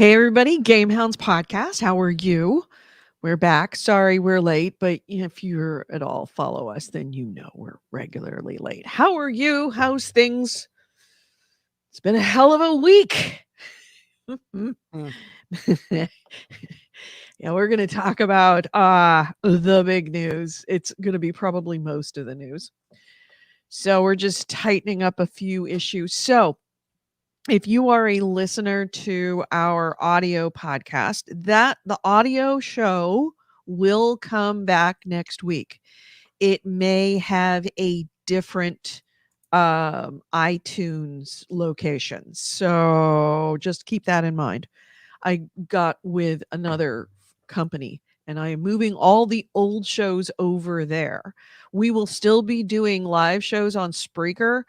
Hey, everybody, GameHounds podcast. How are you? We're back. Sorry we're late, but if you're at all follow us, then you know we're regularly late. How are you? How's things? It's been a hell of a week. Mm. Yeah, we're going to talk about the big news. It's going to be probably most of the news. So we're just tightening up a few issues. So if you are a listener to our audio podcast, that the audio show will come back next week. It may have a different iTunes location. So just keep that in mind. I got with another company and I am moving all the old shows over there. We will still be doing live shows on Spreaker,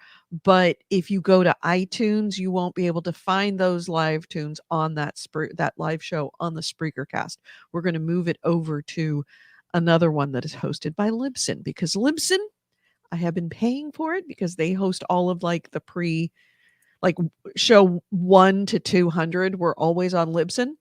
but if you go to iTunes, you won't be able to find those live tunes on that live show on the Spreaker cast. We're going to move it over to another one that is hosted by Libsyn because Libsyn, I have been paying for it because they host all of like the like show 1 to 200 were always on Libsyn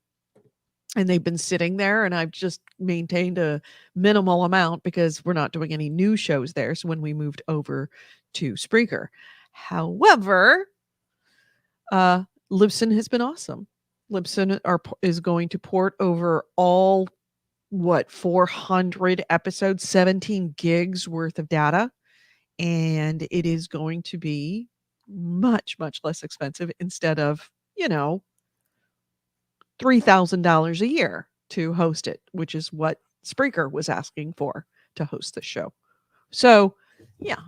and they've been sitting there and I've just maintained a minimal amount because we're not doing any new shows there. So when we moved over to Spreaker. However, Libsyn has been awesome. Libsyn is going to port over all 400 episodes, 17 gigs worth of data, and it is going to be much less expensive instead of, $3,000 a year to host it, which is what Spreaker was asking for to host the show. So, yeah,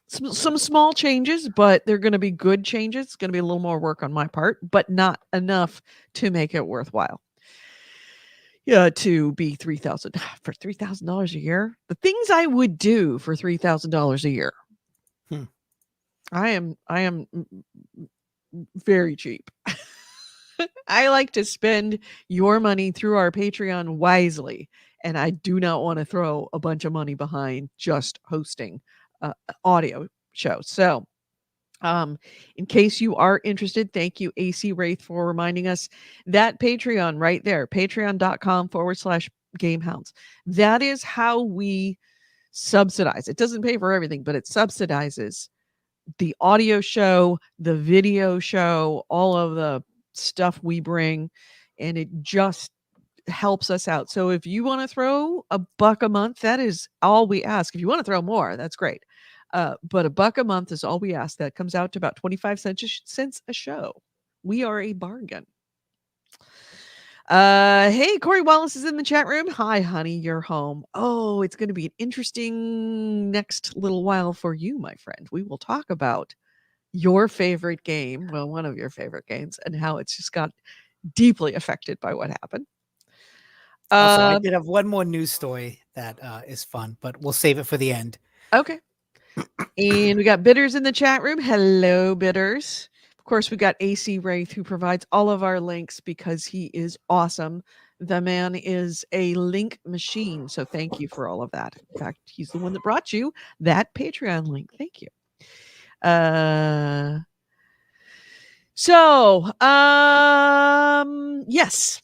some small changes, but they're going to be good changes. It's going to be a little more work on my part, but not enough to make it worthwhile. Yeah, to be $3,000 a year. The things I would do for $3,000 a year. Hmm. I am very cheap. I like to spend your money through our Patreon wisely, and I do not want to throw a bunch of money behind just hosting audio shows. So, in case you are interested, thank you, AC Wraith, for reminding us that Patreon right there, patreon.com/GameHounds. That is how we subsidize. It doesn't pay for everything, but it subsidizes the audio show, the video show, all of the stuff we bring, and it just helps us out. So if you want to throw a buck a month, that is all we ask. If you want to throw more, that's great. But a buck a month is all we ask. That comes out to about 25 cents a show. We are a bargain. Hey, Corey Wallace is in the chat room. Hi, honey, you're home. Oh, it's going to be an interesting next little while for you, my friend. We will talk about your favorite game, well, one of your favorite games, and how it's just got deeply affected by what happened. Also, I did have one more news story that is fun, but we'll save it for the end. Okay. And we got Bitters in the chat room. Hello, Bitters. Of course, we got AC Wraith, who provides all of our links because he is awesome. The man is a link machine. So thank you for all of that. In fact, he's the one that brought you that Patreon link. Thank you. Yes.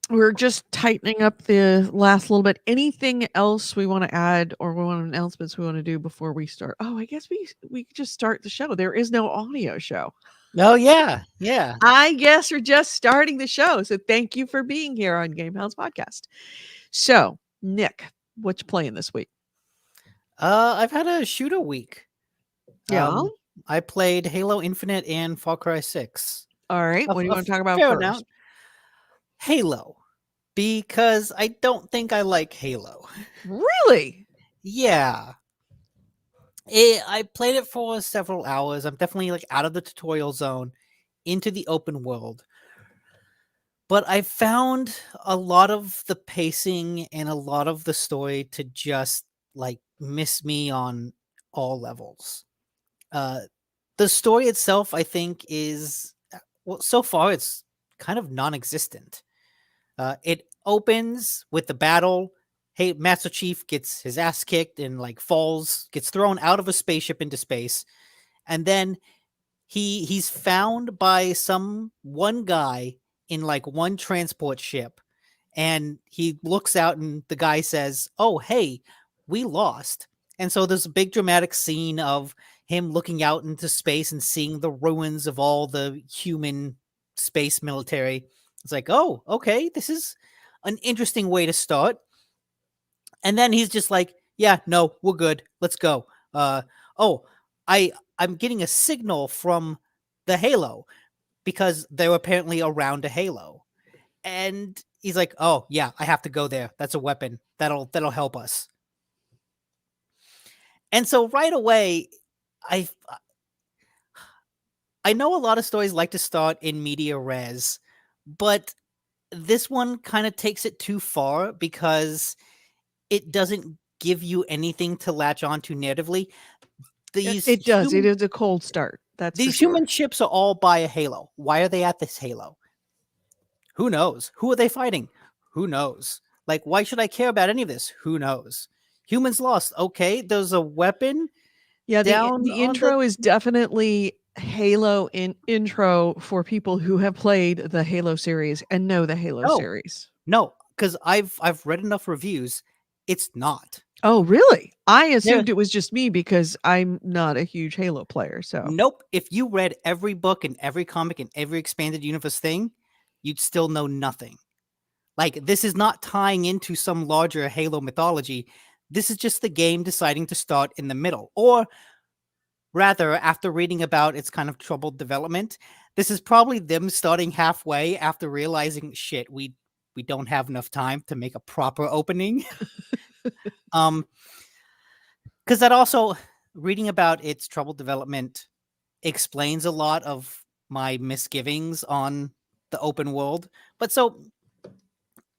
We're just tightening up the last little bit. Anything else we want to add or we want announcements we want to do before we start? Oh, I guess we could just start the show. There is no audio show. Oh, yeah. Yeah. I guess we're just starting the show. So thank you for being here on GameHounds Podcast. So, Nick, what you playing this week? I've had a shooter week. Yeah. I played Halo Infinite and Far Cry 6. All right. What do you want to talk about first? Amount. Halo. Because I don't think I like Halo. Really? Yeah. I played it for several hours. I'm definitely like out of the tutorial zone into the open world. But I found a lot of the pacing and a lot of the story to just like miss me on all levels. The story itself, I think, is well, so far it's kind of non-existent. It opens with the battle. Hey, Master Chief gets his ass kicked and like falls, gets thrown out of a spaceship into space, and then he's found by some one guy in like one transport ship, and he looks out and the guy says, "Oh, hey, we lost." And so there's a big dramatic scene of him looking out into space and seeing the ruins of all the human space military. It's like, "Oh, okay, this is an interesting way to start." And then he's just like, "Yeah, no, we're good. Let's go." Oh, I'm getting a signal from the Halo because they're apparently around a Halo. And he's like, "Oh, yeah, I have to go there. That's a weapon. That'll help us." And so right away, I I know a lot of stories like to start in media res, but this one kind of takes it too far because it doesn't give you anything to latch onto narratively. These It does. It human is a cold start. That's for these sure. human ships are all by a Halo. Why are they at this Halo? Who knows? Who are they fighting? Who knows? Like, why should I care about any of this? Who knows? Humans lost. Okay, there's a weapon Yeah, down the on the. intro is definitely Halo intro for people who have played the Halo series and know the Halo No, series. no, because I've read enough reviews. It's not. Oh, really? I There, assumed it was just me because I'm not a huge Halo player. So, nope. If you read every book and every comic and every expanded universe thing, you'd still know nothing. Like, this is not tying into some larger Halo mythology. This is just the game deciding to start in the middle. Or rather, after reading about its kind of troubled development, this is probably them starting halfway after realizing, shit, we don't have enough time to make a proper opening. um, because that also, reading about its troubled development explains a lot of my misgivings on the open world. But so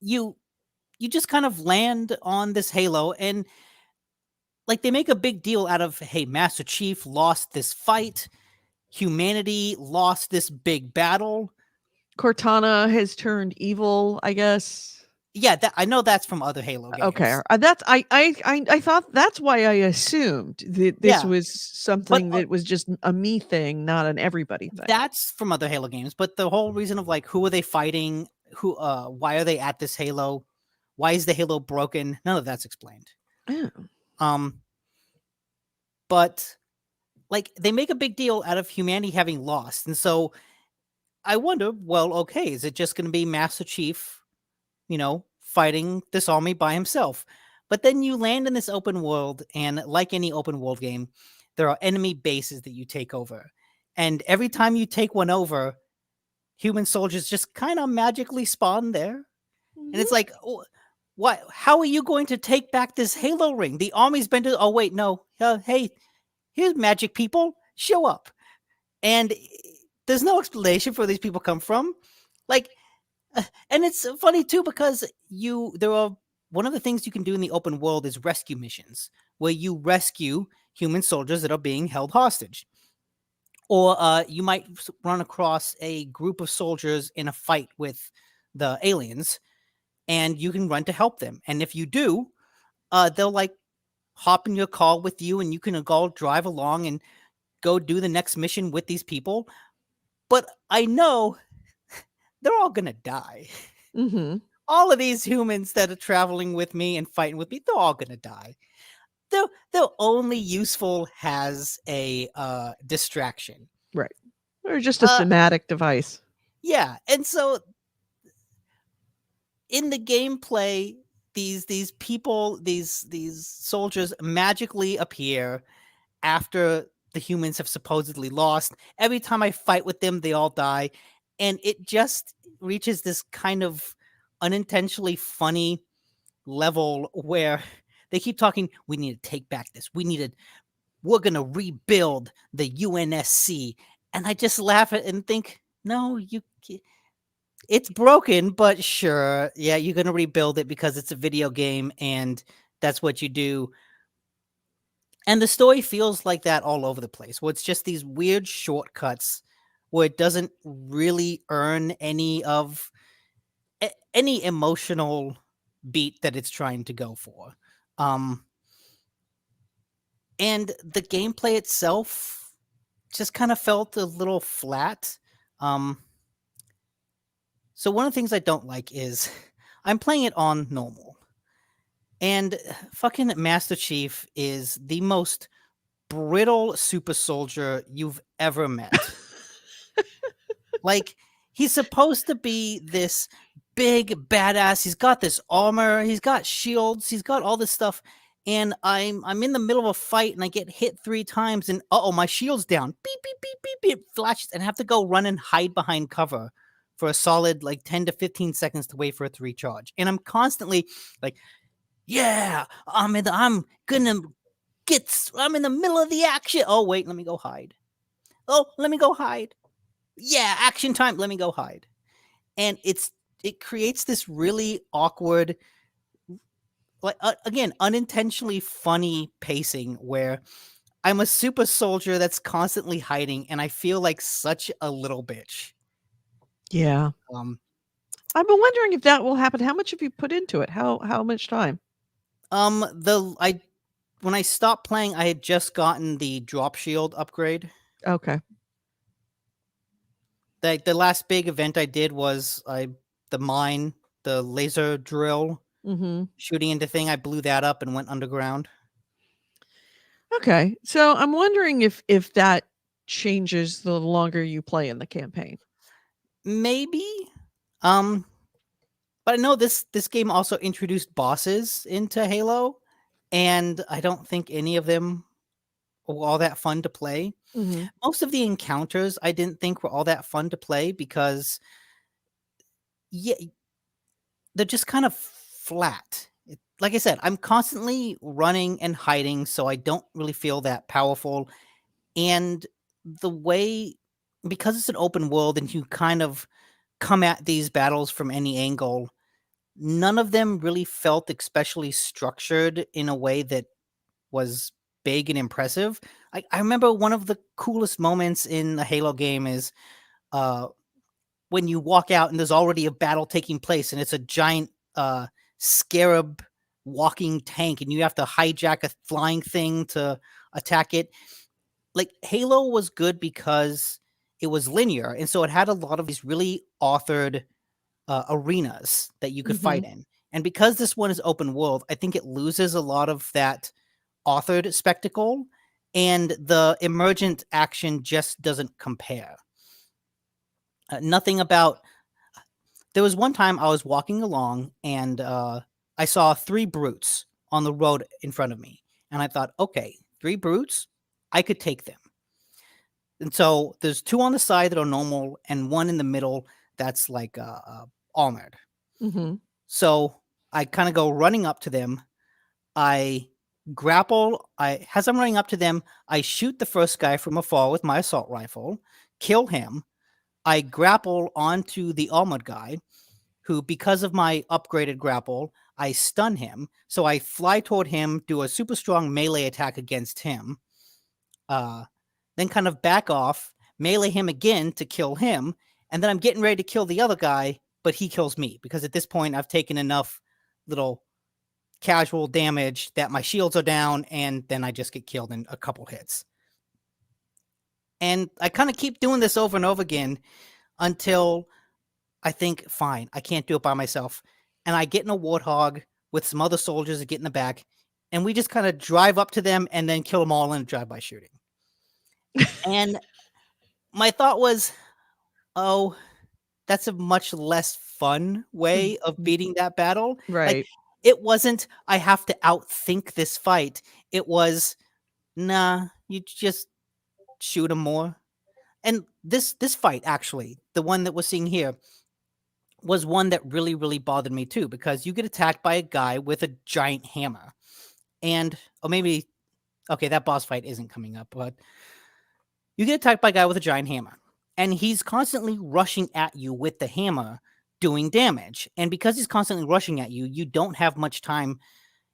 you you just kind of land on this Halo, and like they make a big deal out of, hey, Master Chief lost this fight, humanity lost this big battle. Cortana has turned evil, I guess. Yeah, that I know that's from other Halo Okay, games. that's I thought that's why I assumed that this Yeah, was but something that was just a me thing, not an everybody thing. that's from other Halo games. But the whole reason of like, who are they fighting? Why are they at this Halo? Why is the Halo broken? None of that's explained. Oh. Um, but like they make a big deal out of humanity having lost, and so I wonder, well, okay, is it just going to be Master Chief, fighting this army by himself? But then you land in this open world, and like any open world game, there are enemy bases that you take over. And every time you take one over, human soldiers just kind of magically spawn there. And Mhm. it's like, what? How are you going to take back this Halo ring? The army's been to. Oh wait, no. Hey, here's magic people. Show up. And there's no explanation for where these people come from. Like, and it's funny too because there are one of the things you can do in the open world is rescue missions where you rescue human soldiers that are being held hostage. Or you might run across a group of soldiers in a fight with the aliens, and you can run to help them. And if you do, they'll like hop in your car with you, and you can all drive along and go do the next mission with these people. But I know they're all gonna die. Mhm. All of these humans that are traveling with me and fighting with me, they're all gonna die. They're only useful as a distraction. Right. Or just a Uh, thematic device. yeah, and so in the gameplay, these people, these soldiers magically appear after the humans have supposedly lost. Every time I fight with them, they all die, and it just reaches this kind of unintentionally funny level where they keep talking, we need to take back this. We're going to rebuild the UNSC. And I just laugh at it and think, no, it's broken, but sure. Yeah, you're going to rebuild it because it's a video game and that's what you do. And the story feels like that all over the place, where it's just these weird shortcuts where it doesn't really earn any emotional beat that it's trying to go for. Um, and the gameplay itself, just kind of felt a little flat. Um, so one of the things I don't like is I'm playing it on normal, and fucking Master Chief is the most brittle super soldier you've ever met. Like, he's supposed to be this big badass. He's got this armor, he's got shields, he's got all this stuff. And I'm in the middle of a fight and I get hit 3 times and my shield's down. Beep beep beep beep beep flashes and I have to go run and hide behind cover for a solid like 10 to 15 seconds to wait for it to recharge. And I'm constantly like, yeah, I'm in the middle of the action. Oh wait, let me go hide. Oh, let me go hide. Yeah, action time. Let me go hide. And it creates this really awkward, like again, unintentionally funny pacing where I'm a super soldier that's constantly hiding, and I feel like such a little bitch. Yeah. Um, I've been wondering if that will happen. How much have you put into it? How much time? when I stopped playing, I had just gotten the drop shield upgrade. Okay. The last big event I did was the laser drill Mhm. shooting into thing. I blew that up and went underground. Okay. So I'm wondering if that changes the longer you play in the campaign. Maybe. Um, but I know this game also introduced bosses into Halo, and I don't think any of them were all that fun to play. Mhm. Most of the encounters I didn't think were all that fun to play because yeah, they're just kind of flat. Like I said, I'm constantly running and hiding, so I don't really feel that powerful. And the way, because it's an open world and you kind of come at these battles from any angle, none of them really felt especially structured in a way that was big and impressive. I remember one of the coolest moments in a Halo game is uh, when you walk out and there's already a battle taking place and it's a giant scarab walking tank and you have to hijack a flying thing to attack it. Like Halo was good because it was linear, and so it had a lot of these really authored arenas that you could fight Mhm. in. And because this one is open world, I think it loses a lot of that authored spectacle, and the emergent action just doesn't compare. Nothing about. There was one time I was walking along and I saw 3 brutes on the road in front of me, and I thought, okay, 3 brutes, I could take them. And so there's 2 on the side that are normal and 1 in the middle that's like armored. Mhm. So I kind of go running up to them. I grapple. As I'm running up to them, I shoot the first guy from afar with my assault rifle, kill him. I grapple onto the armored guy, who, because of my upgraded grapple, I stun him. So I fly toward him, do a super strong melee attack against him. Then kind of back off, melee him again to kill him, and then I'm getting ready to kill the other guy, but he kills me because at this point I've taken enough little casual damage that my shields are down, and then I just get killed in a couple hits. And I kind of keep doing this over and over again until I think, fine, I can't do it by myself. And I get in a warthog with some other soldiers that get in the back, and we just kind of drive up to them and then kill them all in a drive-by shooting. And my thought was, oh, that's a much less fun way of beating that battle. Like, Right. it wasn't, I have to outthink this fight. It was, nah, you just shoot them more. And this fight, actually, the one that we're seeing here, was one that really, really bothered me too, because you get attacked by a guy with a giant hammer. And, or maybe, okay, that boss fight isn't coming up, but you get attacked by a guy with a giant hammer. And he's constantly rushing at you with the hammer, doing damage. And because he's constantly rushing at you, you don't have much time.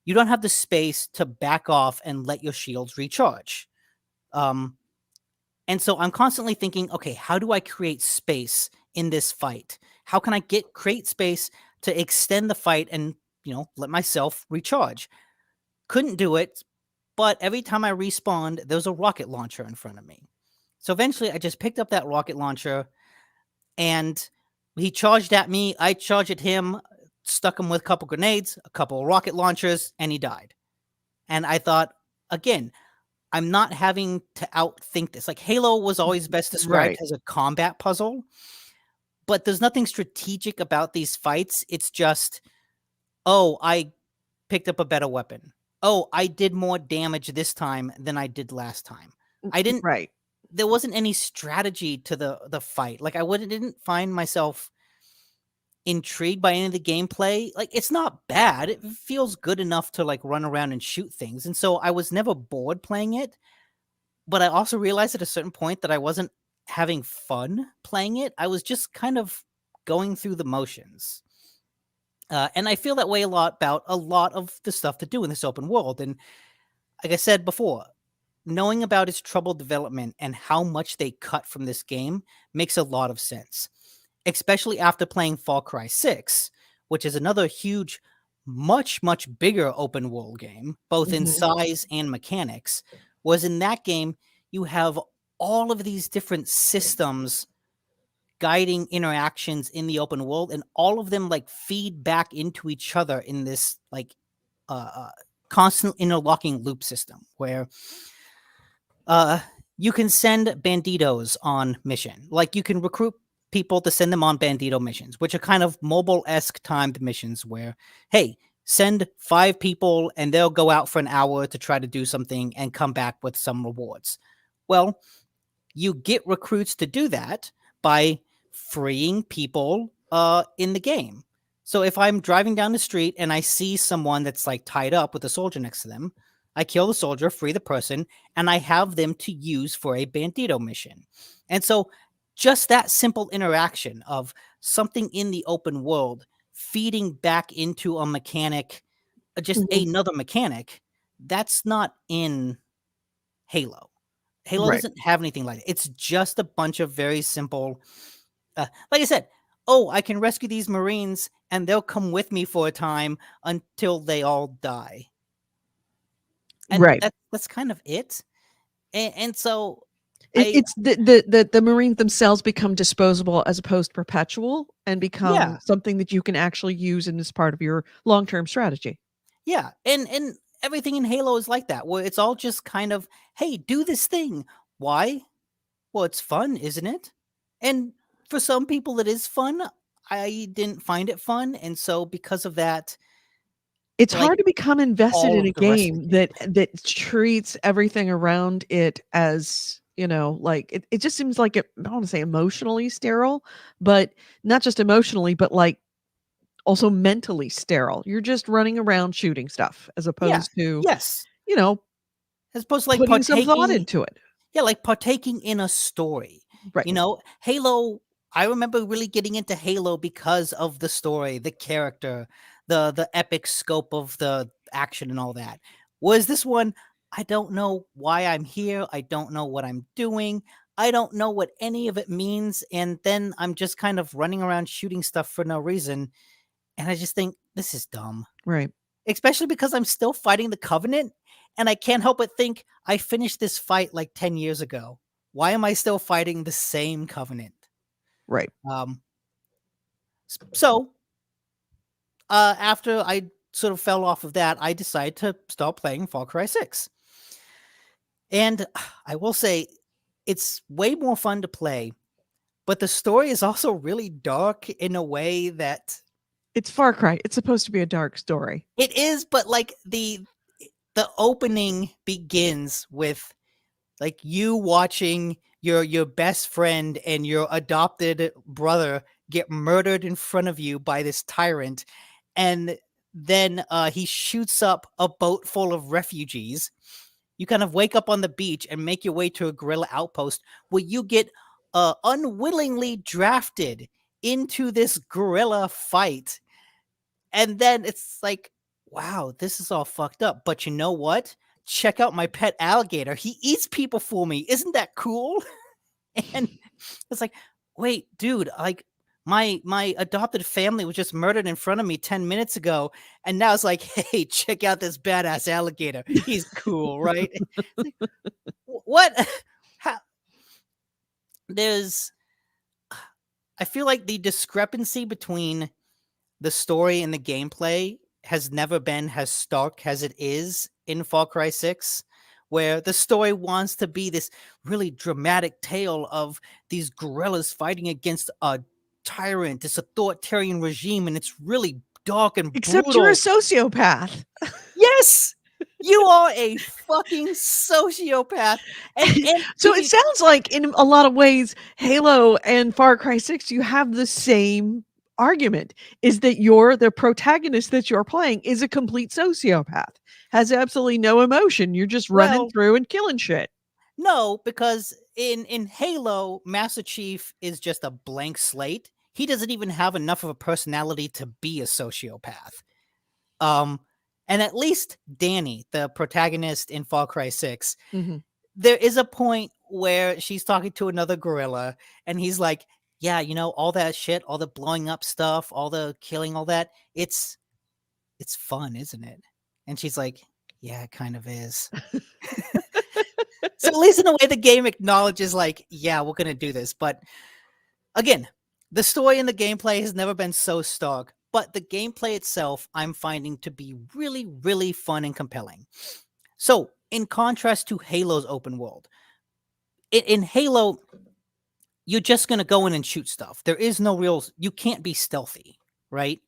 You don't have the space to back off and let your shields recharge. And so I'm constantly thinking, okay, how do I create space in this fight? How can I create space to extend the fight and, let myself recharge? Couldn't do it, but every time I respawned, there was a rocket launcher in front of me. So eventually I just picked up that rocket launcher and he charged at me. I charged at him, stuck him with a couple grenades, a couple rocket launchers, and he died. And I thought, again, I'm not having to outthink this. Like Halo was always best described Right. as a combat puzzle, but there's nothing strategic about these fights. It's just, oh, I picked up a better weapon. Oh, I did more damage this time than I did last time. I didn't Right. there wasn't any strategy to the fight. Like didn't find myself intrigued by any of the gameplay. Like it's not bad. It feels good enough to like run around and shoot things. And so I was never bored playing it, but I also realized at a certain point that I wasn't having fun playing it. I was just kind of going through the motions. And I feel that way a lot about a lot of the stuff to do in this open world. And like I said before, knowing about its troubled development and how much they cut from this game makes a lot of sense, especially after playing Far Cry 6, which is another huge, much, much bigger open world game, both in Mhm. size and mechanics. Was in that game, you have all of these different systems guiding interactions in the open world, and all of them like feed back into each other in this like constant interlocking loop system where you can send banditos on mission. Like you can recruit people to send them on bandito missions, which are kind of mobile-esque timed missions where, hey, send 5 people and they'll go out for an hour to try to do something and come back with some rewards. Well, you get recruits to do that by freeing people in the game. So if I'm driving down the street and I see someone that's like tied up with a soldier next to them, I kill the soldier, free the person, and I have them to use for a bandito mission. And so just that simple interaction of something in the open world feeding back into a mechanic, just Mhm. another mechanic, that's not in Halo. Halo Right. doesn't have anything like it. It's just a bunch of very simple, like I said, oh, I can rescue these Marines and they'll come with me for a time until they all die. And Right. that's kind of it. And so It, I, it's the Marines themselves become disposable as opposed to perpetual and become yeah, something that you can actually use in as part of your long-term strategy. yeah. And everything in Halo is like that, where it's all just kind of, hey, do this thing. Why? Well, it's fun, isn't it? And for some people, it is fun. I didn't find it fun. And so because of that, It's like hard to become invested all in of a the rest of game the that game. treats everything around it as, like it just seems like I don't want to say emotionally sterile, but not just emotionally, but like also mentally sterile. You're just running around shooting stuff as Yeah. opposed to, Yes. you know, As opposed to like putting some thought partaking, into it. yeah, like partaking in a story. Right. Halo, I remember really getting into Halo because of the story, the character, the epic scope of the action and all that. Was this one, I don't know why I'm here. I don't know what I'm doing. I don't know what any of it means. And then I'm just kind of running around shooting stuff for no reason. And I just think this is dumb. Right. Especially because I'm still fighting the Covenant, and I can't help but think I finished this fight like 10 years ago. Why am I still fighting the same Covenant? Right. Um, after I sort of fell off of that, I decided to start playing Far Cry 6. And I will say, it's way more fun to play, but the story is also really dark in a way that It's Far Cry. It's supposed to be a dark story. it is, but like the opening begins with like you watching your best friend and your adopted brother get murdered in front of you by this tyrant, and then he shoots up a boat full of refugees. You kind of wake up on the beach and make your way to a guerrilla outpost where you get unwillingly drafted into this guerrilla fight, and then it's like, wow, this is all fucked up. But you know what? Check out my pet alligator. He eats people for me. Isn't that cool? And it's like, wait, dude, like my adopted family was just murdered in front of me 10 minutes ago. And now it's like, hey, check out this badass alligator. He's cool, right? It's like, what? How? there's I feel like the discrepancy between the story and the gameplay has never been as stark as it is in Far Cry 6, where the story wants to be this really dramatic tale of these guerrillas fighting against a tyrant, this authoritarian regime, and it's really dark and Except you're a brutal. sociopath. Yes, you are a fucking sociopath. And So it sounds like in a lot of ways, Halo and Far Cry 6, you have the same argument, is that the protagonist that you're playing is a complete sociopath, has absolutely no emotion. You're just running well, through and killing shit. no, because in Halo, Master Chief is just a blank slate. He doesn't even have enough of a personality to be a sociopath. Um, and at least Danny, the protagonist in Far Cry 6, Mhm. there is a point where she's talking to another gorilla, and he's like, "Yeah, all that shit, all the blowing up stuff, all the killing, all that, it's fun, isn't it?" And she's like, "Yeah, it kind of is." So at least in a way, the game acknowledges, like, yeah, we're gonna do this. But again, the story and the gameplay has never been so stark. But the gameplay itself, I'm finding to be really, really fun and compelling. So, in contrast to Halo's open world, in Halo, you're just gonna go in and shoot stuff. There is no real. You can't be stealthy, right?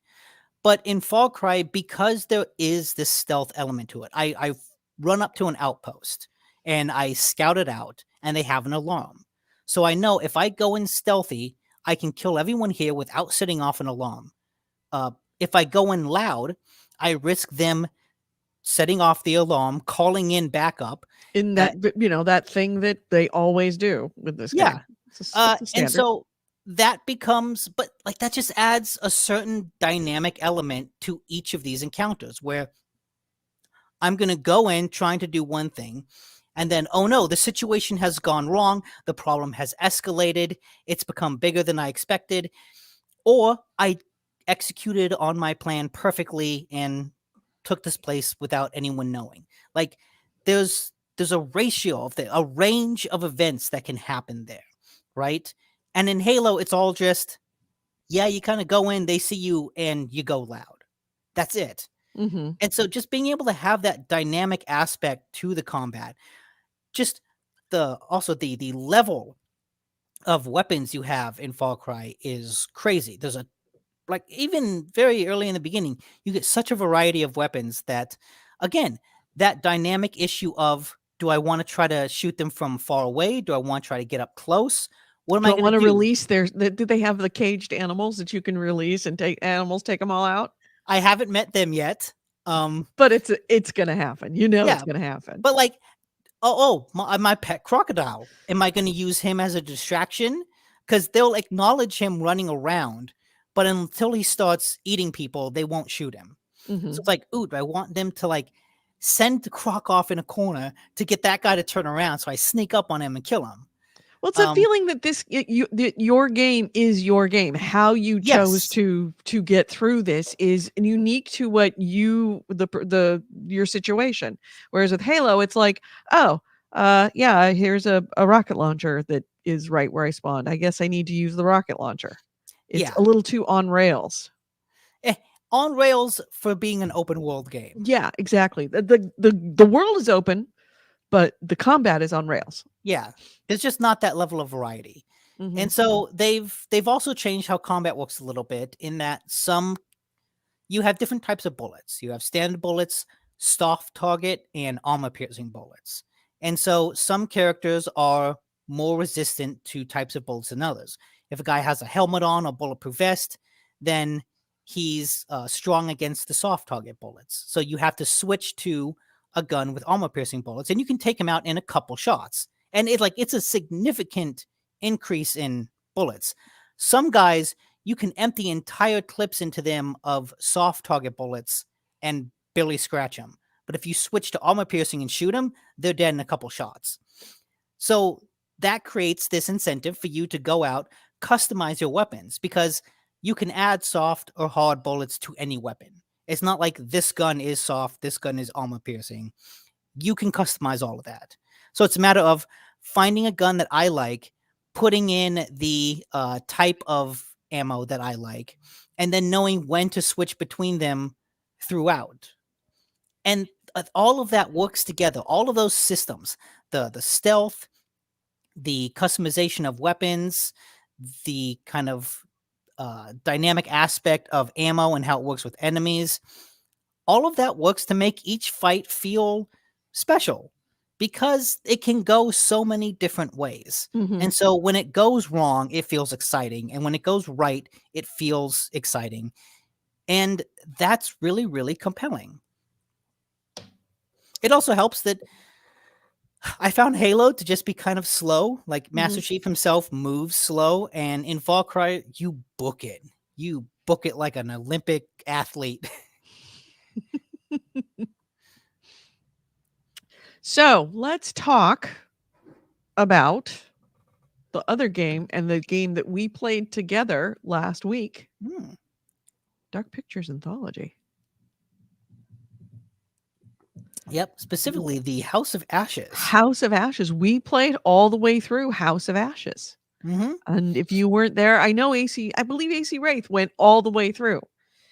But in Far Cry, because there is this stealth element to it, I run up to an outpost and I scout it out, and they have an alarm. So I know if I go in stealthy, I can kill everyone here without setting off an alarm. If I go in loud, I risk them setting off the alarm, calling in backup. In Uh, that thing that they always do with this yeah, game. It's a and standard. so that becomes, but like that just adds a certain dynamic element to each of these encounters where I'm going to go in trying to do one thing, and then, oh no, the situation has gone wrong. The problem has escalated. It's become bigger than I expected. Or I executed on my plan perfectly and took this place without anyone knowing. Like there's a ratio of a range of events that can happen there, right? And in Halo, it's all just, yeah, you kind of go in, they see you, and you go loud. That's it. Mhm. And so just being able to have that dynamic aspect to the combat, just the level of weapons you have in Far Cry is crazy. There's a like even very early in the beginning, you get such a variety of weapons that again, that dynamic issue of do I want to try to shoot them from far away? Do I want to try to get up close? What am Do I I going to wanna do? release do they have the caged animals that you can release and take them all out? I haven't met them yet. But it's gonna happen. You know it's Yeah, gonna happen. but like my pet crocodile. Am I going to use him as a distraction? Because they'll acknowledge him running around, but until he starts eating people, they won't shoot him. So Mhm. it's like, ooh, do I want them to like send the croc off in a corner to get that guy to turn around? So I sneak up on him and kill him. Well, it's a Um, feeling that that your game is your game. How you chose yes, to get through this is unique to what your situation. Whereas with Halo, it's like, oh, yeah, here's a rocket launcher that is right where I spawned. I guess I need to use the rocket launcher. It's yeah, a little too on rails. eh, on rails for being an open world game. Yeah, exactly. The world is open, but the combat is on rails. Yeah, there's just not that level of variety. Mhm. And so they've also changed how combat works a little bit in that some you have different types of bullets. You have standard bullets, soft target, and armor piercing bullets. And so some characters are more resistant to types of bullets than others. If a guy has a helmet on or bulletproof vest, then he's strong against the soft target bullets. So you have to switch to a gun with armor piercing bullets, and you can take him out in a couple shots. And it's a significant increase in bullets. Some guys you can empty entire clips into them of soft target bullets and barely scratch them. But if you switch to armor piercing and shoot them, they're dead in a couple shots. So that creates this incentive for you to go out, customize your weapons because you can add soft or hard bullets to any weapon. It's not like this gun is soft, this gun is armor piercing. You can customize all of that. So it's a matter of finding a gun that I like, putting in the type of ammo that I like, and then knowing when to switch between them throughout. And all of that works together. All of those systems, the stealth, the customization of weapons, the kind of dynamic aspect of ammo and how it works with enemies, all of that works to make each fight feel special because it can go so many different ways. Mhm. And so when it goes wrong, it feels exciting. And when it goes right, it feels exciting. And that's really, really compelling. It also helps that I found Halo to just be kind of slow. Like Master Mhm. Chief himself moves slow, and in Far Cry, you book it. You book it like an Olympic athlete. So let's talk about the other game and the game that we played together last week, Hmm. Dark Pictures Anthology. Yep, specifically the House of Ashes. House of Ashes. We played all the way through House of Ashes. Mm-hmm. And if you weren't there, I know I believe AC Wraith went all the way through.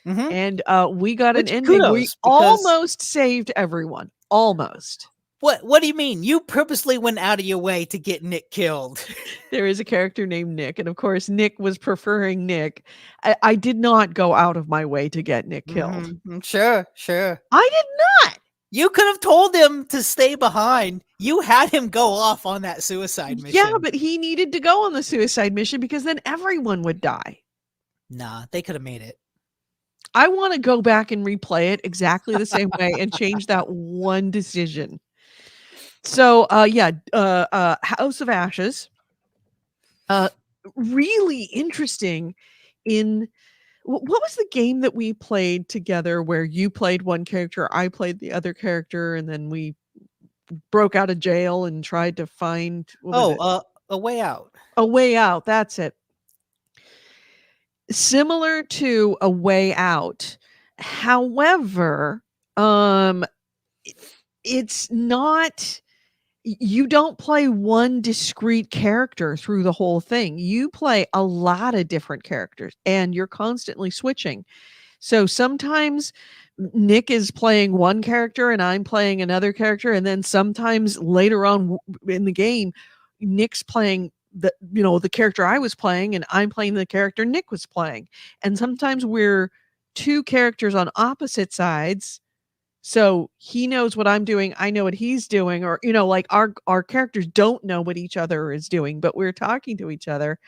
Mm-hmm. And we got an Which ending. We kudos, because almost saved everyone. Almost. what do you mean? You purposely went out of your way to get Nick killed. There is a character named Nick. And of course, Nick was preferring Nick. I did not go out of my way to get Nick killed. Mm-hmm. Sure. I did not. You could have told him to stay behind. You had him go off on that suicide mission. Yeah, but he needed to go on the suicide mission because then everyone would die. Nah, they could have made it. I want to go back and replay it exactly the same way and change that one decision. So, House of Ashes, really interesting. What was the game that we played together where you played one character, I played the other character, and then we broke out of jail and tried to find A Way Out. A Way Out? That's it. Similar to A Way Out. However, it's not, you don't play one discrete character through the whole thing. You play a lot of different characters and you're constantly switching. So sometimes Nick is playing one character and I'm playing another character, and then sometimes later on in the game, Nick's playing the character I was playing and I'm playing the character Nick was playing. And sometimes we're two characters on opposite sides. So he knows what I'm doing, I know what he's doing, or like our characters don't know what each other is doing, but we're talking to each other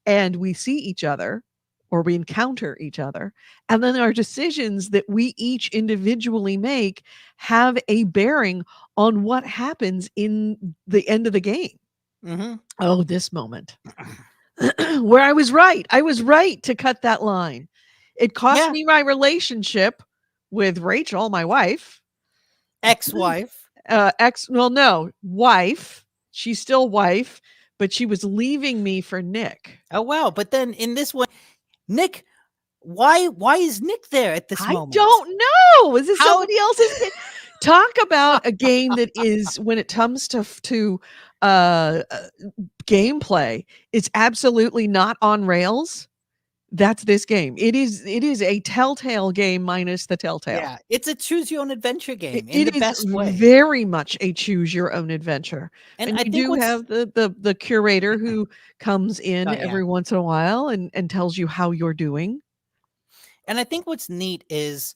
and we see each other or we encounter each other. And then our decisions that we each individually make have a bearing on what happens in the end of the game. Mm-hmm. Oh, this moment where I was right. I was right to cut that line. It cost me my relationship with Rachel, my wife. Ex-wife. Wife. She's still wife, but she was leaving me for Nick. Oh, wow. But then in this one, Nick, why is Nick there at this moment? I don't know. Is this somebody else's? Talk about a game that is, when it comes to gameplay, it's absolutely not on rails. That's this game. It is a Telltale game minus the Telltale. Yeah, it's a choose your own adventure game in It the best way. Very much a choose your own adventure. And I think do have the curator who comes in every once in a while and tells you how you're doing. And I think what's neat is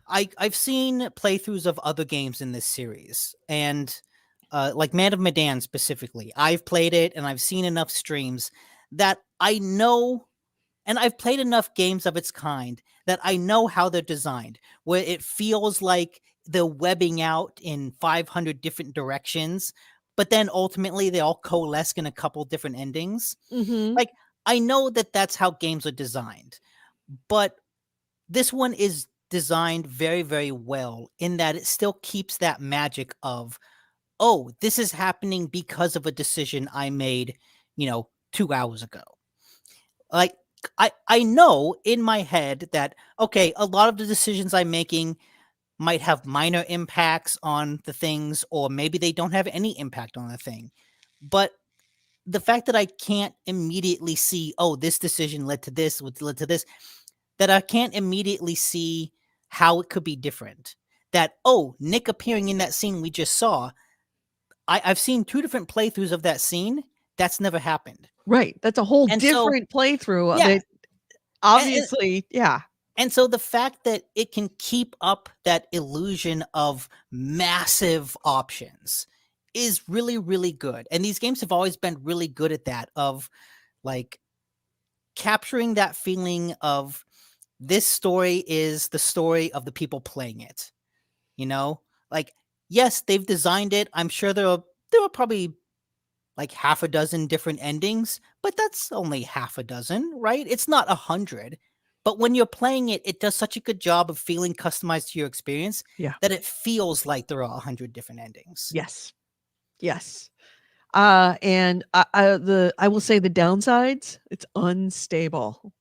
I've seen playthroughs of other games in this series, and like Man of Medan specifically. I've played it and I've seen enough streams that I know, and I've played enough games of its kind that I know how they're designed, where it feels like they're webbing out in 500 different directions, but then ultimately they all coalesce in a couple different endings. Mm-hmm. Like, I know that that's how games are designed, but this one is designed very, very well in that it still keeps that magic of, oh, this is happening because of a decision I made, 2 hours ago. Like, I know in my head that, okay, a lot of the decisions I'm making might have minor impacts on the things, or maybe they don't have any impact on the thing. But the fact that I can't immediately see, oh, this decision led to this, which led to this, that I can't immediately see how it could be different. That, oh, Nick appearing in that scene we just saw, I've seen 2 different playthroughs of that scene. That's never happened. Right. That's a whole And so, different playthrough of yeah. it. Obviously, yeah. And so the fact that it can keep up that illusion of massive options is really, really good. And these games have always been really good at that, of like capturing that feeling of this story is the story of the people playing it. You know, like, yes, they've designed it. I'm sure there are probably like half a dozen different endings, but that's only half a dozen, right? It's not 100. But when you're playing it, it does such a good job of feeling customized to your experience Yeah. that it feels like there are 100 different endings. Yes. Yes. And I will say the downsides, it's unstable.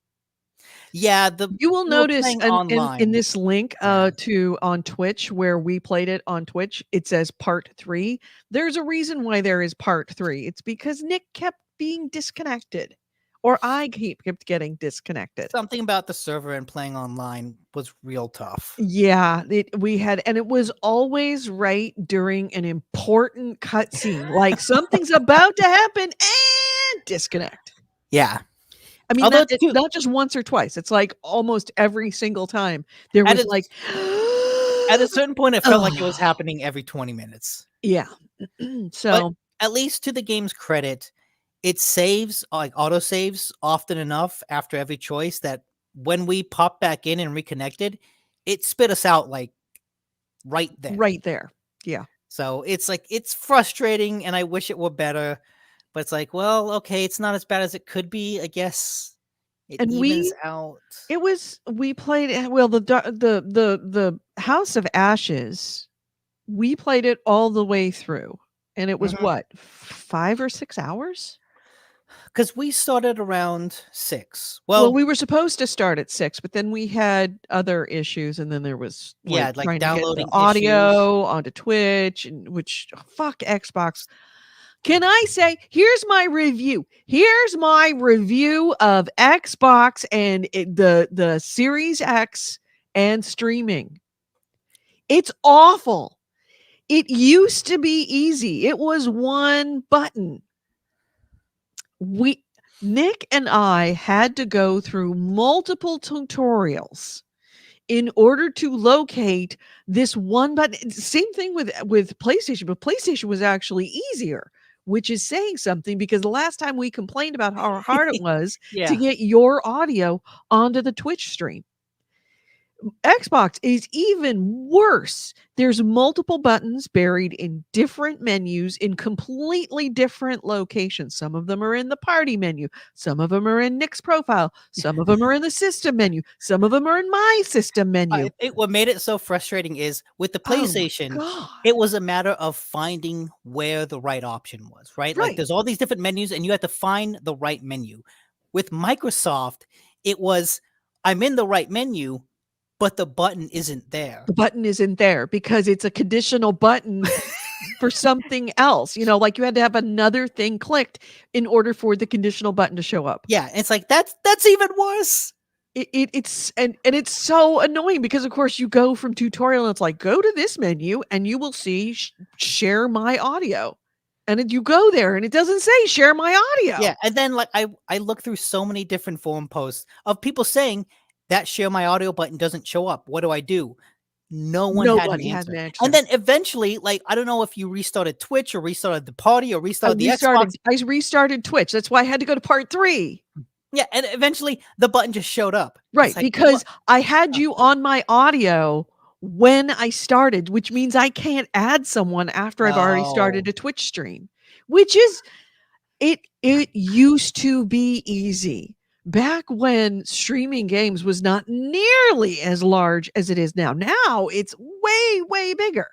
Yeah, You will we were notice playing in online. this link Yeah. to on Twitch where we played it on Twitch, it says part 3. There's a reason why there is part 3. It's because Nick kept being disconnected, or I kept getting disconnected. Something about the server and playing online was real tough. Yeah, we had, and it was always right during an important cutscene, like something's about to happen and disconnect. Yeah. I mean, Although it's not just once or twice. It's like almost every single time there was like at a certain point, it felt like it was oh, happening every 20 minutes. yeah. But So at least to the game's credit, it saves, like auto saves often enough after every choice that when we popped back in and reconnected, it spit us out like right then. right there. Yeah. So it's like, it's frustrating and I wish it were better, but it's like, well, okay, it's not as bad as it could be. I guess it And evens out. we played well the House of Ashes. We played it all the way through. And it was what? 5 or 6 hours? Because we started around 6. Well, Well, we were supposed to start at 6, but then we had other issues, and then there was, like, yeah, like trying to get the downloading issues. audio onto Twitch, and which fuck Xbox. Can I say, here's my review. Here's my review of Xbox and the Series X and streaming. It's awful. It used to be easy. It was one button. Nick and I had to go through multiple tutorials in order to locate this one button. Same thing with PlayStation, but PlayStation was actually easier, which is saying something because the last time we complained about how hard it was to Yeah. get your audio onto the Twitch stream. Xbox is even worse. There's multiple buttons buried in different menus in completely different locations. Some of them are in the party menu. Some of them are in Nick's profile. Some of them are in the system menu. Some of them are in my system menu. What made it so frustrating is with the Oh my PlayStation, God. it was a matter of finding where the right option was, right? Like Right. there's all these different menus and you had to find the right menu. With Microsoft, it was, I'm in the right menu, but the button isn't there. The button isn't there because it's a conditional button for something else. You know, like you had to have another thing clicked in order for the conditional button to show up. Yeah, it's like that's even worse. It's it's so annoying because of course you go from tutorial and it's like, go to this menu and you will see share my audio. And then you go there and it doesn't say share my audio. Yeah, and then like I look through so many different forum posts of people saying that share my audio button doesn't show up. What do? No one had an Nobody has answer. an answer. And then eventually, like, I don't know if you restarted Twitch or restarted the party or restarted the Xbox. I restarted Twitch. That's why I had to go to part 3. Yeah, and eventually the button just showed up. Right, Like, because I had you on my audio when I started, which means I can't add someone after I've already started a Twitch stream, which is it used to be easy. Back when streaming games was not nearly as large as it is now. Now it's way, way bigger.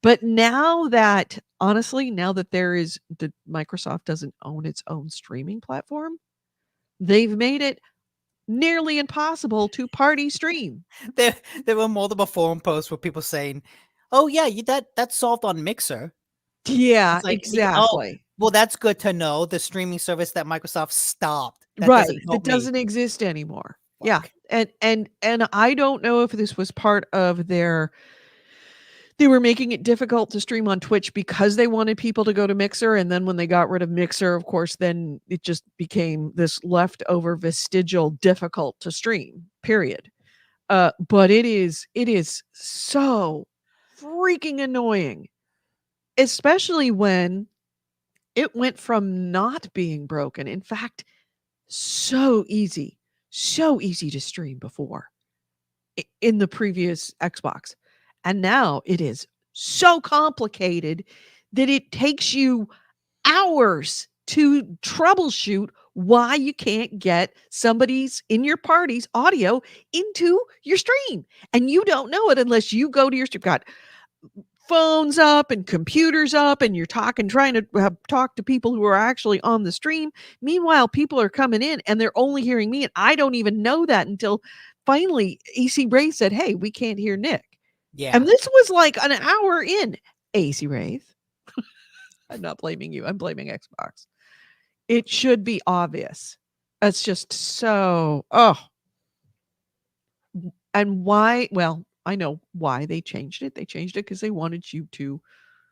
But now that honestly, now that Microsoft doesn't own its own streaming platform, they've made it nearly impossible to party stream. there were multiple forum posts with people saying, "Oh yeah, that's solved on Mixer." Yeah, It's like, exactly. Well, that's good to know. The streaming service that Microsoft stopped. That Right. doesn't That help me. doesn't exist anymore. Yeah. Fuck. And I don't know if this was part of their they were making it difficult to stream on Twitch because they wanted people to go to Mixer, and then when they got rid of Mixer, of course, then it just became this leftover vestigial difficult to stream, period. But it is so freaking annoying, especially when it went from not being broken. In fact, so easy to stream before in the previous Xbox. And now it is so complicated that it takes you hours to troubleshoot why you can't get somebody's in your party's audio into your stream. And you don't know it unless you go to your stream. Got phones up and computers up, and you're trying to talk to people who are actually on the stream. Meanwhile, people are coming in and they're only hearing me, and I don't even know that until finally AC Ray said, "Hey, we can't hear Nick." Yeah. And this was like an hour in. AC Wraith. I'm not blaming you. I'm blaming Xbox. It should be obvious. It's just so, and why? Well, I know why they changed it. They changed it because they wanted you to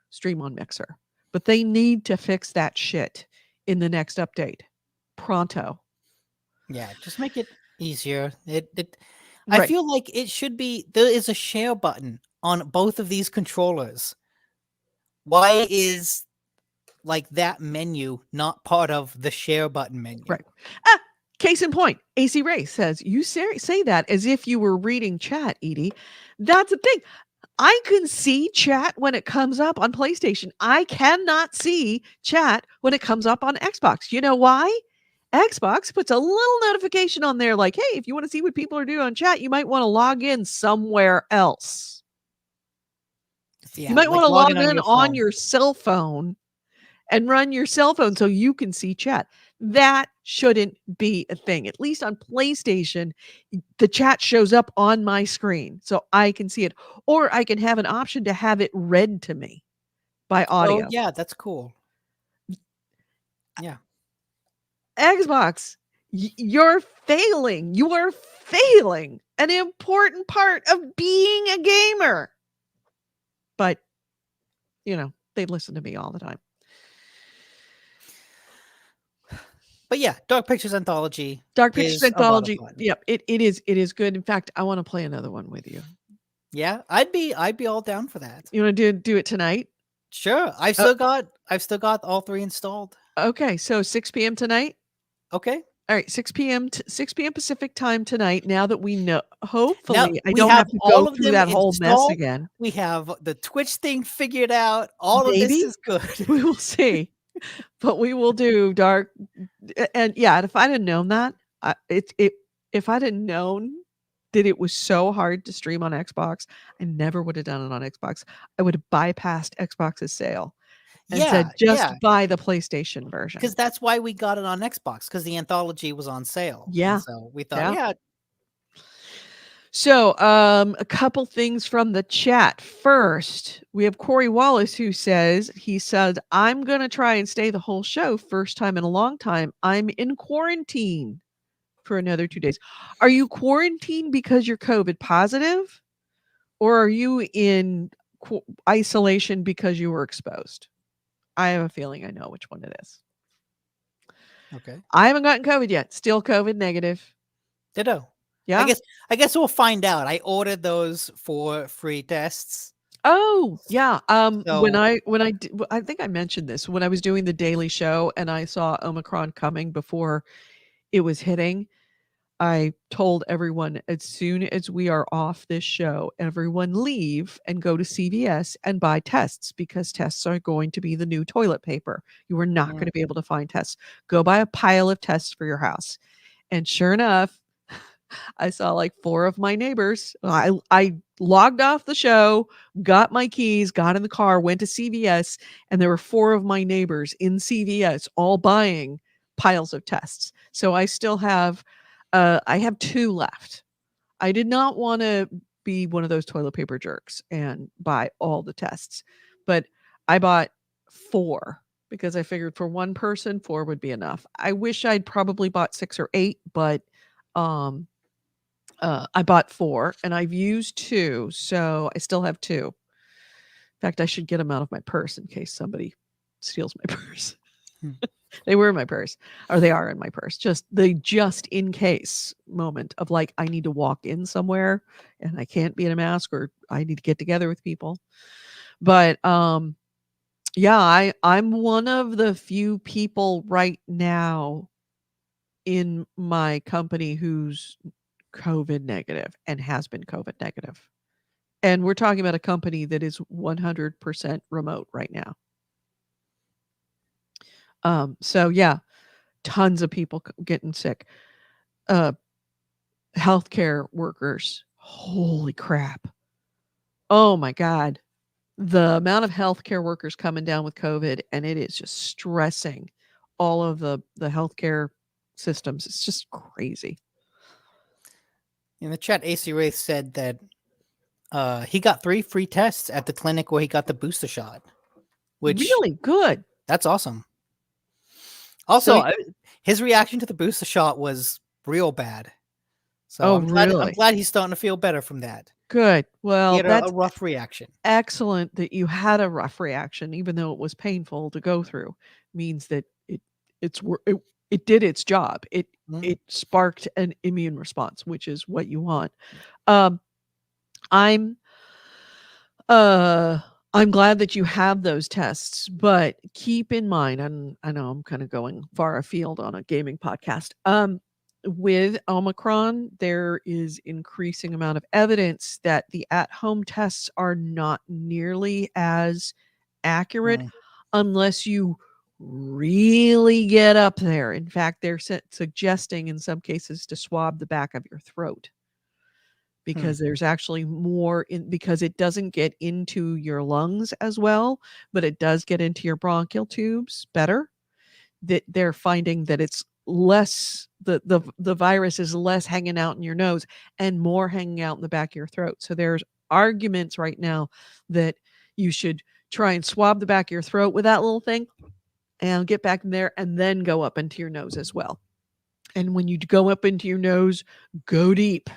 stream on Mixer. But they need to fix that shit in the next update. Pronto. Yeah. Just make it easier. I Right. feel like it should be. There is a share button on both of these controllers. Why is like that menu not part of the share button menu? Right. Case in point, AC Ray says, you say that as if you were reading chat, Edie. That's the thing. I can see chat when it comes up on PlayStation. I cannot see chat when it comes up on Xbox. You know why? Xbox puts a little notification on there like, hey, if you want to see what people are doing on chat, you might want to log in somewhere else. Yeah, You might like want to log logging on in your on phone. your cell phone and run your cell phone so you can see chat. That shouldn't be a thing. At least on PlayStation, the chat shows up on my screen so I can see it. Or I can have an option to have it read to me by Oh audio. yeah, that's cool. Yeah. Xbox, you're failing. You are failing an important part of being a gamer. But, they listen to me all the time. But yeah, Dark Pictures Anthology. Dark Pictures is a lot of Anthology. fun. Yep, it is good. In fact, I want to play another one with you. Yeah, I'd be all down for that. You want to do it tonight? Sure. I've still got all 3 installed. Okay, so 6 p.m. tonight. Okay. All right, 6 p.m. 6 p.m. Pacific time tonight. Now that we know, Now hopefully, I we don't have have to all go of through them that whole mess installed. again. We have the Twitch thing figured out. All of this Maybe is good. we will see, but we will do dark. And yeah, if I'd have known that, if I'd have known that it was so hard to stream on Xbox, I never would have done it on Xbox. I would have bypassed Xbox's sale and said, just buy the PlayStation version. Because that's why we got it on Xbox, because the anthology was on sale. Yeah. And so we thought, So, a couple things from the chat. First, we have Corey Wallace who says, I'm going to try and stay the whole show. First time in a long time. I'm in quarantine for another 2 days. Are you quarantined because you're COVID positive? Or are you in isolation because you were exposed? I have a feeling I know which one it is. Okay. I haven't gotten COVID yet. Still COVID negative. Ditto. Yeah. I guess we'll find out. I ordered those for free tests. Oh, yeah. When So I think I mentioned this when I was doing the daily show and I saw Omicron coming before it was hitting, I told everyone as soon as we are off this show, everyone leave and go to CVS and buy tests because tests are going to be the new toilet paper. You are not going to be able to find tests. Go buy a pile of tests for your house. And sure enough, I saw like 4 of my neighbors. I logged off the show, got my keys, got in the car, went to CVS, and there were 4 of my neighbors in CVS all buying piles of tests. So I still have I have 2 left. I did not want to be one of those toilet paper jerks and buy all the tests, but I bought 4 because I figured for one person, 4 would be enough. I wish I'd probably bought 6 or 8, but um, I bought 4 and I've used 2, so I still have 2. In fact, I should get them out of my purse in case somebody steals my purse. Hmm. They were in my purse, or they are in my purse. Just in case moment of like I need to walk in somewhere and I can't be in a mask, or I need to get together with people. But yeah, I'm one of the few people right now in my company who's COVID negative and has been COVID negative. And we're talking about a company that is 100% remote right now. So yeah, tons of people getting sick. Healthcare workers, holy crap. Oh my God. The amount of healthcare workers coming down with COVID, and it is just stressing all of the healthcare systems. It's just crazy. In the chat, AC Wraith said that he got 3 free tests at the clinic where he got the booster shot, which Really good. that's awesome. Also, So his reaction to the booster shot was real bad. So Oh, I'm really? glad he's starting to feel better from that. Good. He Well, had a that's rough reaction. excellent that you had a rough reaction, even though it was painful to go through. Means that it did its job. Mhm. It sparked an immune response, which is what you want. Um, I'm I'm glad that you have those tests, but keep in mind, and I know I'm kind of going far afield on a gaming podcast. With Omicron, there is increasing amount of evidence that the at-home tests are not nearly as accurate Mm. unless you really get up there. In fact, they're suggesting in some cases to swab the back of your throat because there's actually more in, because it doesn't get into your lungs as well, but it does get into your bronchial tubes better. That they're finding that it's less, the virus is less hanging out in your nose and more hanging out in the back of your throat. So there's arguments right now that you should try and swab the back of your throat with that little thing and get back in there and then go up into your nose as well. And when you go up into your nose, go deep.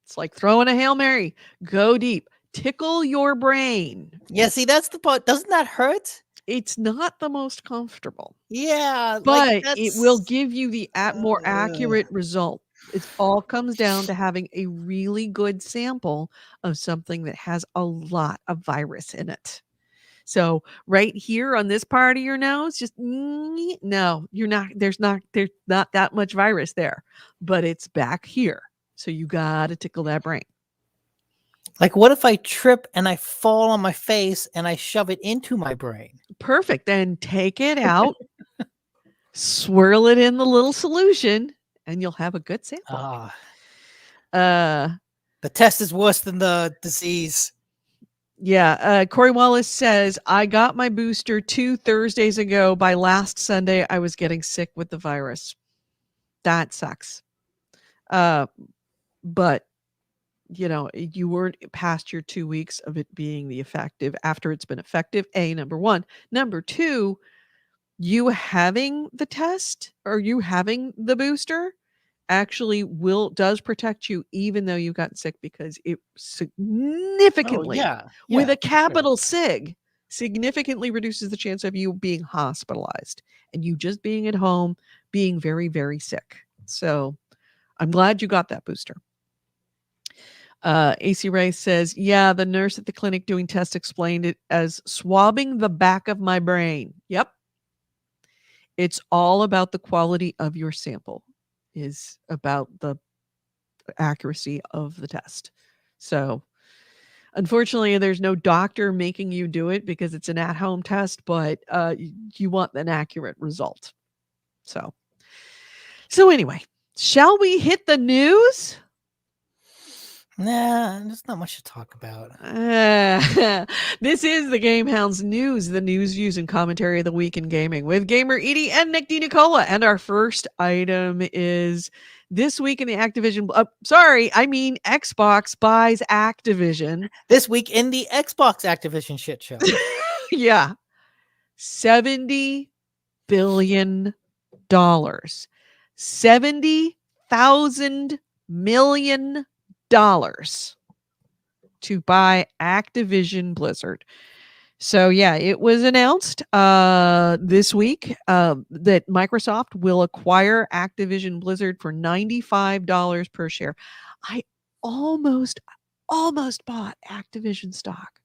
It's like throwing a Hail Mary. Go deep. Tickle your brain. Yeah, see, that's the part. Doesn't that hurt? It's not the most comfortable, Yeah, like but it will that's give you the more accurate result. It all comes down to having a really good sample of something that has a lot of virus in it. So right here on this part of your nose, just no, you're not. There's not that much virus there, but it's back here. So you got to tickle that brain. like, what if I trip and I fall on my face and I shove it into my brain? Perfect. Then take it out, swirl it in the little solution, and you'll have a good sample. Ah, Uh, the test is worse than the disease. yeah. Corey Wallace says, I got my booster 2 Thursdays ago. By last Sunday, I was getting sick with the virus. That sucks. But you know, you weren't past your 2 weeks of it being the effective after it's been effective. Number 1. Number 2, you having the test or you having the booster actually does protect you even though you got sick, because it significantly, with a capital SIG, significantly reduces the chance of you being hospitalized and you just being at home being very, very sick. So I'm glad you got that booster. AC Ray says, yeah, the nurse at the clinic doing tests explained it as swabbing the back of my brain. Yep. It's all about the quality of your sample, is about the accuracy of the test. So unfortunately, there's no doctor making you do it because it's an at-home test, but you want an accurate result. So anyway, shall we hit the news? Nah, there's not much to talk about. This is the GameHounds news, the news, views, and commentary of the week in gaming with gamer Edie and Nick DiNicola. And our first item is this week in the Activision. Xbox buys Activision. This week in the Xbox Activision shit show. Yeah. $70 billion. $70,000 million to buy Activision Blizzard. So yeah, it was announced this week that Microsoft will acquire Activision Blizzard for $95 per share. I almost bought Activision stock,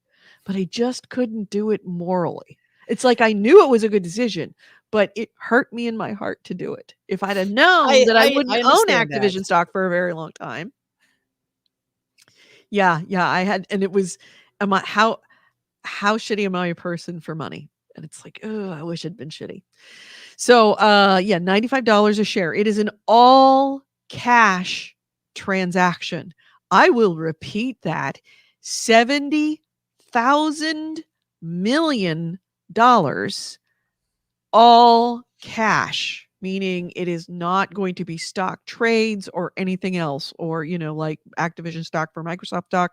but I just couldn't do it morally. It's like I knew it was a good decision, but it hurt me in my heart to do it. If I'd have known that I wouldn't own understand that. Activision stock for a very long time. Yeah, I had, and it was, how shitty am I a person for money? And it's like, oh, I wish it'd been shitty. So yeah, $95 a share. It is an all cash transaction. I will repeat that. $70,000 million, all cash, meaning it is not going to be stock trades or anything else, or, like Activision stock for Microsoft stock.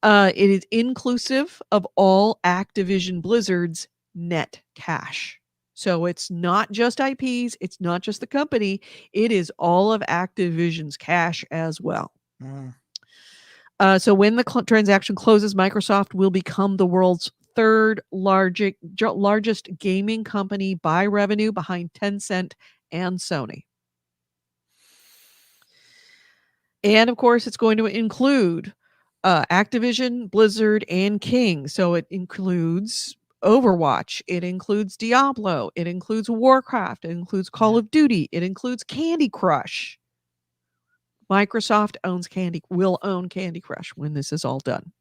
It is inclusive of all Activision Blizzard's net cash. So it's not just IPs, it's not just the company, it is all of Activision's cash as well. So when the transaction closes, Microsoft will become the world's third largest gaming company by revenue, behind Tencent and Sony. And of course, it's going to include Activision, Blizzard, and King. So it includes Overwatch, it includes Diablo, it includes Warcraft, it includes Call of Duty, it includes Candy Crush. Microsoft will own Candy Crush when this is all done.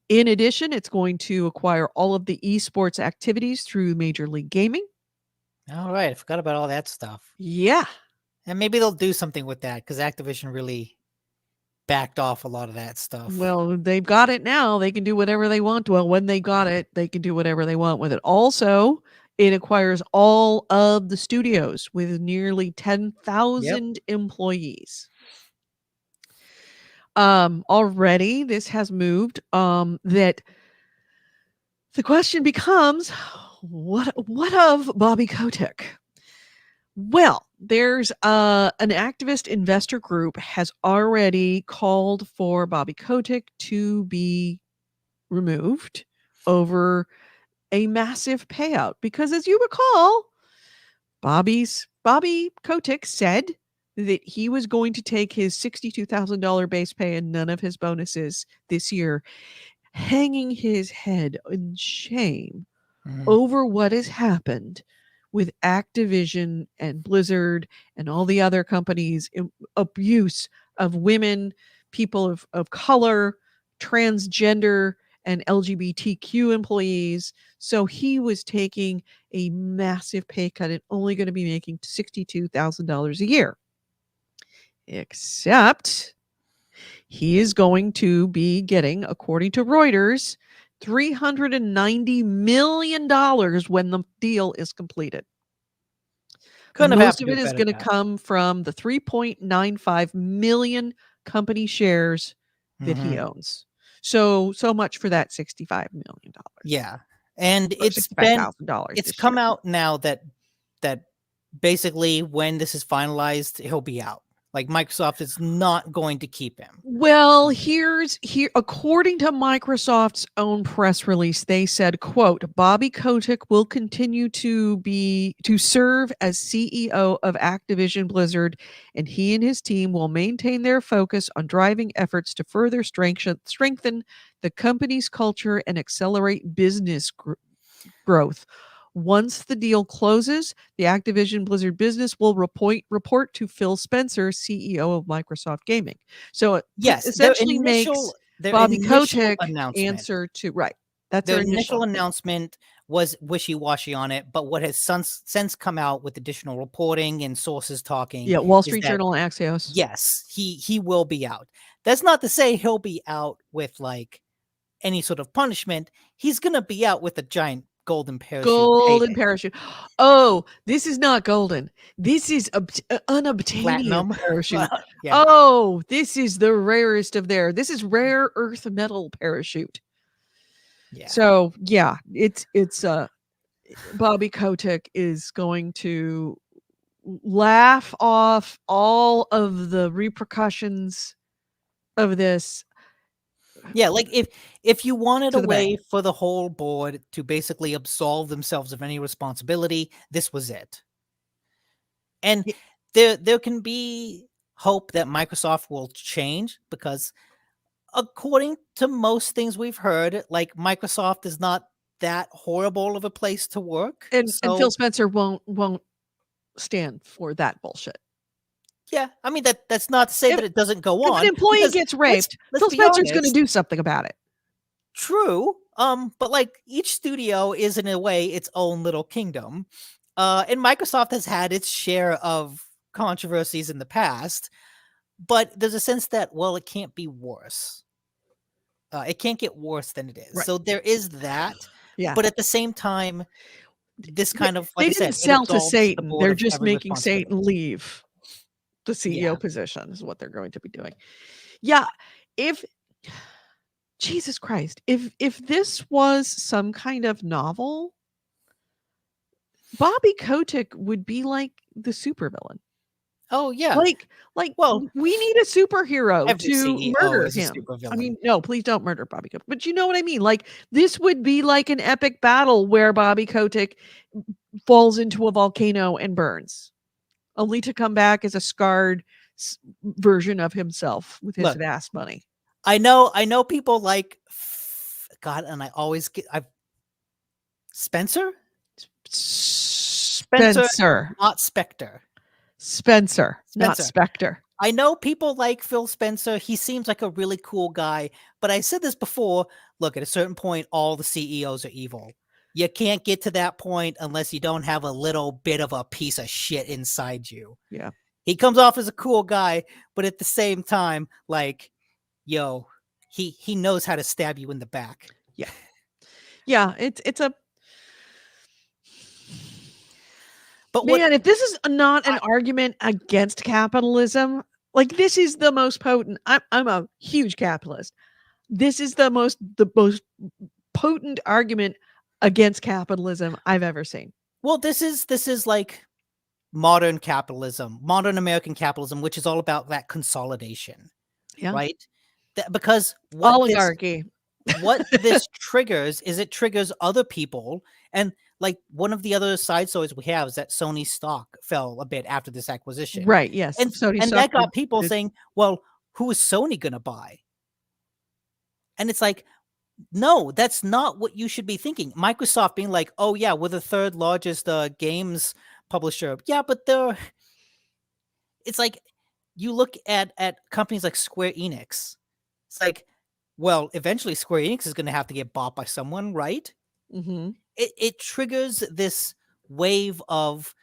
In addition, it's going to acquire all of the esports activities through Major League Gaming. All right, I forgot about all that stuff. Yeah. And maybe they'll do something with that, because Activision really backed off a lot of that stuff. Well, they've got it now. They can do whatever they want. Well, when they got it, they can do whatever they want with it. Also, it acquires all of the studios with nearly 10,000 employees. Already, this has moved. That the question becomes, what of Bobby Kotick? Well, there's an activist investor group has already called for Bobby Kotick to be removed over a massive payout, because as you recall, Bobby Kotick said that he was going to take his $62,000 base pay and none of his bonuses this year, hanging his head in shame over what has happened with Activision and Blizzard and all the other companies' abuse of women, people of color, transgender, and LGBTQ employees. So he was taking a massive pay cut and only going to be making $62,000 a year. Except he is going to be getting, according to Reuters, $390 million when the deal is completed. Most of it is going to come from the 3.95 million company shares that he owns. So much for that $65 million. Yeah. And it's $65,000. Come out now that basically when this is finalized, he'll be out. Like, Microsoft is not going to keep him. Well, here, according to Microsoft's own press release, they said, quote, Bobby Kotick will continue to serve as CEO of Activision Blizzard, and he and his team will maintain their focus on driving efforts to further strengthen the company's culture and accelerate business growth. Once the deal closes, the Activision Blizzard business will report to Phil Spencer, CEO of Microsoft Gaming. So it essentially makes Bobby Kotick answer to, right. That's their initial announcement was wishy-washy on it, but what has since come out with additional reporting and sources talking. Yeah, Wall Street Journal and Axios. Yes, he will be out. That's not to say he'll be out with like any sort of punishment. He's going to be out with a giant golden parachute. Parachute. Oh, this is not golden. This is unobtainium parachute. Yeah. Oh, this is the rarest of this is rare earth metal parachute. Yeah. So yeah, it's Bobby Kotick is going to laugh off all of the repercussions of this Yeah, like if you wanted to a the way bank. for the whole board to basically absolve themselves of any responsibility, this was it. And Y- there can be hope that Microsoft will change because according to most things we've heard, like Microsoft is not that horrible of a place to work. And Phil So Spencer won't stand for that bullshit. yeah, I mean that's not to say If that it doesn't go if an on employee because gets let's raped, let's Phil be Spencer's going to honest. do something about it. True. But like each studio is in a way its own little kingdom. And Microsoft has had its share of controversies in the past, but there's a sense that, well, it can't be worse. It can't get worse than it is. Right. So there is that. Yeah. But at the same time, this They, kind of, like they I didn't said, it sell to absolves the Satan. board They're of just every making Satan responsibility. leave the Yeah. CEO position is what they're going to be doing. Yeah, if Jesus Christ, if this was some kind of novel, Bobby Kotick would be like the supervillain. Oh, yeah. Like Well, we need a superhero every to CEO murder is a him. I supervillain. mean, no, please don't murder Bobby Kotick. But you know what I mean? Like this would be like an epic battle where Bobby Kotick falls into a volcano and burns, only to come back as a scarred version of himself with his Look, vast money. I know people like God, and I always get Spencer? Spencer, Spencer. not Spectre. Spencer, not Spencer. Spectre. I know people like Phil Spencer. He seems like a really cool guy, but I said this before. Look, at a certain point, all the CEOs are evil. You can't get to that point unless you don't have a little bit of a piece of shit inside you. Yeah. He comes off as a cool guy, but at the same time, like, yo, he knows how to stab you in the back. Yeah. Yeah, it's a But man, what if this is not an argument against capitalism, like this is the most potent. I'm a huge capitalist. This is the most potent argument against capitalism I've ever seen. well, this is like modern capitalism, modern American capitalism, which is all about that consolidation, Yeah. right? Because Oligarchy. what this triggers is it triggers other people, and like one of the other side stories we have is that Sony stock fell a bit after this acquisition, Right, yes. Sony and Stock that got people did saying, "Well, who is Sony going to buy?" And it's like, no, that's not what you should be thinking. Microsoft being like, "Oh yeah, we're the third largest games publisher." Yeah, but they're it's like you look at companies like Square Enix. It's like, well, eventually Square Enix is going to have to get bought by someone, right? Mhm. It triggers this wave of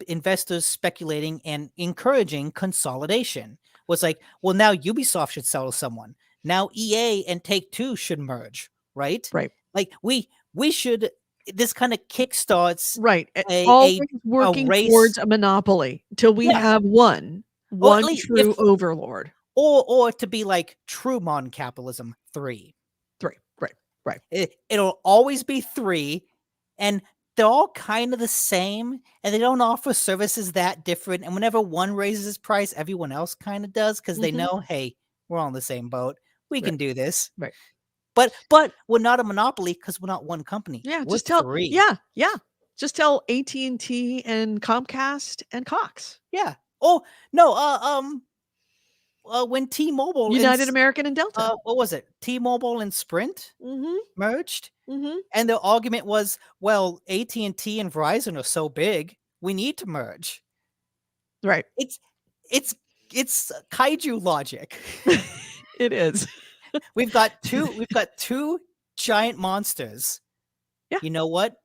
investors speculating and encouraging consolidation. Was like, well, now Ubisoft should sell to someone. Now EA and Take Two should merge, right? Right. Like we should. This kind of kickstarts Right. a Always a, a working race, towards a monopoly till we yeah. have one Or at least true overlord. or to be like true modern capitalism 3. 3. Right. Right. It'll always be 3, and they're all kind of the same, and they don't offer services that different. And whenever one raises its price, everyone else kind of does because they Mhm. know, hey, we're all in the same boat. We Right. can do this. Right. But we're not a monopoly because we're not one company. Yeah, We're just tell 3. yeah. Just tell AT&T and Comcast and Cox. Yeah. Oh no. When T-Mobile and United American and Delta. what was it? T-Mobile and Sprint Mhm. merged. Mhm. And the argument was, well, AT&T and Verizon are so big, we need to merge. Right. It's it's kaiju logic. It is. We've got two giant monsters. Yeah. You know what?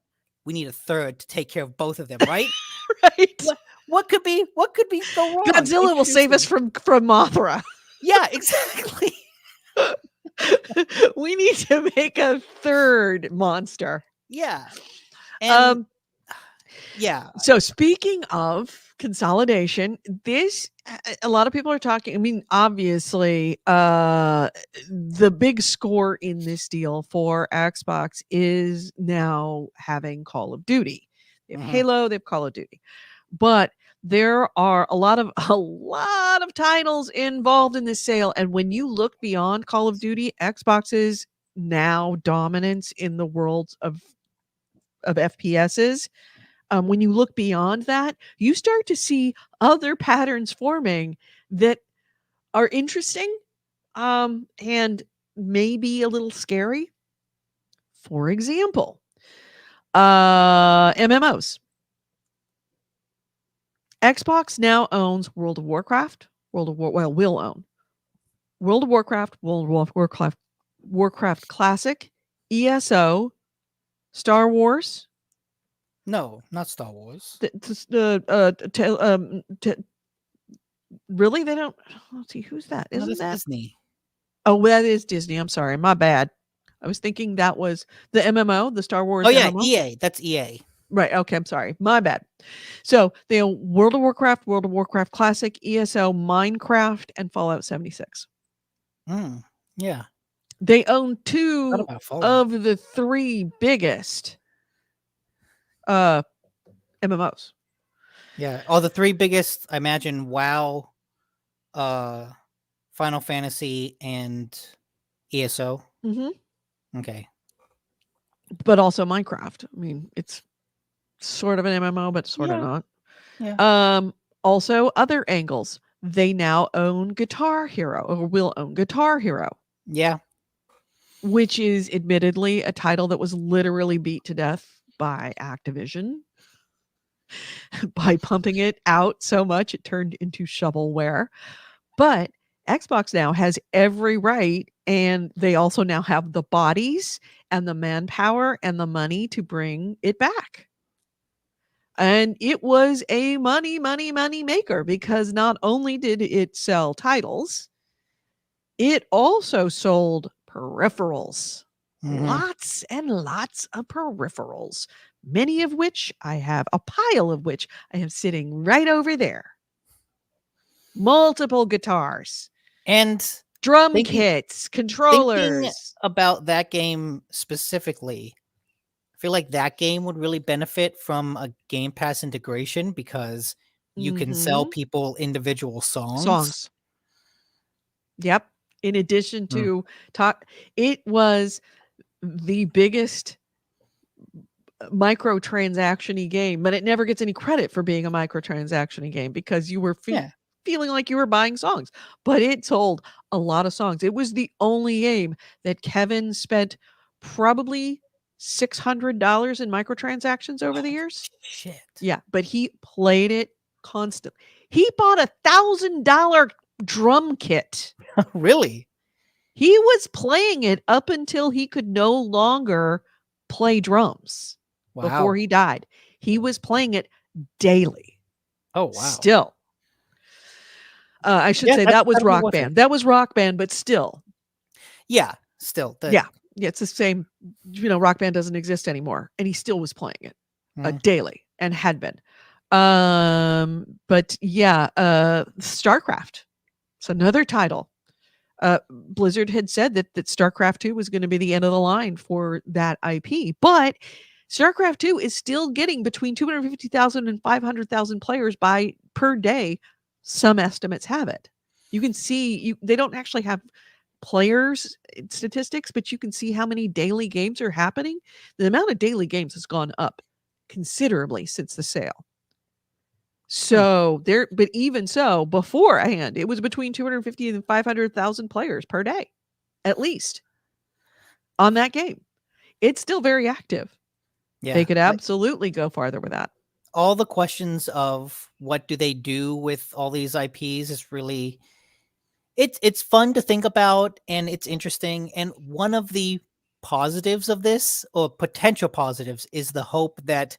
We need a third to take care of both of them, right? Right. What could go wrong? Godzilla will save us Introducing- from Mothra. Yeah, exactly. We need to make a third monster. Yeah. And yeah. So speaking of consolidation. This a lot of people are talking. I mean, obviously, the big score in this deal for Xbox is now having Call of Duty. They have Halo, they have Call of Duty, but there are a lot of titles involved in this sale. And when you look beyond Call of Duty, Xbox's now dominance in the world of FPSs, when you look beyond that, you start to see other patterns forming that are interesting, and maybe a little scary. For example, MMOs. Xbox now owns World of Warcraft. Will own World of Warcraft, Warcraft Classic, ESO, Star Wars. No, not Star Wars. Really? They don't. Let's see. Who's that? No, Isn't that's that Disney? Oh, that is Disney. I'm sorry. My bad. I was thinking that was the MMO, the Star Wars Oh yeah, MMO. EA. That's EA. Right. Okay. I'm sorry. My bad. So they own World of Warcraft Classic, ESO, Minecraft, and Fallout 76. Yeah. They own two about Fallout. of the three biggest MMOs. Yeah. Oh, the three biggest, I imagine, WoW, Final Fantasy, and ESO. Okay. But also Minecraft. I mean, it's sort of an MMO, but sort of not. Yeah. Also, other angles. They now own Guitar Hero, or will own Guitar Hero. Yeah. Which is admittedly a title that was literally beat to death by Activision by pumping it out so much it turned into shovelware. But Xbox now has every right, and they also now have the bodies and the manpower and the money to bring it back. And it was a money maker, because not only did it sell titles, it also sold peripherals. Lots and lots of peripherals, many of which I have, a pile of which I have sitting right over there. Multiple guitars and drum kits, controllers. Thinking about that game specifically, I feel like that game would really benefit from a Game Pass integration, because you can sell people individual songs. Yep. In addition to it was the biggest microtransaction-y game, but it never gets any credit for being a microtransaction-y game, because you were feeling like you were buying songs, but it sold a lot of songs. It was the only game that Kevin spent probably $600 in microtransactions over the years. Shit. Yeah, but he played it constantly. He bought $1,000 drum kit. Really? He was playing it up until he could no longer play drums. Before he died. He was playing it daily. Oh, wow. Still. I should say that was Rock Band. That was Rock Band, but still. Yeah, still. Yeah, it's the same. Rock Band doesn't exist anymore, and he still was playing it daily, and had been. But yeah, StarCraft. It's another title. Blizzard had said that StarCraft 2 was going to be the end of the line for that IP, but StarCraft 2 is still getting between 250,000 and 500,000 players per day. Some estimates have it. You can see they don't actually have players statistics, but you can see how many daily games are happening. The amount of daily games has gone up considerably since the sale. So but even so, beforehand, it was between 250 and 500,000 players per day, at least, on that game. It's still very active. Yeah, they could absolutely go farther with that. All the questions of what do they do with all these IPs is really, it's fun to think about, and it's interesting. And one of the positives of this, or potential positives, is the hope that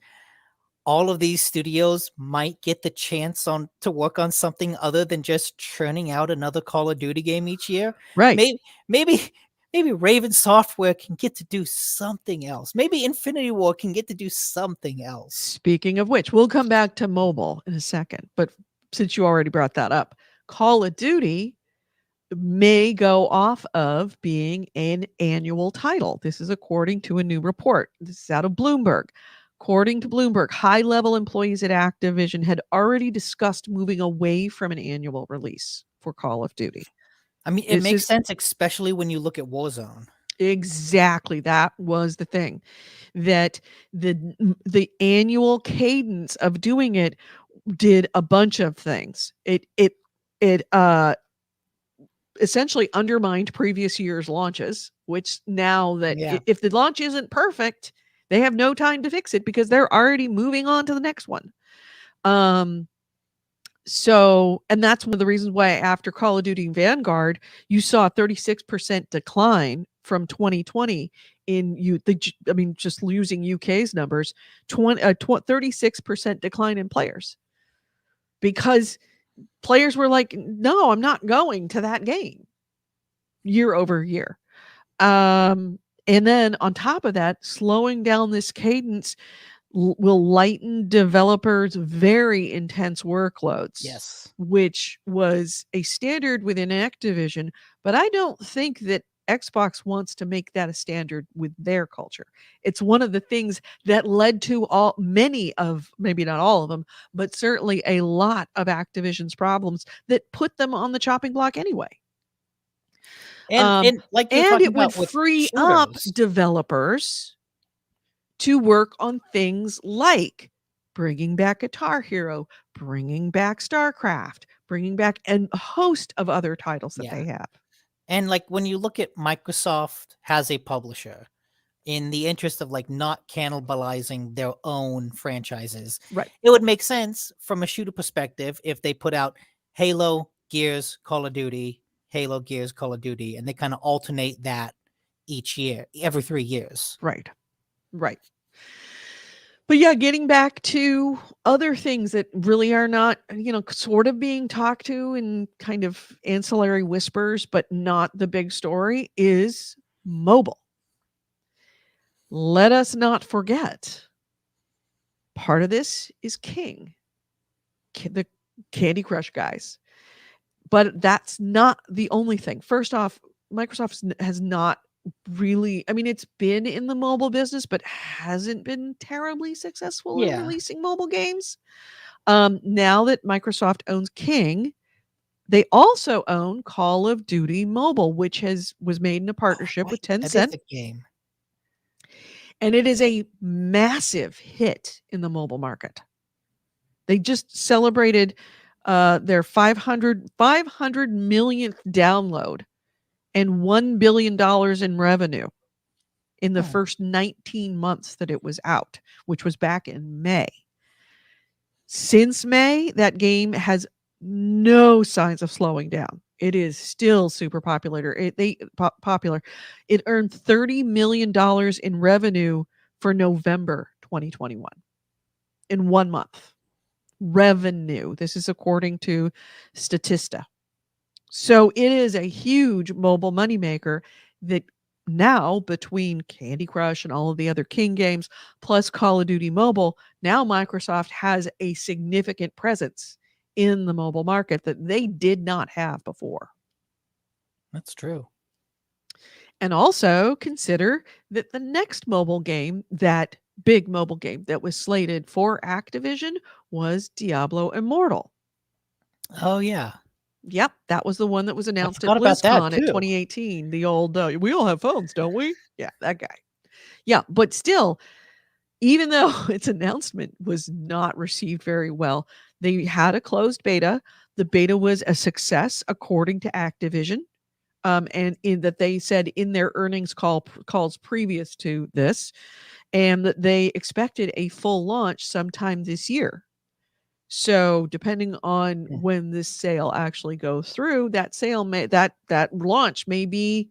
all of these studios might get the chance to work on something other than just churning out another Call of Duty game each year. Right. Maybe maybe Raven Software can get to do something else. Maybe Infinity War can get to do something else. Speaking of which, we'll come back to mobile in a second. But since you already brought that up, Call of Duty may go off of being an annual title. This is according to a new report. This is out of Bloomberg. According to Bloomberg, high-level employees at Activision had already discussed moving away from an annual release for Call of Duty. I mean, it makes sense, especially when you look at Warzone. Exactly. That was the thing. That the annual cadence of doing it did a bunch of things. It essentially undermined previous year's launches, which now that if the launch isn't perfect, they have no time to fix it because they're already moving on to the next one. So, and that's one of the reasons why after Call of Duty Vanguard, you saw a 36% decline from 2020 just using UK's numbers, 36% decline in players. Because players were like, no, I'm not going to that game year over year. And then on top of that, slowing down this cadence will lighten developers' very intense workloads. Yes. Which was a standard within Activision, but I don't think that Xbox wants to make that a standard with their culture. It's one of the things that led to many of, maybe not all of them, but certainly a lot of Activision's problems that put them on the chopping block anyway. And like you're and talking it would about with free up shooters. developers to work on things like bringing back Guitar Hero, bringing back StarCraft, bringing back a host of other titles that they have. And like when you look at Microsoft has a publisher, in the interest of like not cannibalizing their own franchises, right? It would make sense from a shooter perspective if they put out Halo, Gears, Call of Duty, Halo, Gears, Call of Duty, and they kind of alternate that each year, every 3 years. Right. But yeah, getting back to other things that really are not, sort of being talked to in kind of ancillary whispers, but not the big story, is mobile. Let us not forget, part of this is King, the Candy Crush guys. But that's not the only thing. First off, Microsoft has not really, it's been in the mobile business, but hasn't been terribly successful in releasing mobile games. Now that Microsoft owns King, they also own Call of Duty Mobile, which was made in a partnership with Tencent. That is a game. And it is a massive hit in the mobile market. They just celebrated their 500 millionth download and $1 billion in revenue in the first 19 months that it was out, which was back in May. Since May, that game has no signs of slowing down. It is still super popular. Popular. It earned $30 million in revenue for November 2021 in 1 month. Revenue. This is according to Statista. So it is a huge mobile moneymaker that now, between Candy Crush and all of the other King games, plus Call of Duty Mobile, now Microsoft has a significant presence in the mobile market that they did not have before. That's true. And also consider that the next mobile game, that big mobile game that was slated for Activision, was Diablo Immortal. Oh, yeah. Yep, that was the one that was announced at BlizzCon at 2018. The old, we all have phones, don't we? Yeah, that guy. Yeah, but still, even though its announcement was not received very well, they had a closed beta. The beta was a success, according to Activision. And in that they said in their earnings calls previous to this, and that they expected a full launch sometime this year. So depending on when this sale actually goes through, that sale that launch may be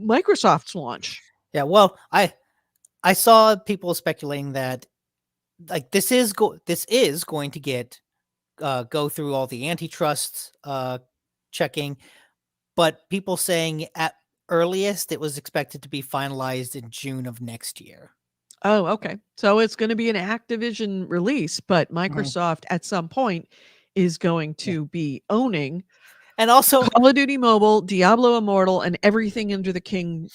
Microsoft's launch. Yeah, well, I saw people speculating that like this is going to get go through all the antitrust checking, but people saying earliest it was expected to be finalized in June of next year. Oh, okay. So it's going to be an Activision release, but Mhm. Microsoft at some point is going Yeah. to be owning And also, Call of Duty Mobile, Diablo Immortal, and everything under the King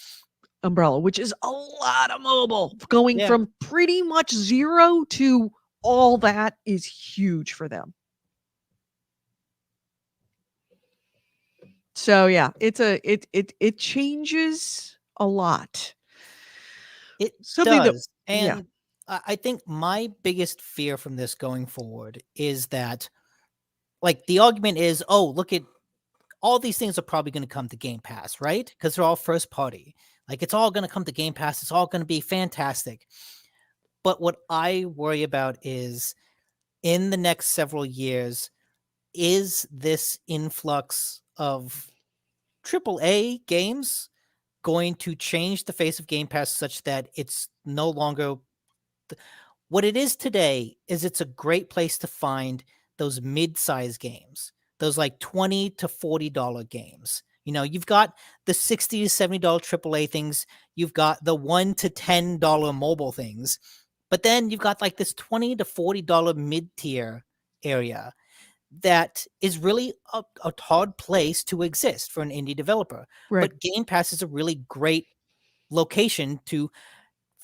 umbrella, which is a lot of mobile. Going yeah, from pretty much zero to all that is huge for them. So yeah, it changes a lot. it Something that does. yeah. And I think my biggest fear from this going forward is that, like, the argument is, oh, look at all these things are probably going to come to Game Pass, right? Because they're all first party. Like, it's all going to come to Game Pass. It's all going to be fantastic. But what I worry about is in the next several years, is this influx of AAA games going to change the face of Game Pass such that it's no longer what it is today? Is it's a great place to find those mid-size games, those like $20 to $40 games. You know, you've got the $60 to $70 AAA things, you've got the $1 to $10 mobile things, but then you've got like this $20 to $40 mid-tier area that is really a hard place to exist for an indie developer. Right. But Game Pass is a really great location to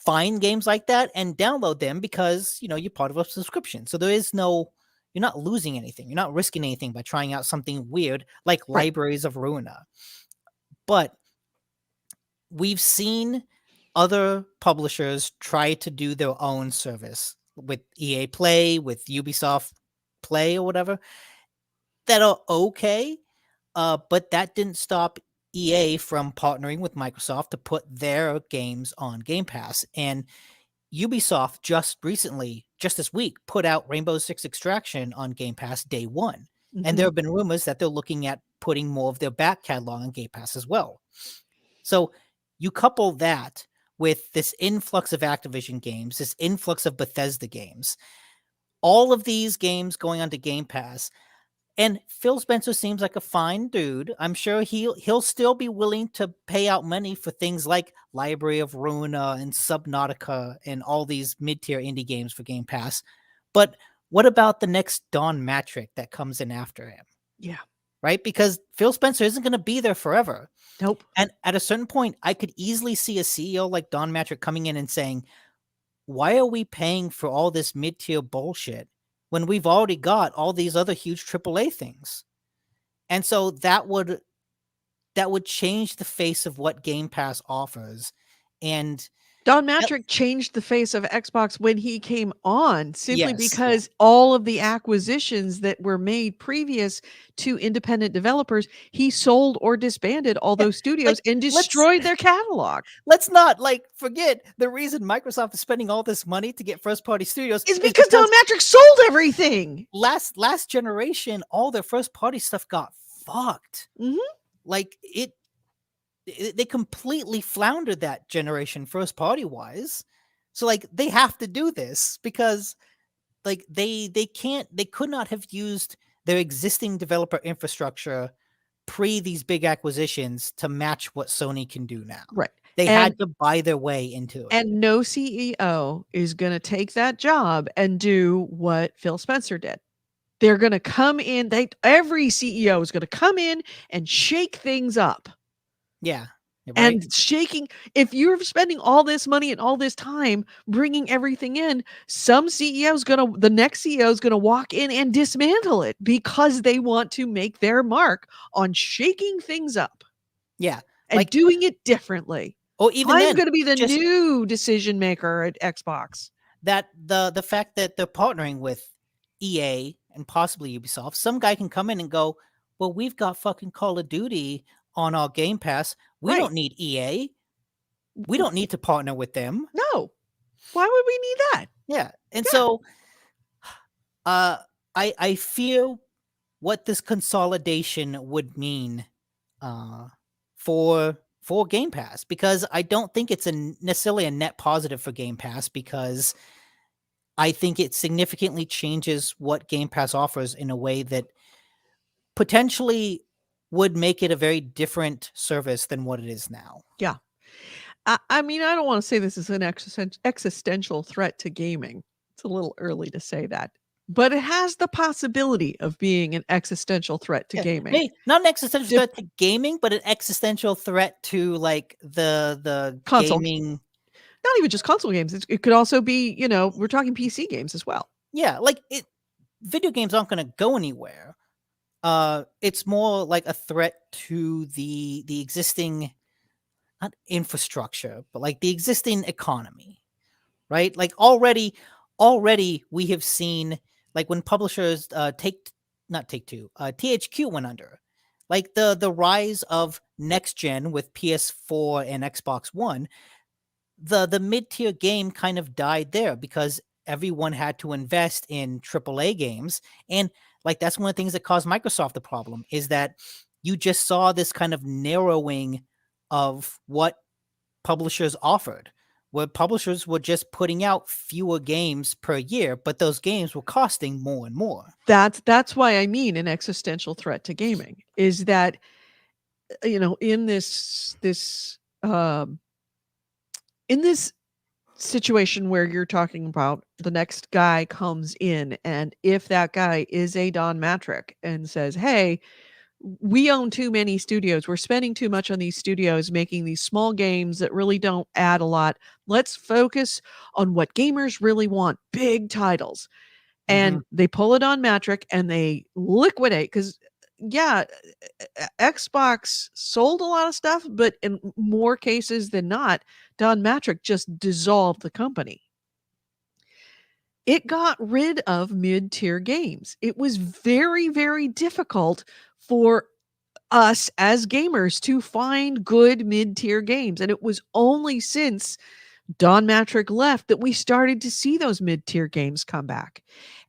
find games like that and download them because, you know, you're part of a subscription. So there is no, you're not losing anything. You're not risking anything by trying out something weird like Right. Libraries of Ruina. But we've seen other publishers try to do their own service with EA Play, with Ubisoft Play or whatever that are okay. But that didn't stop EA from partnering with Microsoft to put their games on Game Pass. And Ubisoft just recently, just this week, put out Rainbow Six Extraction on Game Pass day one. And there Mhm. have been rumors that they're looking at putting more of their back catalog on Game Pass as well. So you couple that with this influx of Activision games, this influx of Bethesda games, all of these games going onto Game Pass. And Phil Spencer seems like a fine dude. I'm sure he'll still be willing to pay out money for things like Library of Ruina and Subnautica and all these mid-tier indie games for Game Pass. But what about the next Don Matrick that comes in after him? Yeah. Right? Because Phil Spencer isn't going to be there forever. Nope. And at a certain point, I could easily see a CEO like Don Matrick coming in and saying, why are we paying for all this mid-tier bullshit when we've already got all these other huge AAA things? And so that would change the face of what Game Pass offers. And Don that- Matrick changed the face of Xbox when he came on, simply yes, yeah. because all of the acquisitions that were made previous to independent developers, he sold or disbanded all Yeah, those studios like and let's destroyed their catalog. let's not like forget the reason Microsoft is spending all this money to get first party studios It's is because Don because Matrick sold everything. last generation all their first party stuff got fucked. Mhm. Like they completely floundered that generation first party wise. So like they have to do this because like they could not have used their existing developer infrastructure pre these big acquisitions to match what Sony can do now. Right. They And had to buy their way into it. and no CEO is gonna take that job and do what Phil Spencer did. They're gonna come in, every CEO is gonna come in and shake things up. Yeah. Right? And shaking, if you're spending all this money and all this time bringing everything in, the next CEO is gonna walk in and dismantle it because they want to make their mark on shaking things up Yeah. and Like doing it differently. or even I'm then, gonna be the just new decision maker at Xbox. that the fact that they're partnering with EA and possibly Ubisoft, some guy can come in and go, "Well, we've got fucking Call of Duty on our Game Pass. We Right. don't need EA. We don't need to partner with them." No. Why would we need that? Yeah. And Yeah. so uh I feel what this consolidation would mean uh for Game Pass because I don't think it's necessarily a net positive for Game Pass because I think it significantly changes what Game Pass offers in a way that potentially would make it a very different service than what it is now. Yeah. I mean, I don't want to say this is an existential threat to gaming. It's a little early to say that, but it has the possibility of being an existential threat to gaming. Maybe not an existential threat to gaming, but an existential threat to like the Console. gaming. Not even just console games. It could also be, you know, we're talking PC games as well. Yeah, like video games aren't going to go anywhere. It's more like a threat to the existing, not infrastructure, but like the existing economy, right? Like already we have seen, like when publishers THQ went under, like the rise of next gen with PS4 and Xbox One, the mid-tier game kind of died there because everyone had to invest in AAA games. And like that's one of the things that caused Microsoft the problem, is that you just saw this kind of narrowing of what publishers offered, where publishers were just putting out fewer games per year, but those games were costing more and more. That's why I mean an existential threat to gaming is that, you know, in this situation where you're talking about the next guy comes in, and if that guy is a Don Matrick and says, hey, we own too many studios, we're spending too much on these studios making these small games that really don't add a lot, let's focus on what gamers really want, big titles. And they pull it on Matrick and they liquidate, because yeah, Xbox sold a lot of stuff, but in more cases than not, Don Matrick just dissolved the company. It got rid of mid-tier games. It was very, very difficult for us as gamers to find good mid-tier games. And it was only since Don Matrick left that we started to see those mid-tier games come back.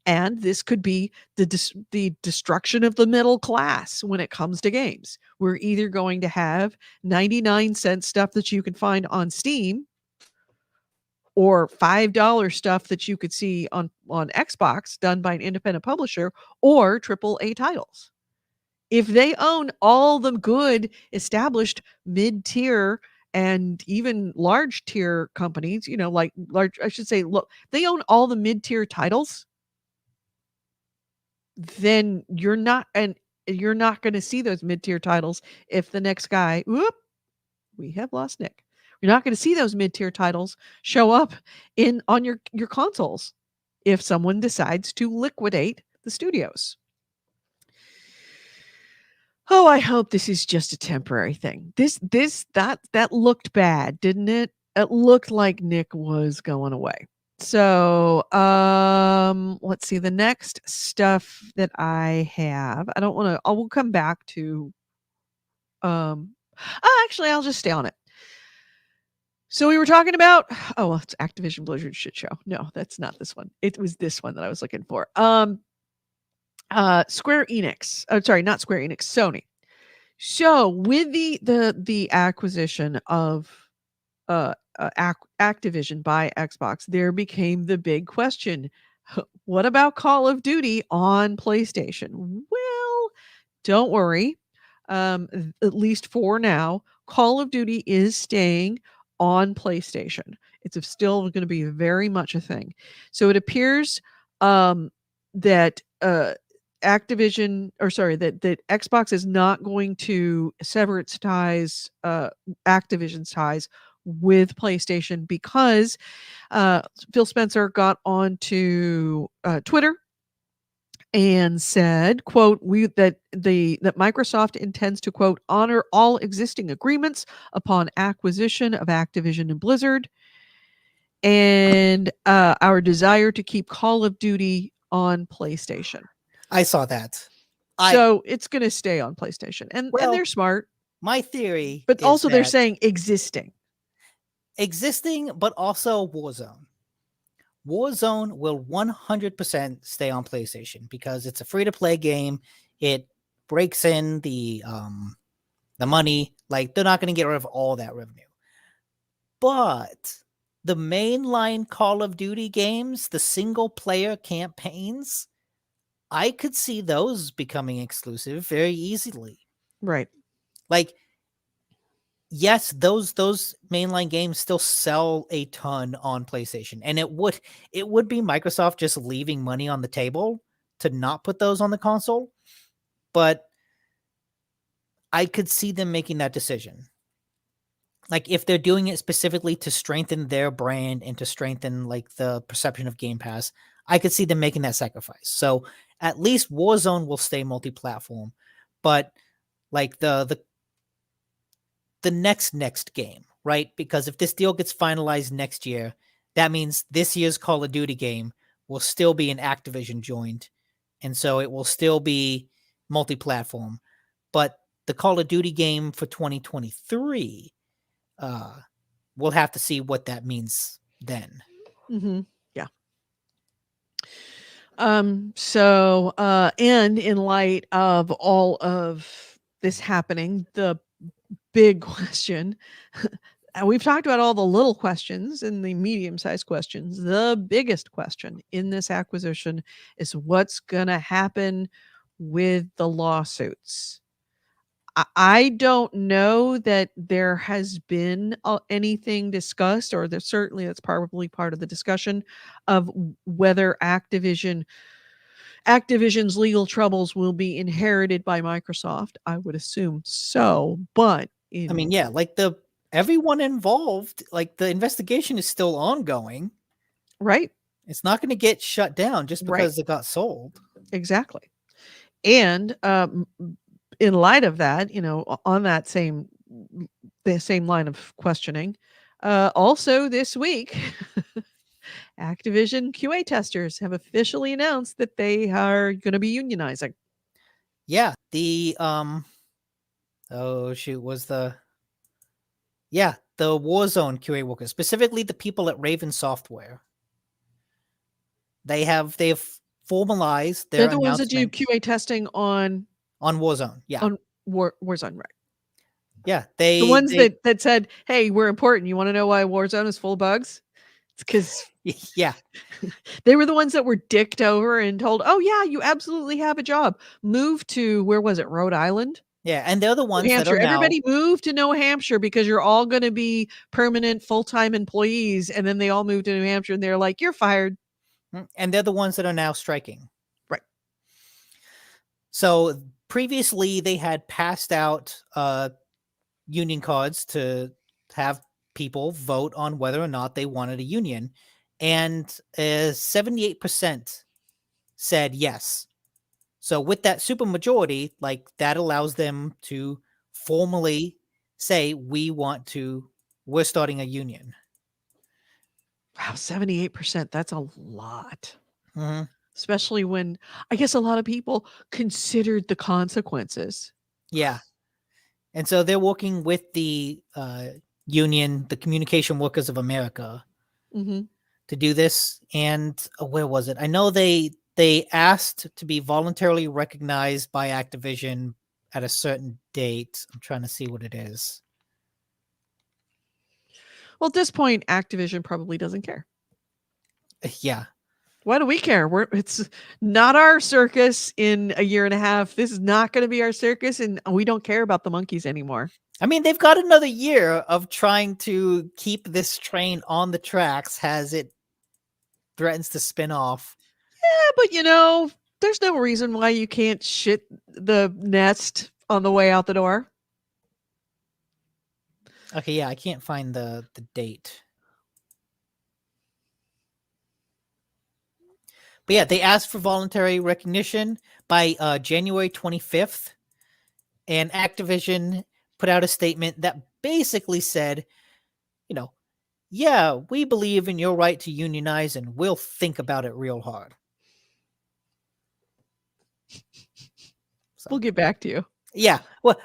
And this could be the destruction of the middle class when it comes to games. We're either going to have 99-cent stuff that you can find on Steam, or $5 stuff that you could see on Xbox done by an independent publisher, or AAA titles. If they own all the good established mid-tier and even large tier companies, you know, like large, I should say, look, they own all the mid-tier titles, then you're not going to see those mid-tier titles if the next guy, whoop, we have lost Nick. You're not going to see those mid-tier titles show up on your consoles if someone decides to liquidate the studios. Oh, I hope this is just a temporary thing. That looked bad, didn't it? It looked like Nick was going away. So, let's see the next stuff that I have. I don't want to, I will come back to, actually, I'll just stay on it. So we were talking about, oh, well, it's Activision Blizzard shit show. No, that's not this one. It was this one that I was looking for. Square Enix. Oh, sorry, not Square Enix, Sony. So with the acquisition of Activision by Xbox, there became the big question: what about Call of Duty on PlayStation? Well, don't worry. At least for now, Call of Duty is staying on PlayStation. It's still going to be very much a thing. So it appears that Activision, or sorry, that Xbox is not going to sever its ties, Activision's ties with PlayStation, because Phil Spencer got onto Twitter and said, quote, that Microsoft intends to, quote, honor all existing agreements upon acquisition of Activision and Blizzard, and our desire to keep Call of Duty on PlayStation. I saw that. So it's going to stay on PlayStation, and they're smart. My theory, but also they're saying existing, but also Warzone. Warzone will 100% stay on PlayStation because it's a free-to-play game. It breaks in the money. Like, they're not going to get rid of all that revenue. But the mainline Call of Duty games, the single-player campaigns, I could see those becoming exclusive very easily. Right. Like, yes, those mainline games still sell a ton on PlayStation, and it would be Microsoft just leaving money on the table to not put those on the console, but I could see them making that decision. Like, if they're doing it specifically to strengthen their brand and to strengthen like the perception of Game Pass, I could see them making that sacrifice. So at least Warzone will stay multi-platform, but like the next game, right? Because if this deal gets finalized next year, that means this year's Call of Duty game will still be an Activision joint, and so it will still be multi-platform. But the Call of Duty game for 2023, we'll have to see what that means then. Mm-hmm. Yeah. And in light of all of this happening, the big question, and we've talked about all the little questions and the medium-sized questions. The biggest question in this acquisition is what's going to happen with the lawsuits. I don't know that there has been anything discussed, or there's certainly that's probably part of the discussion of whether Activision's legal troubles will be inherited by Microsoft. I would assume so, but I mean, yeah, like everyone involved, like the investigation is still ongoing. right, It's not going to get shut down just right, because it got sold. exactly. And in light of that, on the same line of questioning, also this week, Activision QA testers have officially announced that they are going to be unionizing. Yeah, the oh shoot, was the Warzone QA workers, specifically the people at Raven Software. They've formalized They're their the ones that do announcement QA testing on Warzone. Yeah, Warzone, right? yeah, The they ones that said, "Hey, we're important. You want to know why Warzone is full of bugs?" It's because yeah, they were the ones that were dicked over and told, "Oh yeah, you absolutely have a job. Move to where was it? Rhode Island." yeah, and they're the New ones that are Hampshire. now, Everybody move to New Hampshire because you're all going to be permanent full-time employees. And then they all moved to New Hampshire and they're like, "You're fired." and they're the ones that are now striking. Right. So previously, they had passed out union cards to have people vote on whether or not they wanted a union, and 78% said yes. So with that super majority, like that allows them to formally say we're starting a union. Wow, 78%. That's a lot. Mm-hmm. Especially when I guess a lot of people considered the consequences. Yeah. And so they're working with the union, the Communication Workers of America, Mm-hmm. to do this. And where was it? I know they asked to be voluntarily recognized by Activision at a certain date. I'm trying to see what it is. Well, at this point, Activision probably doesn't care. Yeah. Why do we care? It's not our circus in a year and a half. This is not going to be our circus, and we don't care about the monkeys anymore. I mean, they've got another year of trying to keep this train on the tracks as it threatens to spin off. Yeah, but there's no reason why you can't shit the nest on the way out the door. Okay, yeah, I can't find the date. But yeah, they asked for voluntary recognition by January 25th, and Activision put out a statement that basically said, yeah, we believe in your right to unionize and we'll think about it real hard. So, We'll get back to you. yeah. Well,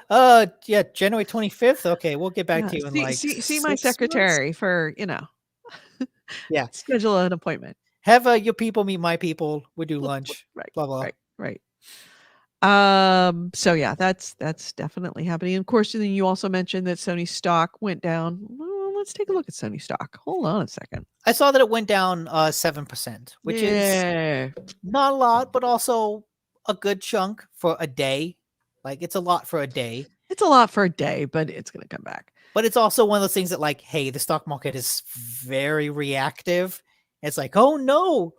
yeah, January 25th. Okay, we'll get back to you in like see my 6 months. secretary for Yeah. schedule an appointment. Have your people meet my people. We do lunch. Right, Blah blah. right. So yeah, that's definitely happening. Of course, then you also mentioned that Sony stock went down. Well, let's take a look at Sony stock. Hold on a second. I saw that it went down 7%, which is not a lot, but also a good chunk for a day. Like, it's a lot for a day. It's a lot for a day, but it's going to come back. But it's also one of those things that, like, hey, the stock market is very reactive. It's like, oh no,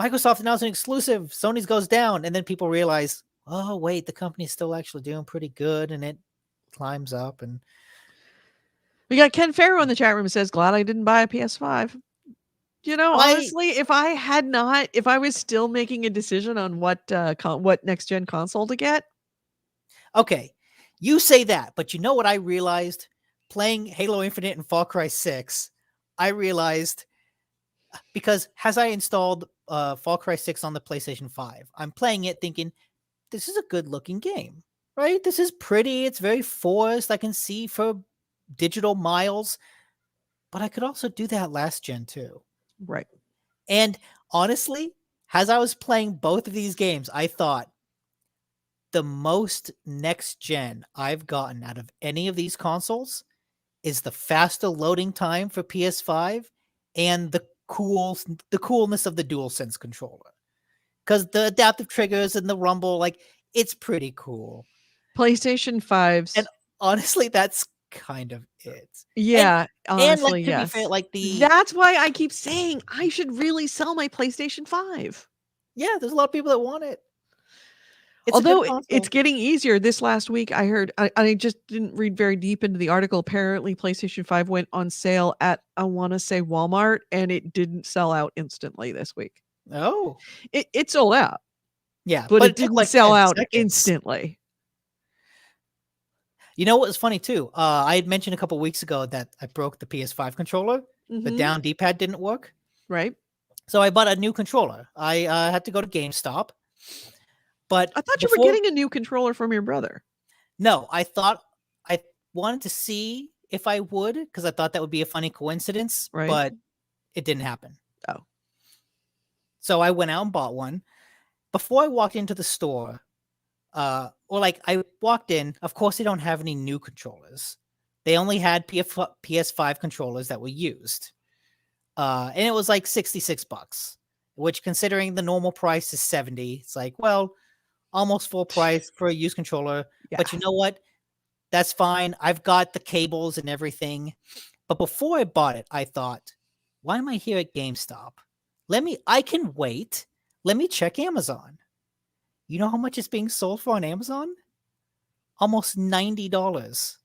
Microsoft announced an exclusive, Sony's goes down, and then people realize, oh wait, the company's still actually doing pretty good, and it climbs up. And We got Ken Farrow in the chat room who says, glad I didn't buy a PS5. Honestly, if I was still making a decision on what next gen console to get. Okay, you say that, but you know what I realized? Playing Halo Infinite and Far Cry 6, I realized, because as I installed Far Cry 6 on the PlayStation 5, I'm playing it thinking, this is a good looking game, right? This is pretty. It's very forest. I can see for digital miles, but I could also do that last gen too. Right. And honestly, as I was playing both of these games, I thought the most next gen I've gotten out of any of these consoles is the faster loading time for PS5 and the coolness of the DualSense controller. Because the adaptive triggers and the rumble, like, it's pretty cool. PlayStation 5's. And honestly, that's kind of it. Yeah, honestly, and like, to yes. be fair, like That's why I keep saying I should really sell my PlayStation 5. Yeah, there's a lot of people that want it. It's Although a good it's getting easier. This last week, I heard, I just didn't read very deep into the article. Apparently, PlayStation 5 went on sale at, I want to say, Walmart, and it didn't sell out instantly this week. Oh. It sold out. Yeah, but it took, didn't like, sell 10 out seconds. instantly. You know what was funny too? I had mentioned a couple weeks ago that I broke the PS5 controller. The down D-pad didn't work. Right. So I bought a new controller. I had to go to GameStop. But I thought you were getting a new controller from your brother. No, I thought I wanted to see if I would, because I thought that would be a funny coincidence, Right. but it didn't happen. Oh. So I went out and bought one. Before I walked into the store, I walked in, of course they don't have any new controllers. They only had PS5 controllers that were used. And it was like $66, which, considering the normal price is $70, it's like, well, almost full price for a used controller. Yeah. But you know what? That's fine. I've got the cables and everything. But before I bought it, I thought, why am I here at GameStop? I can wait. Let me check Amazon. You know how much it's being sold for on Amazon? Almost $90.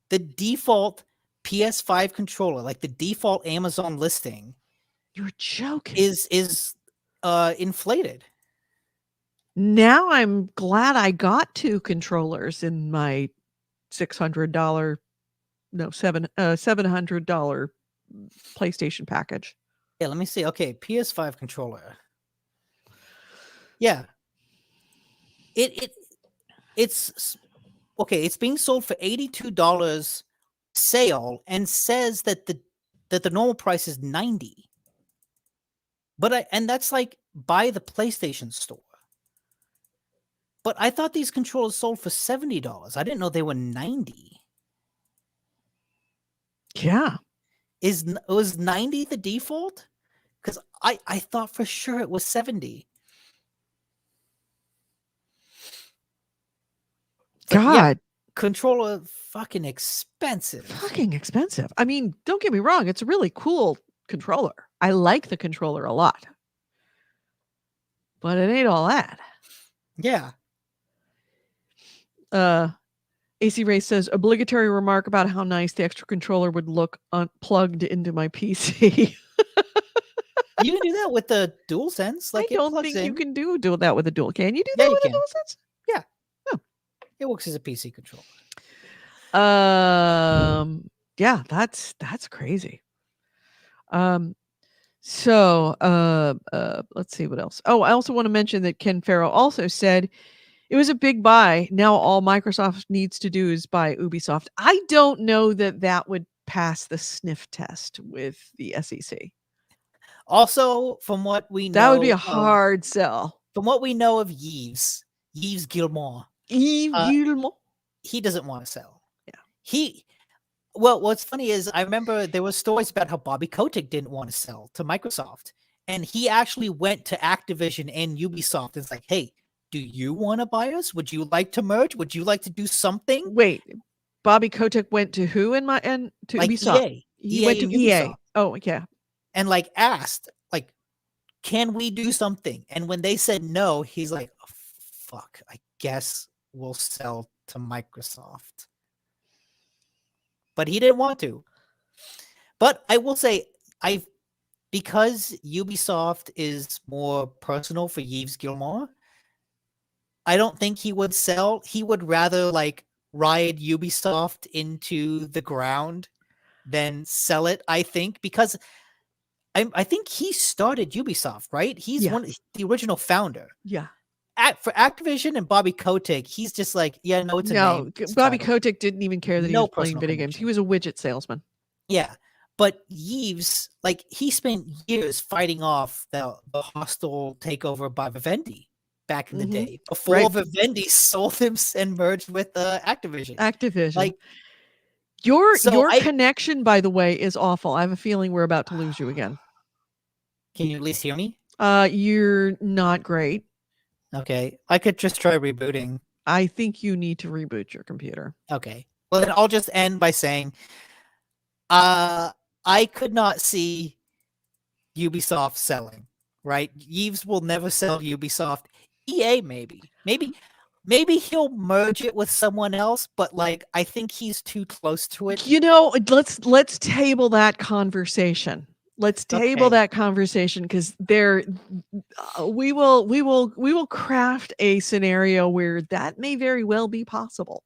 The default PS5 controller, like the default Amazon listing, you're joking, is inflated. Now I'm glad I got 2 controllers in my $700 PlayStation package. Yeah, let me see. Okay, PS5 controller. Yeah. It's okay, it's being sold for $82 sale and says that the normal price is $90. But that's like by the PlayStation Store. But I thought these controllers sold for $70. I didn't know they were $90. Yeah. Was $90 the default? Because I thought for sure it was $70. God. Yeah, controller fucking expensive. Fucking expensive. I mean, don't get me wrong. It's a really cool controller. I like the controller a lot. But it ain't all that. Yeah. AC Ray says, obligatory remark about how nice the extra controller would look plugged into my PC. You can do that with the DualSense. Like, I don't think you can do that with a dual. Can you do that with a DualSense? Yeah. Oh. It works as a PC controller. Yeah, that's crazy. So let's see what else. Oh, I also want to mention that Ken Farrow also said it was a big buy. Now all Microsoft needs to do is buy Ubisoft. I don't know that would pass the sniff test with the SEC. Also, from what we know, that would be a hard sell. From what we know of Yves Guillemot, he doesn't want to sell. Yeah. Well, what's funny is I remember there were stories about how Bobby Kotick didn't want to sell to Microsoft. And he actually went to Activision and Ubisoft and was like, hey, do you want to buy us? Would you like to merge? Would you like to do something? Wait, Bobby Kotick went to who and to Like Ubisoft? EA. He went EA to and EA. Ubisoft. Oh, yeah. And like asked, like, can we do something? And when they said no, he's like, oh, fuck, I guess we'll sell to Microsoft. But he didn't want to. But I will say, because Ubisoft is more personal for Yves Guillemot, I don't think he would sell. He would rather like ride Ubisoft into the ground than sell it, I think, because I think he started Ubisoft, right? He's Yeah. the original founder. Yeah. For Activision and Bobby Kotick, he's just like, yeah, no, it's a name. It's a Bobby title. Kotick didn't even care that he No was playing personal video games. connection. He was a widget salesman. Yeah. But Yves, like, he spent years fighting off the hostile takeover by Vivendi back in the day, before Right. Vivendi sold him and merged with Activision. Activision. Like, your so connection, by the way, is awful. I have a feeling we're about to lose you again. Can you at least hear me? You're not great. Okay. I could just try rebooting. I think you need to reboot your computer. Okay. Well, then I'll just end by saying, I could not see Ubisoft selling, right? Yves will never sell Ubisoft. EA maybe he'll merge it with someone else, but like I think he's too close to it. You know, let's table that conversation. Let's table Okay. that conversation because we will craft a scenario where that may very well be possible.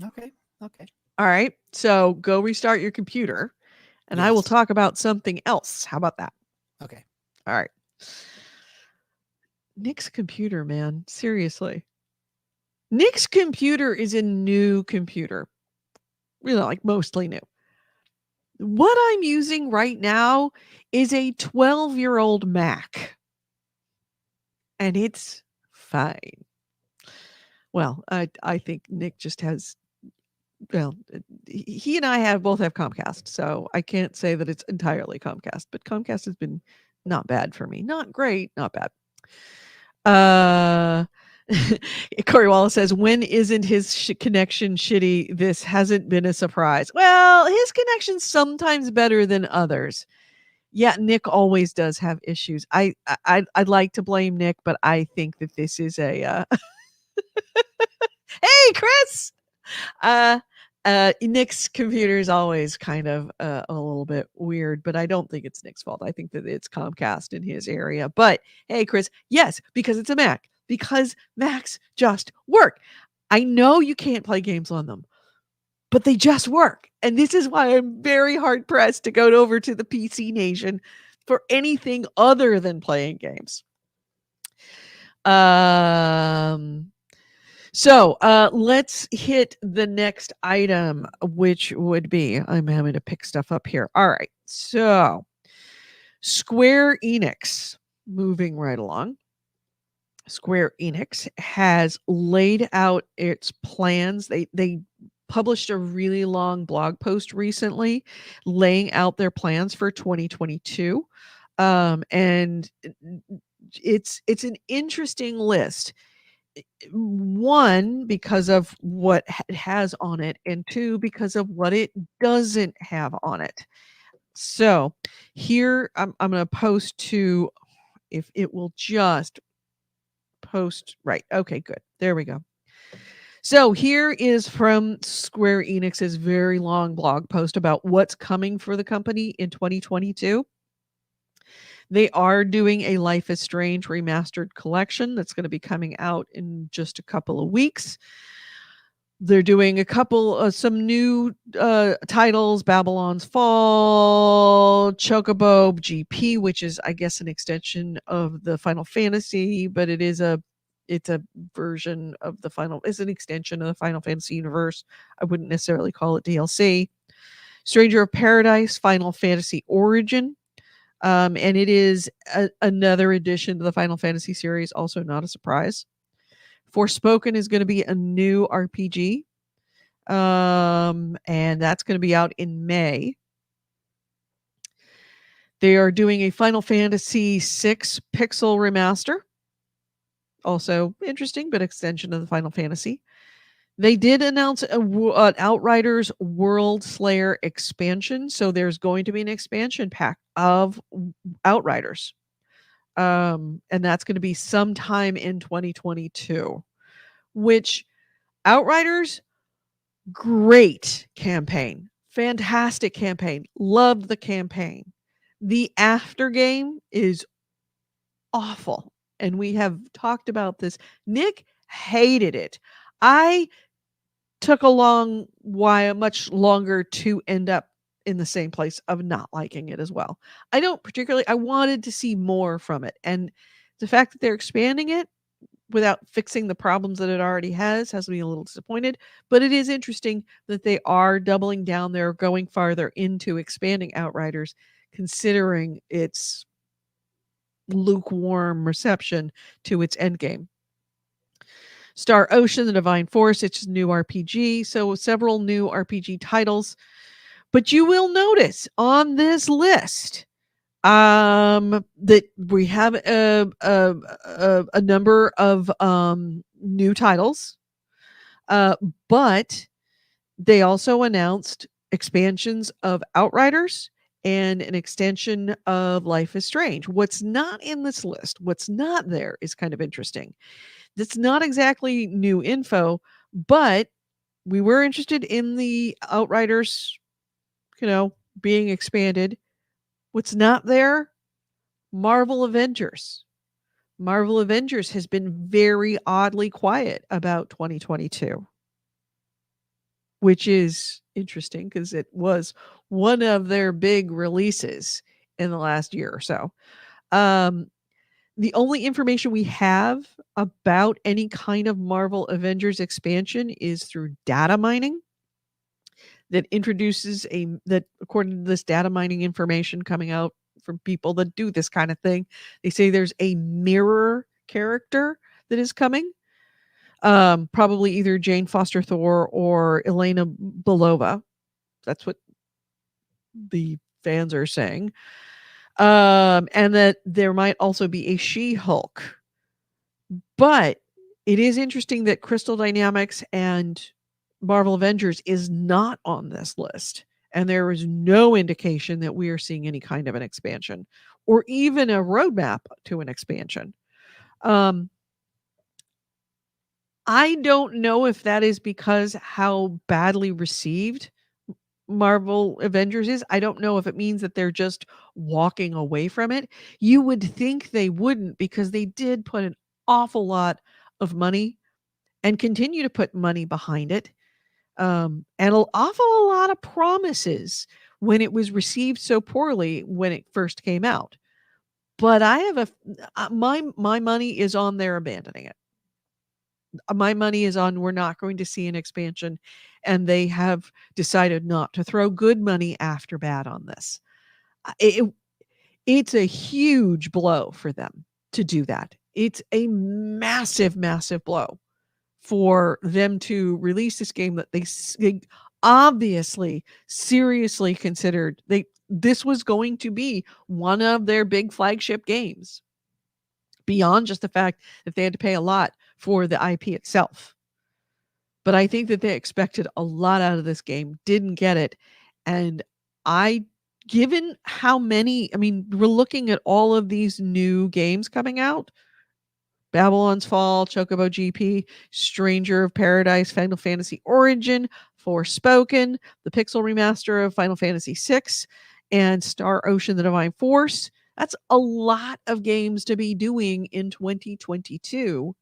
Okay. All right. So go restart your computer and I will Yes. talk about something else. How about that? Okay. All right. Nick's computer, man. Seriously. Nick's computer is a new computer. Really, like mostly new. What I'm using right now is a 12-year-old Mac. And it's fine. Well, I think Nick just has, well, he and I both have Comcast, so I can't say that it's entirely Comcast, but Comcast has been not bad for me. Not great, not bad. Corey Wallace says, when isn't his connection shitty? This hasn't been a surprise. Well, his connection's sometimes better than others. Yeah, Nick always does have issues. I'd like to blame Nick, but I think that this is a hey, Chris. Nick's computer is always kind of a little bit weird, but I don't think it's Nick's fault. I think that it's Comcast in his area. But hey, Chris, yes, because it's a Mac. Because Macs just work. I know you can't play games on them, but they just work. And this is why I'm very hard pressed to go over to the PC Nation for anything other than playing games. So let's hit the next item, which would be, I'm having to pick stuff up here. All right. So Square Enix, moving right along. Square Enix has laid out its plans. They published a really long blog post recently laying out their plans for 2022. And it's an interesting list. One, because of what it has on it, and two, because of what it doesn't have on it. So here I'm going to post to, if it will just post right. Okay, good. There we go. So here is from Square Enix's very long blog post about what's coming for the company in 2022. They are doing a Life is Strange remastered collection that's going to be coming out in just a couple of weeks. They're doing some new titles: Babylon's Fall, Chocobo GP, which is, I guess, an extension of the Final Fantasy, but it's a version of it's an extension of the Final Fantasy universe. I wouldn't necessarily call it DLC. Stranger of Paradise, Final Fantasy Origin. And it is another addition to the Final Fantasy series, also not a surprise. Forspoken is going to be a new RPG. And that's going to be out in May. They are doing a Final Fantasy VI pixel remaster. Also interesting, but extension of the Final Fantasy. They did announce an Outriders World Slayer expansion, so there's going to be an expansion pack of Outriders, and that's going to be sometime in 2022. Which Outriders, great campaign, fantastic campaign, loved the campaign. The after game is awful, and we have talked about this. Nick hated it. I took a long while, much longer to end up in the same place of not liking it as well. I don't particularly, I wanted to see more from it. And the fact that they're expanding it without fixing the problems that it already has me a little disappointed. But it is interesting that they are doubling down, they're going farther into expanding Outriders, considering its lukewarm reception to its endgame. Star Ocean, The Divine Force, it's a new RPG. So several new RPG titles. But you will notice on this list that we have a number of new titles. But they also announced expansions of Outriders and an extension of Life is Strange. What's not in this list, what's not there is kind of interesting. That's not exactly new info, but we were interested in the Outriders, being expanded. What's not there? Marvel Avengers. Marvel Avengers has been very oddly quiet about 2022, which is interesting because it was one of their big releases in the last year or so. The only information we have about any kind of Marvel Avengers expansion is through data mining that introduces that according to this data mining information coming out from people that do this kind of thing, they say there's a mirror character that is coming. Probably either Jane Foster Thor or Elena Belova. That's what the fans are saying. And that there might also be a She-Hulk. But it is interesting that Crystal Dynamics and Marvel Avengers is not on this list. And there is no indication that we are seeing any kind of an expansion or even a roadmap to an expansion. I don't know if that is because how badly received Marvel Avengers is. I don't know if it means that they're just walking away from it. You would think they wouldn't, because they did put an awful lot of money and continue to put money behind it. And an awful lot of promises when it was received so poorly when it first came out. But I have my money is on their abandoning it. My money is on we're not going to see an expansion, and they have decided not to throw good money after bad on this. It's a huge blow for them to do that. It's a massive, massive blow for them to release this game that they obviously seriously considered this was going to be one of their big flagship games, beyond just the fact that they had to pay a lot for the IP itself. But I think that they expected a lot out of this game, didn't get it. And given how many, we're looking at all of these new games coming out: Babylon's Fall, Chocobo GP, Stranger of Paradise, Final Fantasy Origin, Forspoken, the Pixel remaster of Final Fantasy VI, and Star Ocean: The Divine Force. That's a lot of games to be doing in 2022.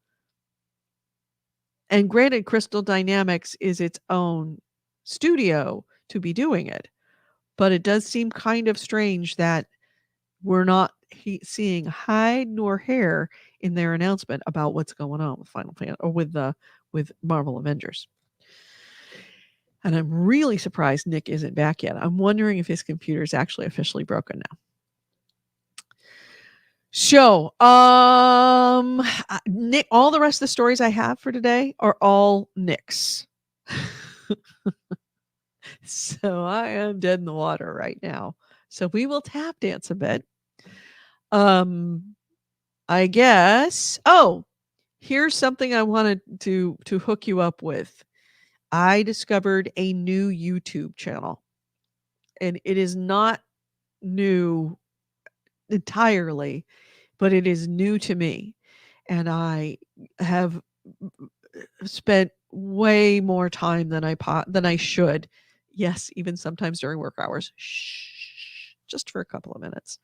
And granted, Crystal Dynamics is its own studio to be doing it, but it does seem kind of strange that we're not seeing hide nor hair in their announcement about what's going on with Final Fantasy or with Marvel Avengers. And I'm really surprised Nick isn't back yet. I'm wondering if his computer is actually officially broken now. So, Nick, all the rest of the stories I have for today are all Nick's. So I am dead in the water right now. So we will tap dance a bit. I guess. Oh, Here's something I wanted to hook you up with. I discovered a new YouTube channel, and it is not new entirely, but it is new to me. And I have spent way more time than I should. Yes, even sometimes during work hours. Shh, just for a couple of minutes.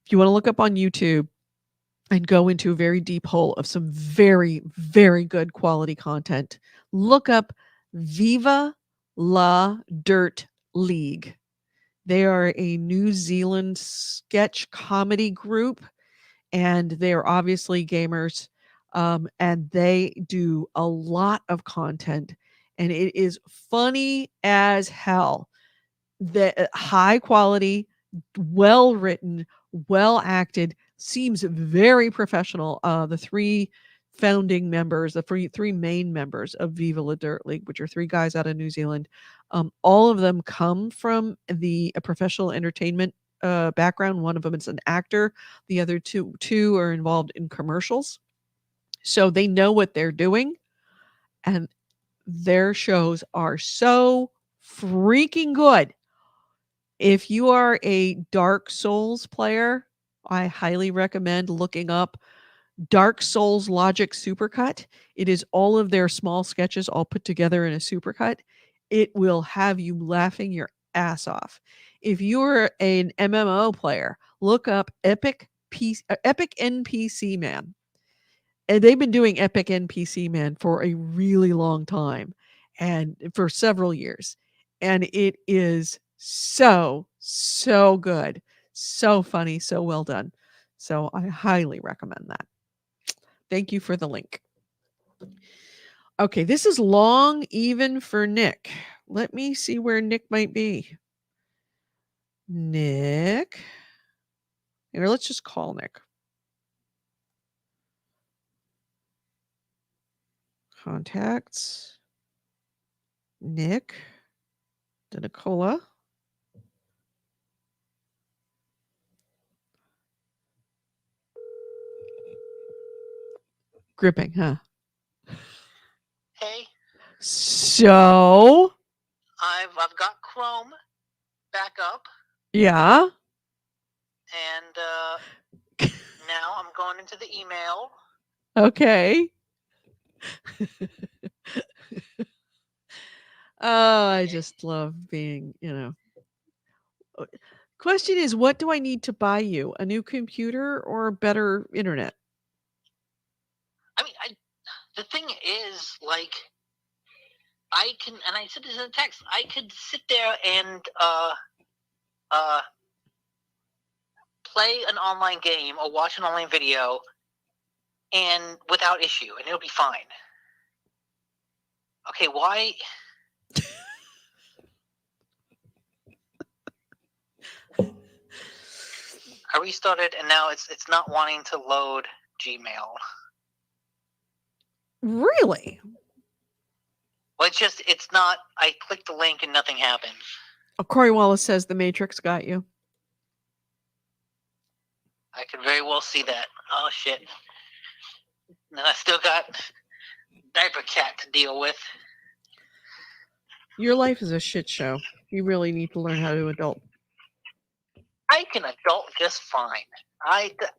If you want to look up on YouTube and go into a very deep hole of some very, very good quality content, look up Viva La Dirt League. They are a New Zealand sketch comedy group, and they're obviously gamers. And they do a lot of content, and it is funny as hell. The high quality, well written, well acted, seems very professional. The three founding members, the three main members of Viva La Dirt League, which are three guys out of New Zealand, all of them come from the professional entertainment background. One of them is an actor. The other two are involved in commercials, so they know what they're doing, and their shows are so freaking good. If you are a Dark Souls player, I highly recommend looking up Dark Souls Logic Supercut. It is all of their small sketches all put together in a supercut. It will have you laughing your ass off. If you're an MMO player, look up Epic NPC Man. And they've been doing Epic NPC Man for a really long time, and for several years. And it is so good. So funny, so well done. So I highly recommend that. Thank you for the link. Okay, this is long even for Nick. Let me see where Nick might be. Nick. Here, let's just call Nick. Contacts. Nick. Nicola. Gripping, huh? Hey, So, I've got Chrome back up, yeah. and now I'm going into the email. Okay. Oh, I just love being, Question is, what do I need to buy you? A new computer or better internet? I mean, the thing is, like, I can, and I said this in the text, I could sit there and play an online game or watch an online video, and without issue, and it'll be fine. Okay, why? I restarted, and now it's not wanting to load Gmail. Really? Well, it's not. I clicked the link and nothing happened. Oh, Corey Wallace says the Matrix got you. I could very well see that. Oh shit! And I still got Diaper Cat to deal with. Your life is a shit show. You really need to learn how to adult. I can adult just fine.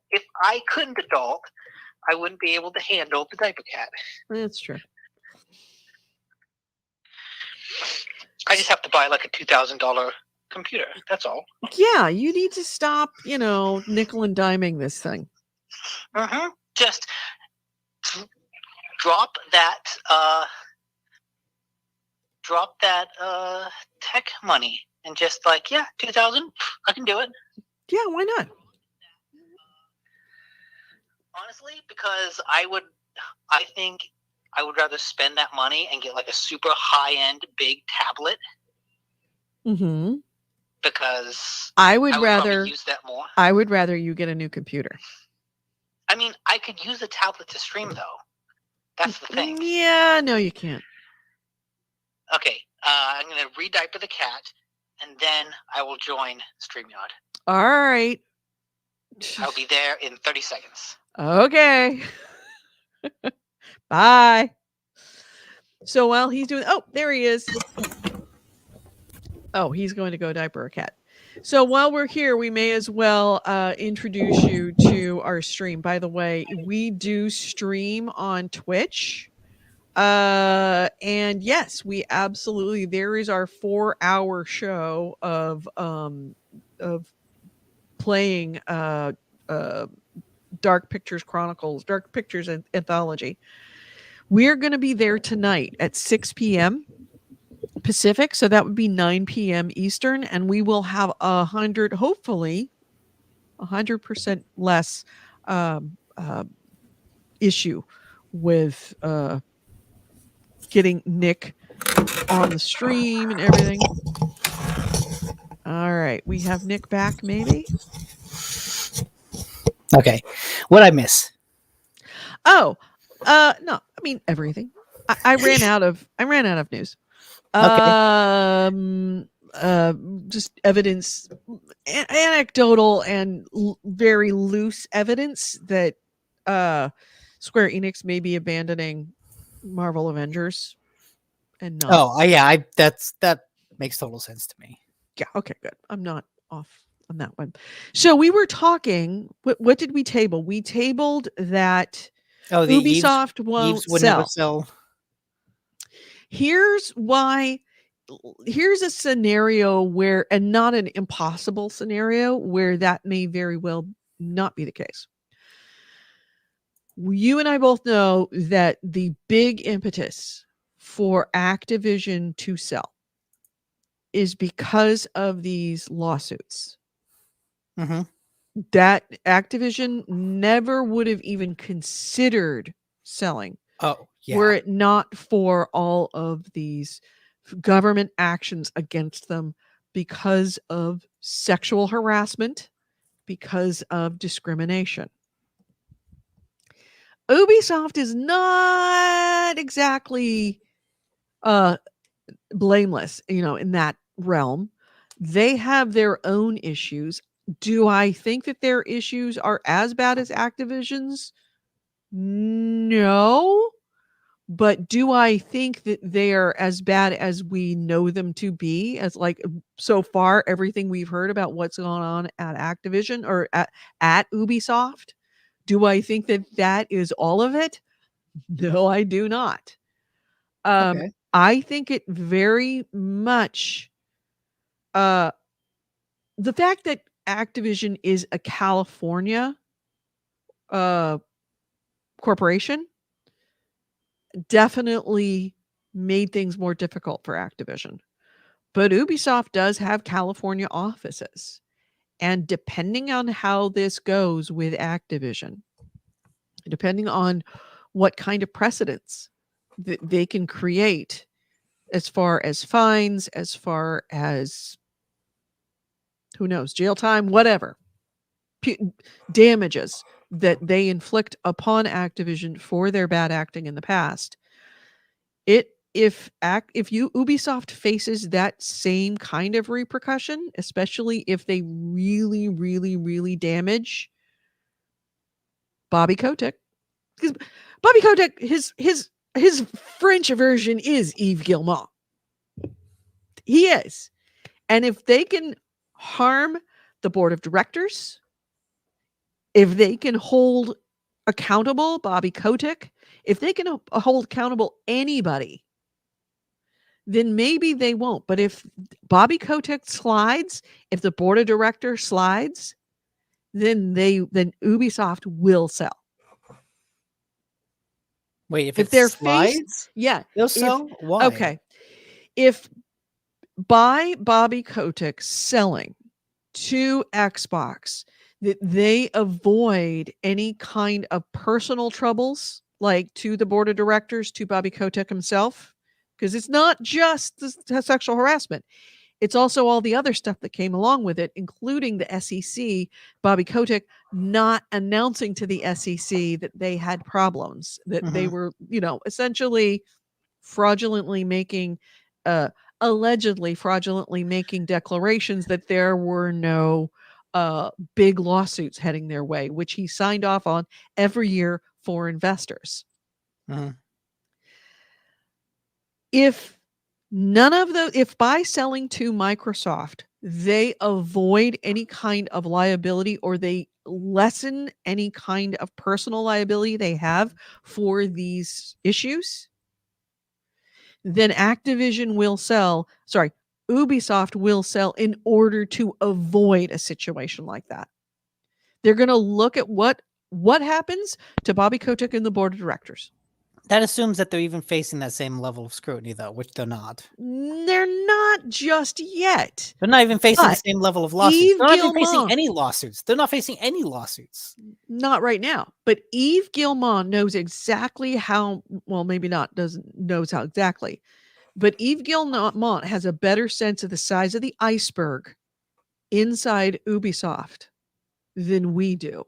If I couldn't adult, I wouldn't be able to handle the Diaper Cat. That's true. I just have to buy like a $2,000 computer. That's all. Yeah, you need to stop, nickel and diming this thing. Mm-hmm. Just drop that tech money and just like, yeah, 2,000, I can do it. Yeah, why not? Honestly, because I think I would rather spend that money and get like a super high-end big tablet. Mm-hmm. Because I would rather rather use that more. I would rather you get a new computer. I mean, I could use the tablet to stream though. That's the thing. Yeah, no, you can't. Okay, I'm gonna re-diaper the cat, and then I will join StreamYard. All right. I'll be there in 30 seconds. Okay. Bye. So while he's doing, oh, there he is. Oh, he's going to go diaper a cat. So while we're here, we may as well introduce you to our stream. By the way, we do stream on Twitch. And yes, we absolutely, there is our 4-hour show of playing Dark Pictures Chronicles, Dark Pictures Anthology. We're going to be there tonight at 6 p.m. Pacific, so that would be 9 p.m. Eastern, and we will have 100%, less issue with getting Nick on the stream and everything. All right, we have Nick back, maybe. Okay, what'd I miss? Oh, no, I mean everything. I ran out of news. Just evidence, anecdotal and very loose evidence that Square Enix may be abandoning Marvel Avengers and not. Oh, yeah, that makes total sense to me. Yeah, okay, good. I'm not off on that one. So we were talking. What did we table? We tabled that Ubisoft won't would never sell. Here's why. Here's a scenario where, and not an impossible scenario, where that may very well not be the case. You and I both know that the big impetus for Activision to sell is because of these lawsuits. Mm-hmm. That Activision never would have even considered selling. Oh, yeah. Were it not for all of these government actions against them because of sexual harassment, because of discrimination. Ubisoft is not exactly blameless, in that realm. They have their own issues. Do I think that their issues are as bad as Activision's? No. But do I think that they are as bad as we know them to be, as like so far everything we've heard about what's going on at Activision or at Ubisoft? Do I think that that is all of it? No, I do not. Okay. I think it very much the fact that Activision is a California corporation definitely made things more difficult for Activision. But Ubisoft does have California offices. And depending on how this goes with Activision, depending on what kind of precedents that they can create as far as fines, as far as, who knows, jail time, whatever, damages that they inflict upon Activision for their bad acting in the past, if Ubisoft faces that same kind of repercussion, especially if they really, really, really damage Bobby Kotick, because Bobby Kotick, his French version is Yves Guillemot. He is, and if they can harm the board of directors, if they can hold accountable Bobby Kotick, if they can hold accountable anybody, then maybe they won't. But if Bobby Kotick slides, if the board of directors slides, then Ubisoft will sell. Wait, if they're slides, yeah, they'll sell. Why? Okay, if by Bobby Kotick selling to Xbox, that they avoid any kind of personal troubles, like to the board of directors, to Bobby Kotick himself, because it's not just the sexual harassment. It's also all the other stuff that came along with it, including the SEC, Bobby Kotick not announcing to the SEC that they had problems, that they were, essentially allegedly fraudulently making declarations that there were no big lawsuits heading their way, which he signed off on every year for investors. Mhm. If by selling to Microsoft, they avoid any kind of liability or they lessen any kind of personal liability they have for these issues, then Ubisoft will sell in order to avoid a situation like that. They're going to look at what happens to Bobby Kotick and the board of directors. That assumes that they're even facing that same level of scrutiny, though, which they're not. They're not just yet. They're not even facing the But same level of lawsuits. Yves They're not even facing Guillemot, any lawsuits. They're not facing any lawsuits. not right now, but Yves Guillemot knows exactly how, well, maybe not knows how exactly, but Yves Guillemot has a better sense of the size of the iceberg inside Ubisoft than we do.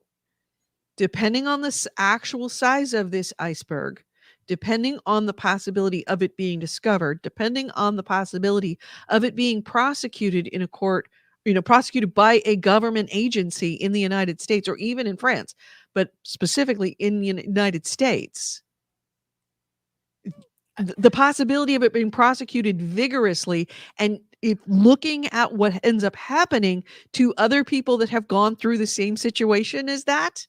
Depending on the actual size of this iceberg, depending on the possibility of it being discovered, depending on the possibility of it being prosecuted in a court, prosecuted by a government agency in the United States or even in France, but specifically in the United States, the possibility of it being prosecuted vigorously and if looking at what ends up happening to other people that have gone through the same situation as that,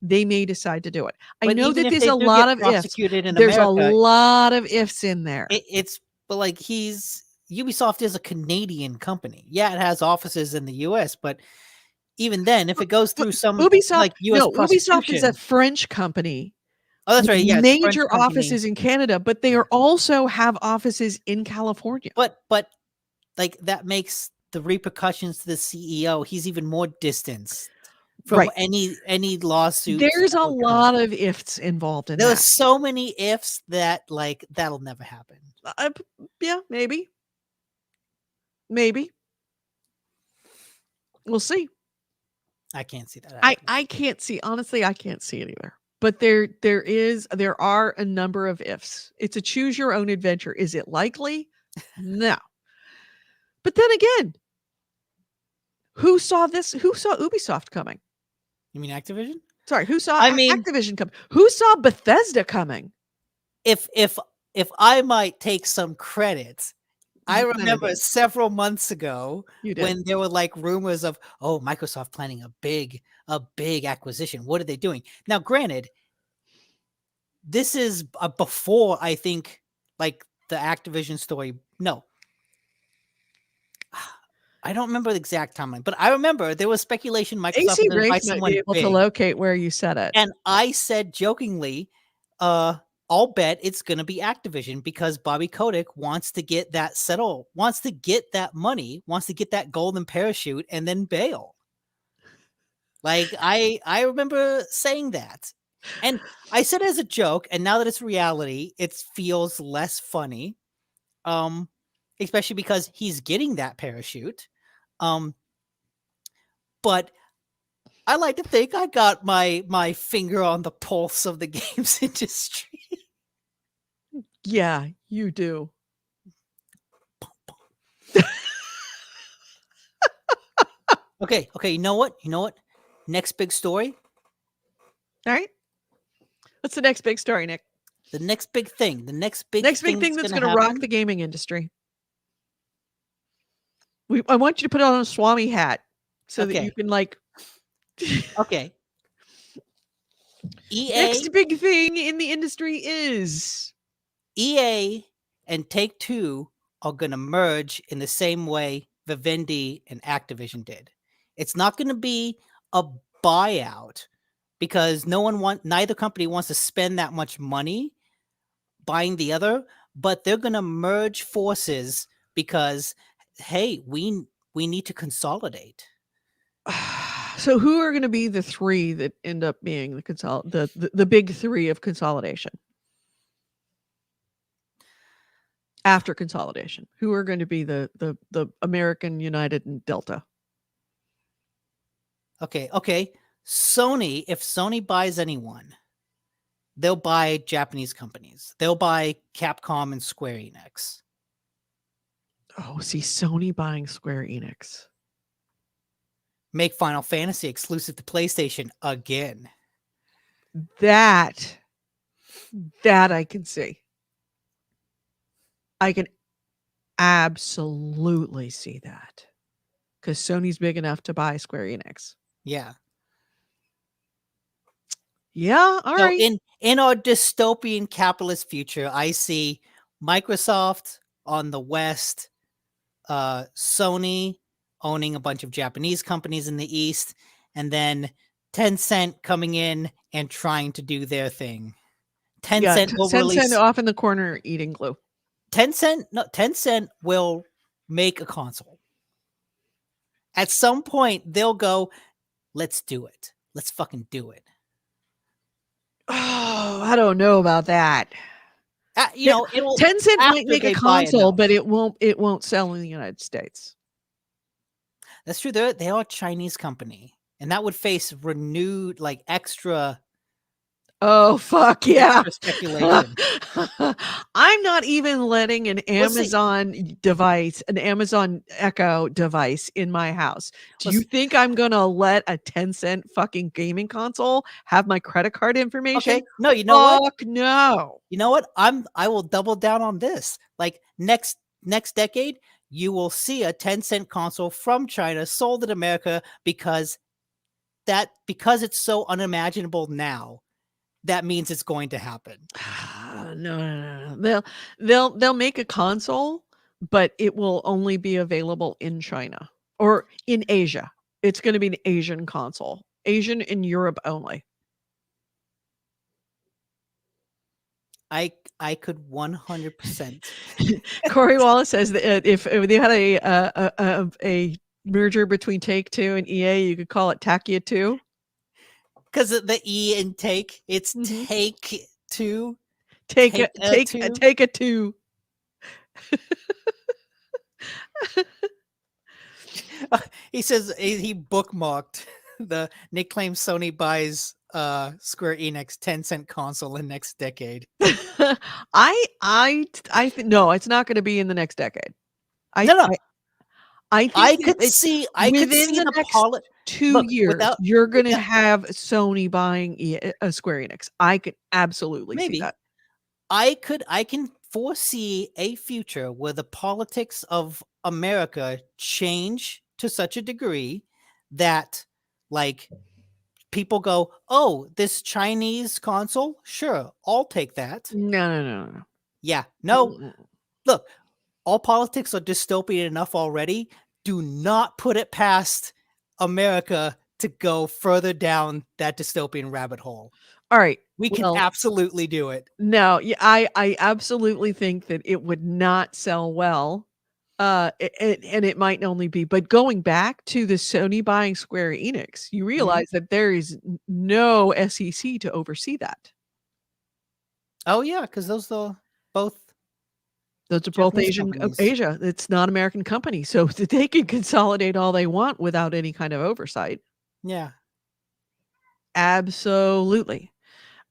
they may decide to do it. I But know even that if there's they a do lot get of ifs. prosecuted in There's a America, lot of ifs in there. but like Ubisoft is a Canadian company. Yeah, it has offices in the US, but even then, if it goes through some Ubisoft, US no, Ubisoft is a prosecution. French company. Oh, that's With right. Yeah, it's a French major company. offices in Canada, but they are also have offices in California. But like that makes the repercussions to the CEO, he's even more distanced from Right. any lawsuits. There's that a would come. lot of ifs involved in There are that. so many ifs that like that'll never happen. Yeah, maybe. Maybe. We'll see. I can't see that happening. I can't see, honestly, I can't see it either. But there are a number of ifs. It's a choose your own adventure. Is it likely? No. But then again, who saw Ubisoft coming? You mean Activision? Sorry, who saw I mean, Activision coming? Who saw Bethesda coming? if I might take some credit, I You kinda remember did. several months ago You did. when there were like rumors of, oh, Microsoft planning a big acquisition. What are they doing? Now, granted, this is before I think like the Activision story. No, I don't remember the exact timeline, but I remember there was speculation Microsoft was AC going to buy Rafe might someone be able to big. locate where you said it. And I said jokingly, I'll bet it's going to be Activision because Bobby Kotick wants to get that settle, wants to get that money, wants to get that golden parachute and then bail. Like I remember saying that. And I said it as a joke, and now that it's reality, it feels less funny. Especially because he's getting that parachute. But I like to think I got my finger on the pulse of the games industry. Yeah, you do. Okay, you know what? Next big story? All right. What's the next big story, Nick? The next big thing. The next big thing that's going to rock the gaming industry. I want you to put on a Swami hat so that you can like. Okay. EA. Next big thing in the industry is EA and Take-Two are going to merge in the same way Vivendi and Activision did. It's not going to be a buyout because neither company wants to spend that much money buying the other, but they're going to merge forces because, hey, we need to consolidate. So who are going to be the three that end up being the big three of consolidation? After consolidation, who are going to be the American, United, and Delta? Okay. Sony, if Sony buys anyone, they'll buy Japanese companies. They'll buy Capcom and Square Enix. Oh, see, Sony buying Square Enix. Make Final Fantasy exclusive to PlayStation again. That That I can see. I can absolutely see that. Because Sony's big enough to buy Square Enix. Yeah. Yeah, all So right. in our dystopian capitalist future, I see Microsoft on the West, Sony owning a bunch of Japanese companies in the East, and then Tencent coming in and trying to do their thing. Yeah, Tencent will Tencent release off in the corner eating glue. Tencent will make a console. At some point, they'll go, let's do it. Let's fucking do it. Oh, I don't know about that. You know, it'll Tencent might after make a they buy console, enough. but it won't sell in the United States. That's true. They are a Chinese company, and that would face renewed, like extra Oh fuck yeah. speculation. I'm not even letting an Well, see- Amazon device, an Amazon Echo device in my house. Do Well, you think I'm gonna let a 10-cent fucking gaming console have my credit card information? Okay, no, you know what? Fuck no. You know what? I will double down on this. Like next decade, you will see a 10-cent console from China sold in America because it's so unimaginable now. That means it's going to happen. No. They'll make a console, but it will only be available in China or in Asia. It's going to be an Asian console. Asian in Europe only. I could 100%. Corey Wallace says that if they had a merger between Take-Two and EA, you could call it Takia 2. Because of the E in take, it's Mhm. take two. Take Take a 2. He says he bookmarked the Nick claims Sony buys Square Enix 10-cent console in next decade. I think no, it's not going to be in the next decade. No. I think I could see within the next 2 Look, years, without- you're going to have Sony buying Square Enix. I could absolutely see Maybe. that. I can foresee a future where the politics of America change to such a degree that like people go, "Oh, this Chinese console? Sure, I'll take that." No. Yeah. No. Mm-mm. Look, all politics are dystopian enough already. Do not put it past America to go further down that dystopian rabbit hole. All right. We can Well, absolutely do it. no, yeah, I absolutely think that it would not sell well. And it might only be, but going back to the Sony buying Square Enix, you realize that there is no SEC to oversee that. Oh yeah, because those are both Those are both Japanese Asian companies. Asia. It's not American company, so they can consolidate all they want without any kind of oversight. Yeah. Absolutely.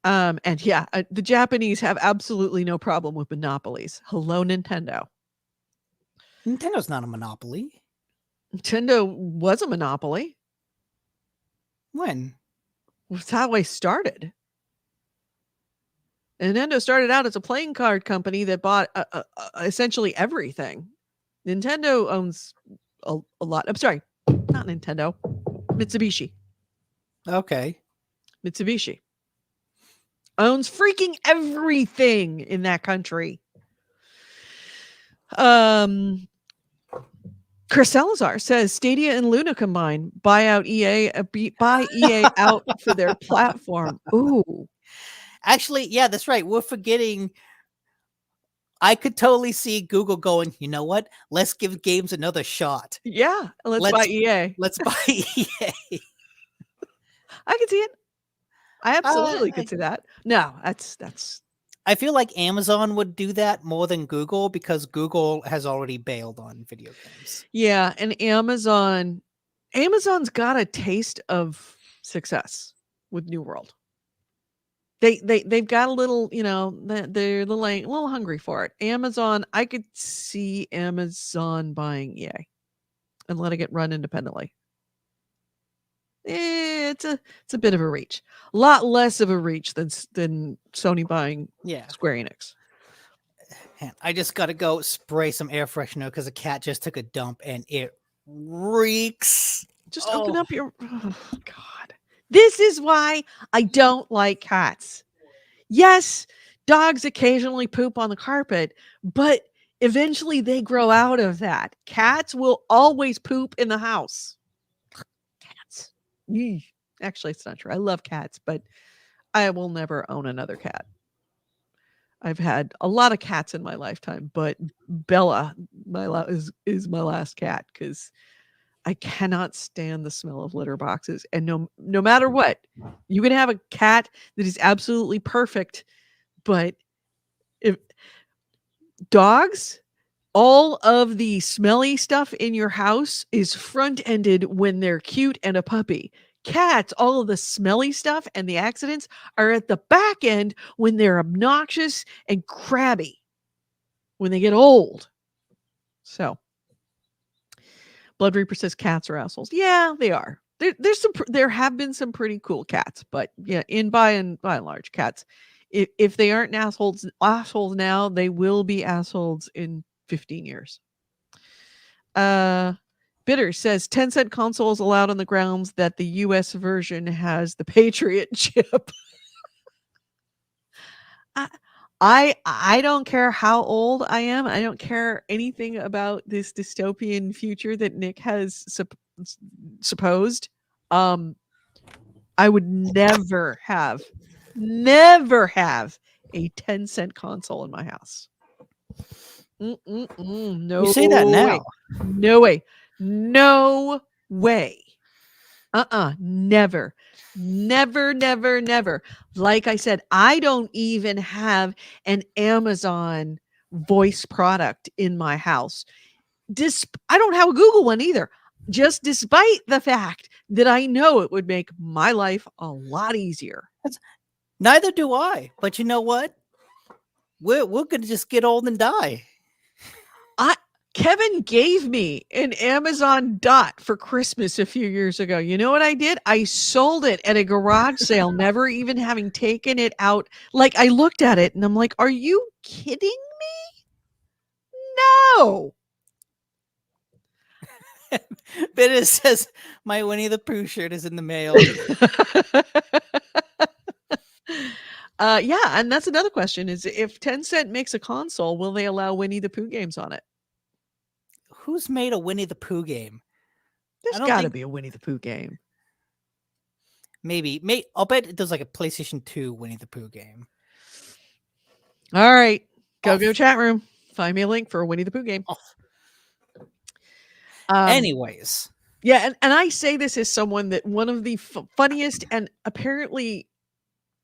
And yeah, the Japanese have absolutely no problem with monopolies. Hello, Nintendo. Nintendo's not a monopoly. Nintendo was a monopoly. When? That's how they started. Nintendo started out as a playing card company that bought essentially everything. Nintendo owns a lot. I'm sorry, not Nintendo. Mitsubishi. Okay. Mitsubishi owns freaking everything in that country. Chris Salazar says Stadia and Luna combine, buy EA out for their platform. Ooh. Actually, yeah, that's right. We're forgetting. I could totally see Google going, you know what? Let's give games another shot. Yeah, let's buy EA. Let's buy EA. I can see it. I absolutely could see that. No, that's I feel like Amazon would do that more than Google because Google has already bailed on video games. yeah, and Amazon's got a taste of success with New World. They've got a little, they're a little hungry for it. Amazon, I could see Amazon buying EA and letting it run independently. it's a bit of a reach. A lot less of a reach than Sony buying Yeah. Square Enix. Man, I just got to go spray some air freshener because a cat just took a dump and it reeks. Just open up your oh, God. This is why I don't like cats. Yes, dogs occasionally poop on the carpet, but eventually they grow out of that. Cats will always poop in the house. Cats. Eesh. Actually, it's not true. I love cats, but I will never own another cat. I've had a lot of cats in my lifetime, but Bella, is my last cat because I cannot stand the smell of litter boxes. And no matter what, you can have a cat that is absolutely perfect, but if dogs, all of the smelly stuff in your house is front-ended when they're cute and a puppy. Cats, all of the smelly stuff and the accidents are at the back end when they're obnoxious and crabby, when they get old. So, Blood Reaper says cats are assholes. Yeah, they are. There have been some pretty cool cats, but yeah, by and large, cats. If they aren't assholes now, they will be assholes in 15 years. Bitter says 10-cent consoles allowed on the grounds that the US version has the Patriot chip. I don't care how old I am. I don't care anything about this dystopian future that Nick has supposed. I would never have a 10-cent console in my house. No You say that now. way. No way. No way. Never. Never. Like I said, I don't even have an Amazon voice product in my house. I don't have a Google one either. Just despite the fact that I know it would make my life a lot easier. Neither do I. But you know what? We're gonna just get old and die. Kevin gave me an Amazon Dot for Christmas a few years ago. You know what I did? I sold it at a garage sale, never even having taken it out. Like, I looked at it and I'm like, are you kidding me? No. But it says my Winnie the Pooh shirt is in the mail. Yeah, and that's another question is if 10-cent makes a console, will they allow Winnie the Pooh games on it? Who's made a Winnie the Pooh game? There's got to be a Winnie the Pooh game. Maybe. I'll bet there's like a PlayStation 2 Winnie the Pooh game. All right. Go chat room. Find me a link for a Winnie the Pooh game. Anyways. Yeah, and I say this as someone that one of the funniest and apparently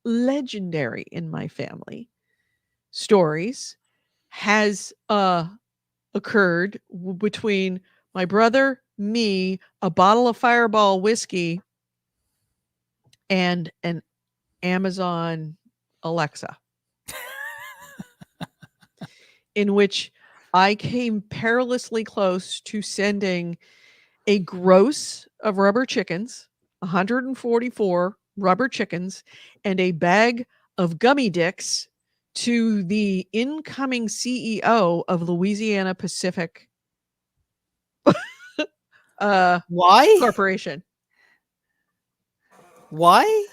legendary in my family stories has occurred between my brother, me, a bottle of Fireball whiskey, and an Amazon Alexa, in which I came perilously close to sending a gross of rubber chickens, 144 rubber chickens, and a bag of gummy dicks to the incoming CEO of Louisiana Pacific Why? Corporation. Why?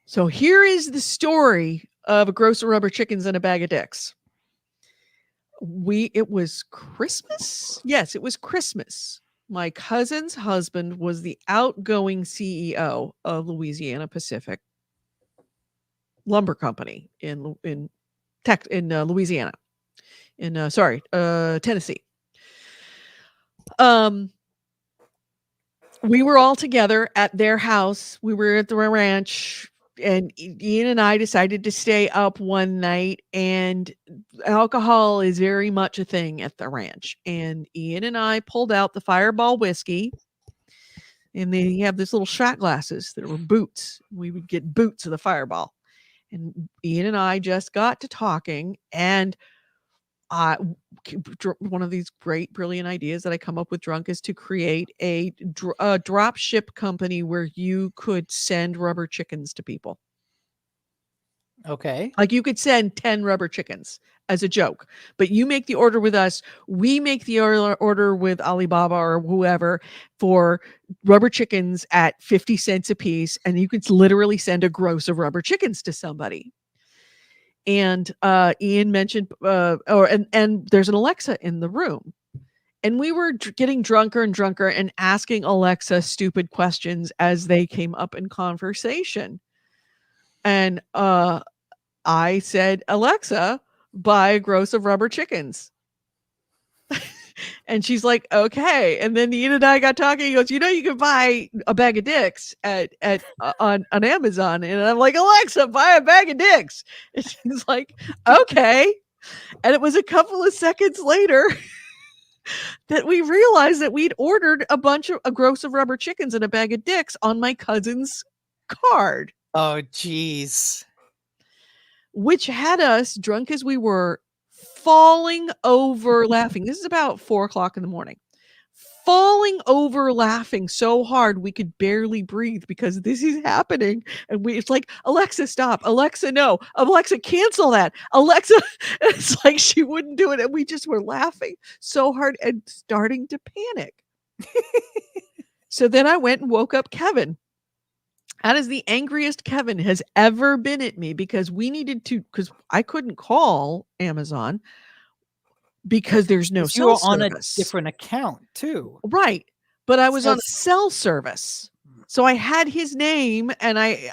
So here is the story of a gross of rubber chickens and a bag of dicks. It was Christmas? Yes, it was Christmas. My cousin's husband was the outgoing CEO of Louisiana Pacific Lumber Company in Louisiana. Tennessee. We were all together at their house. We were at the ranch, and Ian and I decided to stay up one night, and alcohol is very much a thing at the ranch. And Ian and I pulled out the Fireball whiskey, and they have this little shot glasses that were boots. We would get boots of the Fireball. And Ian and I just got to talking, and one of these great, brilliant ideas that I come up with drunk is to create a drop ship company where you could send rubber chickens to people. Okay. Like you could send 10 rubber chickens as a joke, but you make the order with us. We make the order with Alibaba or whoever for rubber chickens at 50 cents a piece. And you could literally send a gross of rubber chickens to somebody. And Ian mentioned, and there's an Alexa in the room. And we were getting drunker and drunker and asking Alexa stupid questions as they came up in conversation. And I said, Alexa, buy a gross of rubber chickens. And she's like, okay. And then Ian and I got talking. He goes, you know, you can buy a bag of dicks on Amazon. And I'm like, Alexa, buy a bag of dicks. And she's like, okay. And it was a couple of seconds later that we realized that we'd ordered a gross of rubber chickens and a bag of dicks on my cousin's card. Oh, geez. Which had us, drunk as we were, falling over laughing. This is about 4:00 in the morning. Falling over laughing so hard we could barely breathe because this is happening. And it's like, Alexa, stop. Alexa, no. Alexa, cancel that. Alexa. It's like she wouldn't do it. And we just were laughing so hard and starting to panic. So then I went and woke up Kevin. That is the angriest Kevin has ever been at me because because I couldn't call Amazon because there's no You were cell on a service. different account too. Right. But I was So on cell service. So I had his name and I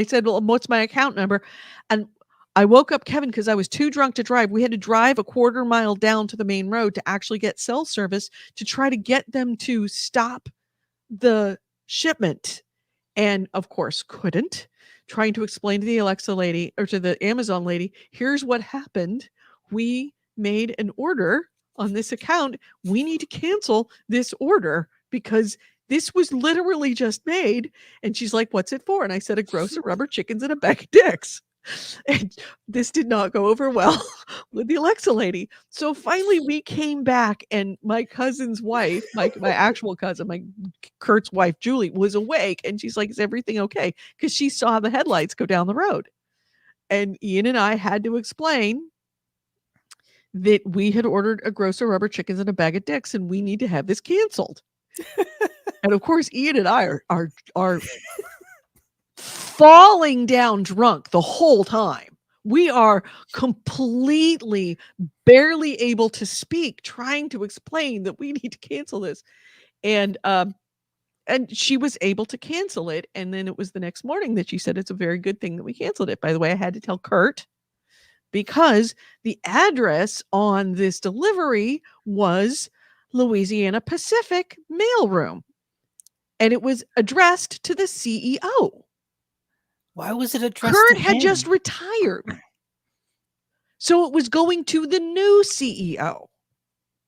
said, well, what's my account number? And I woke up Kevin because I was too drunk to drive. We had to drive a 1/4 mile down to the main road to actually get cell service to try to get them to stop the shipment. And of course, couldn't. Trying to explain to the Alexa lady or to the Amazon lady, here's what happened. We made an order on this account. We need to cancel this order because this was literally just made. And she's like, what's it for? And I said, a gross of rubber chickens and a bag of dicks. And this did not go over well with the Alexa lady. So finally we came back and my cousin's wife, my actual cousin, my Kurt's wife, Julie, was awake. And she's like, is everything okay? Because she saw the headlights go down the road. And Ian and I had to explain that we had ordered a gross of rubber chickens and a bag of dicks and we need to have this canceled. And of course, Ian and I are falling down drunk the whole time. We are completely barely able to speak, trying to explain that we need to cancel this. And she was able to cancel it. And then it was the next morning that she said, it's a very good thing that we canceled it. By the way, I had to tell Kurt because the address on this delivery was Louisiana Pacific mailroom. And it was addressed to the CEO. Why was it addressed Kurt to had him? just retired. So it was going to the new CEO.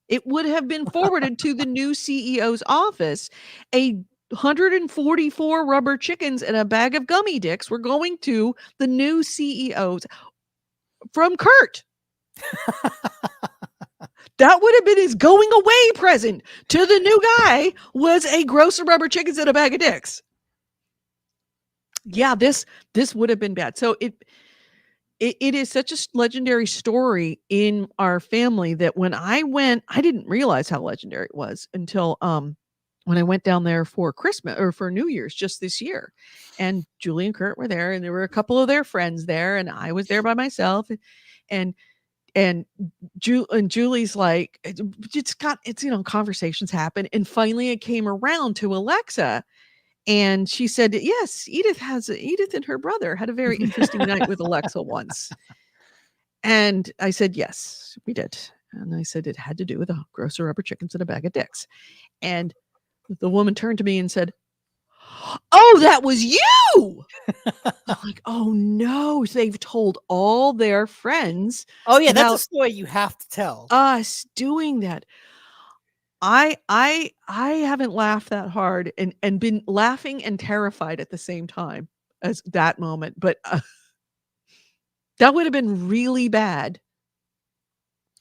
It would have been forwarded to the new CEO's office. 144 rubber chickens and a bag of gummy dicks were going to the new CEO's from Kurt. That would have been his going away present to the new guy was a gross of rubber chickens and a bag of dicks. Yeah, this would have been bad. So it is such a legendary story in our family that when I went, I didn't realize how legendary it was until when I went down there for Christmas or for New Year's just this year. And Julie and Kurt were there and there were a couple of their friends there and I was there by myself and Julie's like, it's conversations happen. And finally it came around to Alexa. And she said, yes, Edith and her brother had a very interesting night with Alexa once. And I said, yes, we did. And I said, it had to do with a gross of rubber chickens and a bag of dicks. And the woman turned to me and said, oh, that was you. I'm like, oh no, they've told all their friends. Oh yeah, that's a story you have to tell. Us doing that. I haven't laughed that hard and been laughing and terrified at the same time as that moment. But that would have been really bad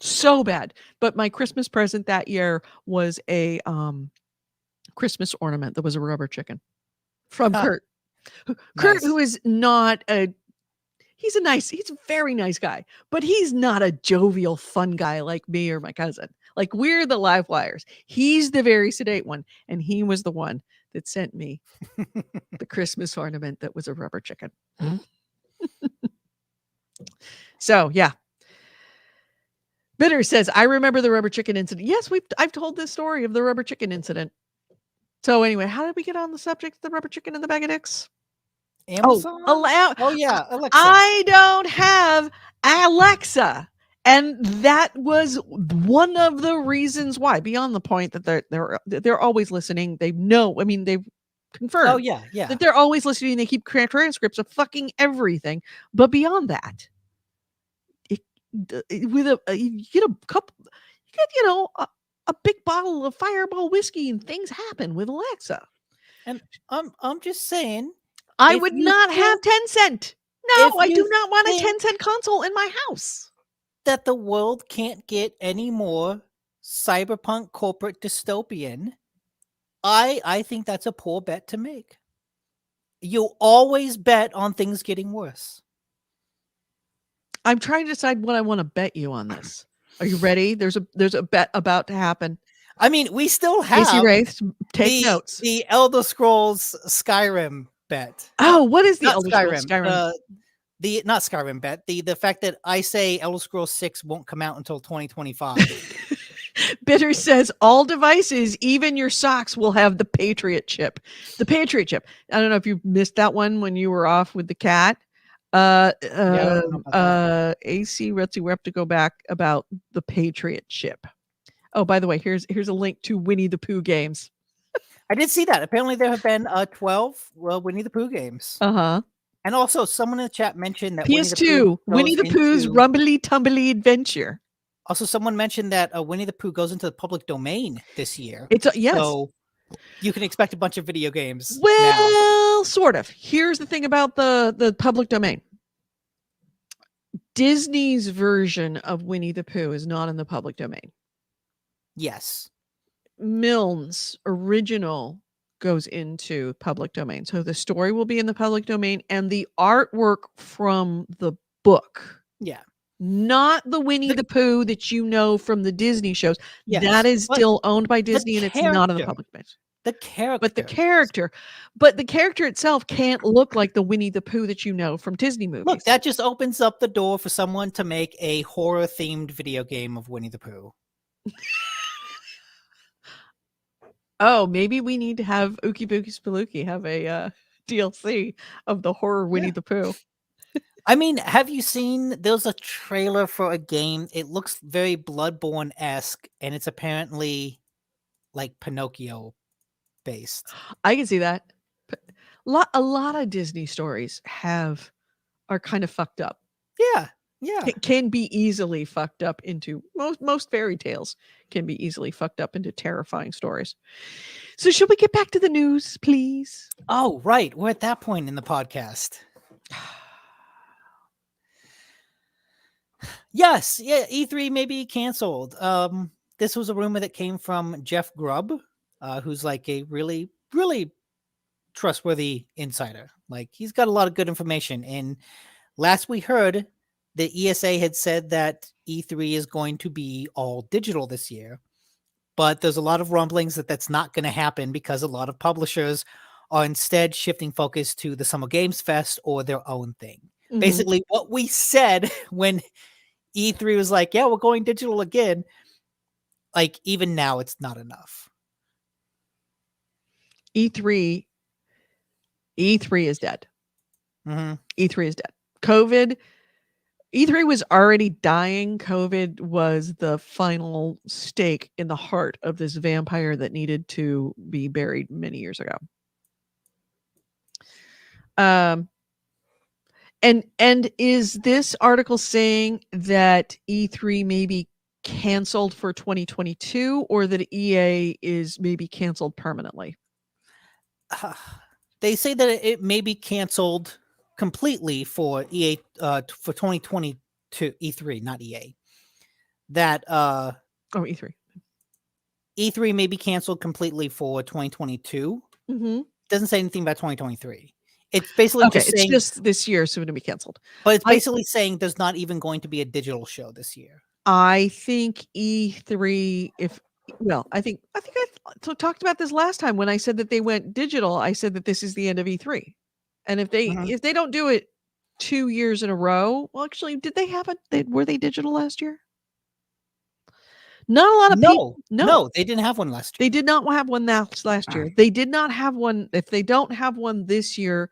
So bad. But my Christmas present that year was a Christmas ornament that was a rubber chicken from Kurt. Kurt, Nice. who is not he's a very nice guy, but he's not a jovial, fun guy like me or my cousin. Like, we're the live wires. He's the very sedate one, and he was the one that sent me the Christmas ornament that was a rubber chicken. So, yeah. Bitter says, I remember the rubber chicken incident. Yes, I've told this story of the rubber chicken incident. So anyway, how did we get on the subject of the rubber chicken and the bag of dicks? Amazon? Oh, Yeah, Alexa. I don't have Alexa. And that was one of the reasons why, beyond the point that they're always listening. They know, I mean, they've confirmed Oh yeah, yeah. that they're always listening. They keep transcripts of fucking everything. But beyond that, you get a couple, you get, a big bottle of Fireball whiskey and things happen with Alexa. And I'm just saying, I if would you not feel- have 10 cent. No, if I do you not want a think- 10 cent console in my house. that the world can't get any more cyberpunk corporate dystopian, I think that's a poor bet to make. You always bet on things getting worse. I'm trying to decide what I want to bet you on this. Are you ready? There's a bet about to happen. I mean, we still have AC Wraith, take notes. The Elder Scrolls Skyrim bet. Oh, what is the Not Elder Skyrim. Scrolls Skyrim? The not Skyrim bet. The fact that I say Elder Scrolls 6 won't come out until 2025. Bitter says all devices, even your socks, will have the Patriot chip. The Patriot chip. I don't know if you missed that one when you were off with the cat. I don't know about AC Retzi, we have to go back about the Patriot chip. Oh, by the way, here's a link to Winnie the Pooh games. I did see that. Apparently, there have been 12 Winnie the Pooh games. Uh-huh. And also, someone in the chat mentioned that PS2, Winnie the Pooh's Rumbly Tumbly Adventure. Also, someone mentioned that Winnie the Pooh goes into the public domain this year. It's yes. So you can expect a bunch of video games. Well, sort of. Here's the thing about the public domain. Disney's version of Winnie the Pooh is not in the public domain. Yes. Milne's original goes into public domain. So the story will be in the public domain and the artwork from the book. Yeah. Not the Winnie the Pooh that you know from the Disney shows. Yes, that is still owned by Disney and it's not in the public domain. The character. But the character itself can't look like the Winnie the Pooh that you know from Disney movies. Look, that just opens up the door for someone to make a horror-themed video game of Winnie the Pooh. Oh, maybe we need to have Ookie Bookie Spelookie have a DLC of the horror Winnie the Pooh. I mean, have you seen, there's a trailer for a game. It looks very Bloodborne-esque, and it's apparently like Pinocchio based. I can see that. A lot of Disney stories are kind of fucked up. Yeah. It can be easily fucked up into most fairy tales can be easily fucked up into terrifying stories. So should we get back to the news, please? Oh, right. We're at that point in the podcast. Yes. Yeah. E3 may be canceled. This was a rumor that came from Jeff Grubb, who's like a really, really trustworthy insider. Like, he's got a lot of good information. And last we heard, the ESA had said that E3 is going to be all digital this year, but there's a lot of rumblings that that's not going to happen because a lot of publishers are instead shifting focus to the Summer Games Fest or their own thing. Mm-hmm. Basically, what we said when E3 was like, yeah, we're going digital again, like, even now it's not enough. E3 is dead. Mm-hmm. E3 is dead. E3 was already dying. COVID was the final stake in the heart of this vampire that needed to be buried many years ago. And is this article saying that E3 may be canceled for 2022 or that EA is maybe canceled permanently? They say that it may be canceled completely for EA for 2022 E3, not EA. that Oh, E3. E3 may be canceled completely for 2022. Mm-hmm. Doesn't say anything about 2023. It's basically Okay, just it's saying, just this year, so it'll be canceled. but it's I- basically saying there's not even going to be a digital show this year. I think E3. I think I talked about this last time when I said that they went digital. I said that this is the end of E3, and if they don't do it 2 years in a row, well, actually, did they have were they digital last year? Not a lot of people. No, they didn't have one last year. They did not have one last year. They did not have one. If they don't have one this year,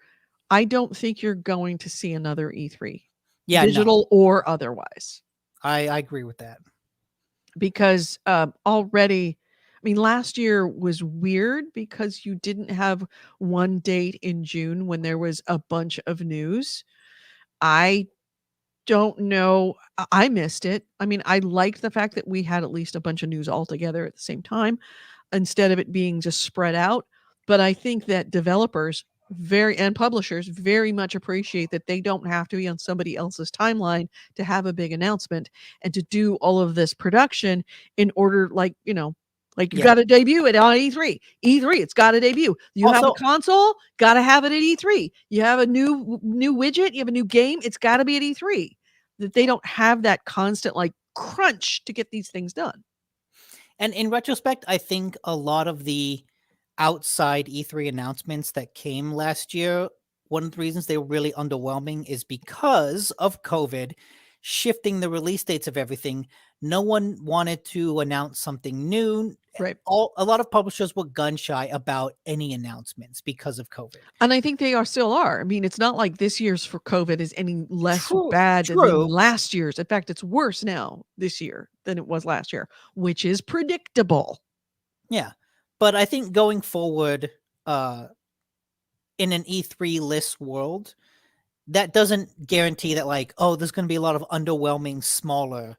I don't think you're going to see another E3, Yeah, digital or otherwise, I agree with that. because already, I mean, last year was weird because you didn't have one date in June when there was a bunch of news. I don't know. I missed it. I mean, I liked the fact that we had at least a bunch of news all together at the same time, instead of it being just spread out. But I think that developers and publishers very much appreciate that they don't have to be on somebody else's timeline to have a big announcement and to do all of this production in order, like you got to debut it on E3. E3, it's got to debut. You have a console, got to have it at E3. You have a new widget, you have a new game, it's got to be at E3. That they don't have that constant like crunch to get these things done. And in retrospect, I think a lot of the outside E3 announcements that came last year, one of the reasons they were really underwhelming is because of COVID shifting the release dates of everything. No one wanted to announce something new. Right. A lot of publishers were gun shy about any announcements because of COVID. And I think they still are. I mean, it's not like this year's for COVID is any less bad than last year's. In fact, it's worse now this year than it was last year, which is predictable. Yeah. But I think going forward, in an E3 list world, that doesn't guarantee that, like, oh, there's going to be a lot of underwhelming, smaller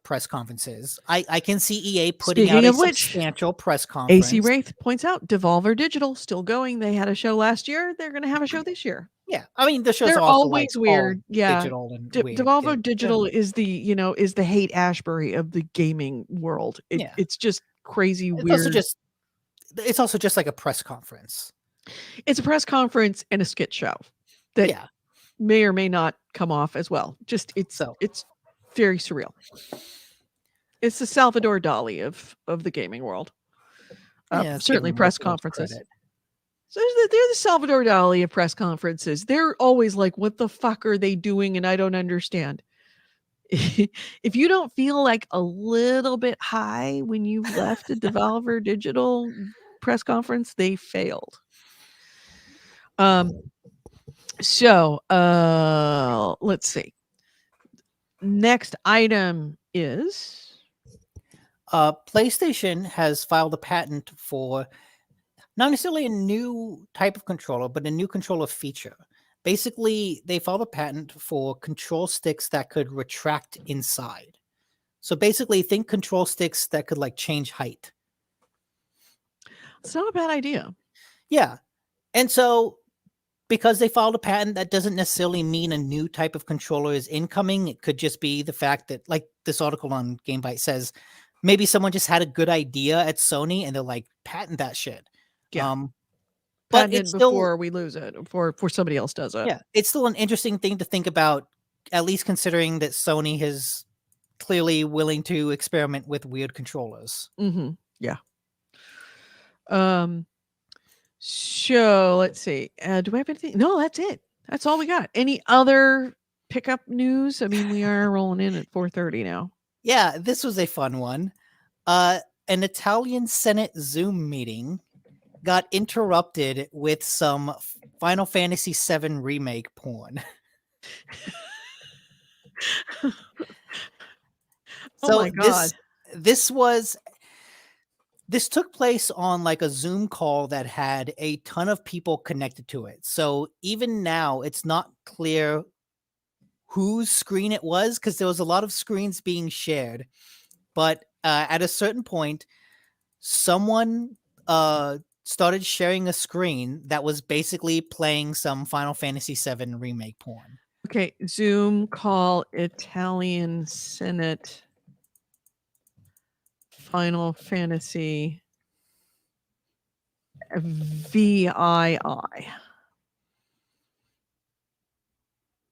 press conferences. I can see EA putting out a substantial press conference. AC Wraith points out Devolver Digital still going. They had a show last year. They're going to have a show this year. Yeah, I mean the shows They're are also always weird. Yeah, digital and weird. Devolver Digital is the Hate Ashbury of the gaming world. It's just crazy weird. It's also just like a press conference. It's a press conference and a skit show that may or may not come off as well. It's very surreal. It's the Salvador Dali of the gaming world. Certainly press conferences. So they're the Salvador Dali of press conferences. They're always like, what the fuck are they doing? And I don't understand. If you don't feel like a little bit high when you left a Devolver Digital press conference, they failed. So let's see. Next item is PlayStation has filed a patent for not necessarily a new type of controller, but a new controller feature. Basically, they filed a patent for control sticks that could retract inside. So basically, think control sticks that could like change height. It's not a bad idea. Yeah. And so because they filed a patent, that doesn't necessarily mean a new type of controller is incoming. It could just be the fact that, like this article on GameBite says, maybe someone just had a good idea at Sony and they're like, patent that shit. Yeah. But it's before we lose it, before somebody else does it. Yeah, it's still an interesting thing to think about, at least considering that Sony is clearly willing to experiment with weird controllers. Mm-hmm. Yeah. So let's see. Do we have anything? No, that's it. That's all we got. Any other pickup news? I mean, we are rolling in at 4:30 now. Yeah, this was a fun one. An Italian Senate Zoom meeting got interrupted with some Final Fantasy VII remake porn. Oh my God. This took place on like a Zoom call that had a ton of people connected to it. So even now, it's not clear whose screen it was because there was a lot of screens being shared. But at a certain point, someone started sharing a screen that was basically playing some Final Fantasy VII remake porn. Okay, Zoom call Italian Senate Final Fantasy VII.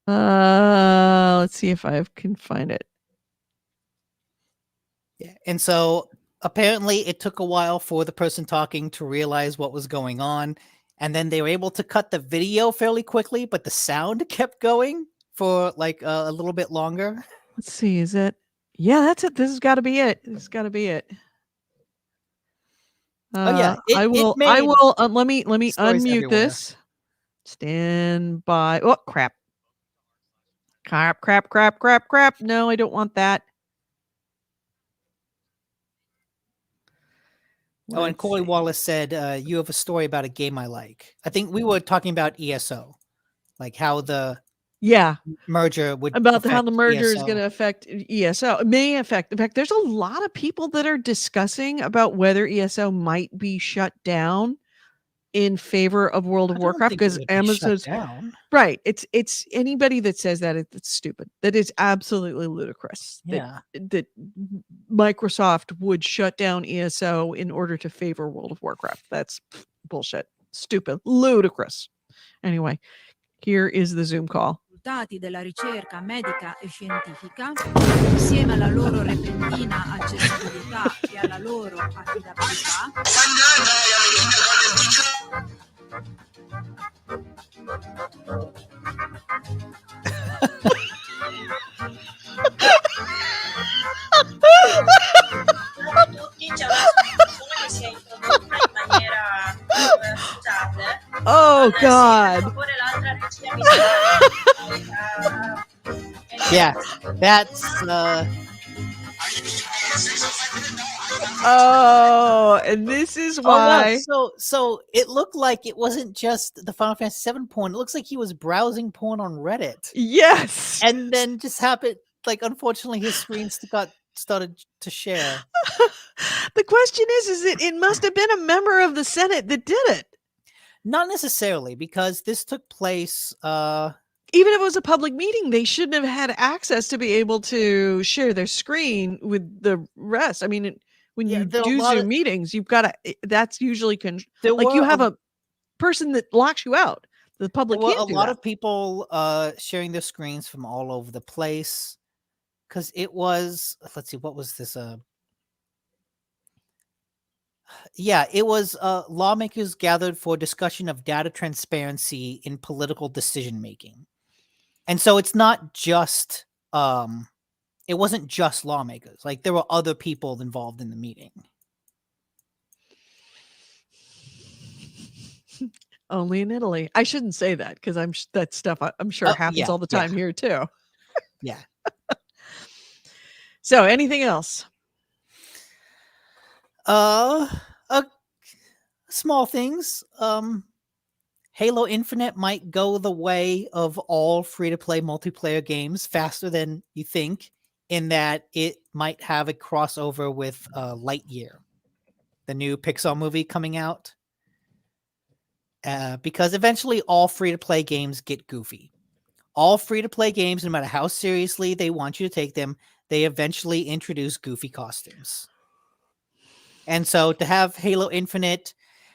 Let's see if I can find it. Yeah. And so apparently it took a while for the person talking to realize what was going on. And then they were able to cut the video fairly quickly, but the sound kept going for like a little bit longer. Let's see. Is it? Yeah, that's it. This has got to be it. This has got to be it. Oh yeah, I will. made Let me stories unmute everywhere. this. Stand by. Oh crap! Crap! No, I don't want that. Oh, and Let's Corey see. Wallace said, you have a story about a game I like. I think we were talking about ESO, like how the Yeah, merger would about how affect the merger is ESO. going to affect ESO. It may affect. In fact, there's a lot of people that are discussing about whether ESO might be shut down in favor of World of I don't Warcraft think it because would be shut Amazon's down. right. It's anybody that says that it's stupid. That is absolutely ludicrous. Yeah. That Microsoft would shut down ESO in order to favor World of Warcraft. That's bullshit. Stupid. Ludicrous. Anyway, here is the Zoom call. Risultati della ricerca medica e scientifica, insieme alla loro repentina accessibilità e alla loro affidabilità, tutti c'è una soluzione che si è introdotta in maniera scusate. Oh God. L'altra regia Yeah, that's Oh, and this is why. Oh, wow. So it looked like it wasn't just the Final Fantasy VII porn. It looks like he was browsing porn on Reddit, Yes. and then just happened. Like, unfortunately, his screen started to share. The question is it must have been a member of the Senate that did it. Not necessarily, because this took place. Even if it was a public meeting, they shouldn't have had access to be able to share their screen with the rest. I mean, when Yeah, you there are a do lot Zoom of- meetings, you've got to. That's usually There like you were have a person that locks you out. The public There were can't a do lot that. of people sharing their screens from all over the place, because it was. Let's see, what was this? Yeah, it was lawmakers gathered for discussion of data transparency in political decision making. And so it's not just it wasn't just lawmakers. Like, there were other people involved in the meeting. Only in Italy. I shouldn't say that because that stuff I'm sure happens yeah, all the time here too. Yeah. So anything else? Small things. Halo Infinite might go the way of all free-to-play multiplayer games faster than you think, in that it might have a crossover with Lightyear, the new Pixar movie coming out. Because eventually all free-to-play games get goofy. All free-to-play games, no matter how seriously they want you to take them, they eventually introduce goofy costumes. And so to have Halo Infinite,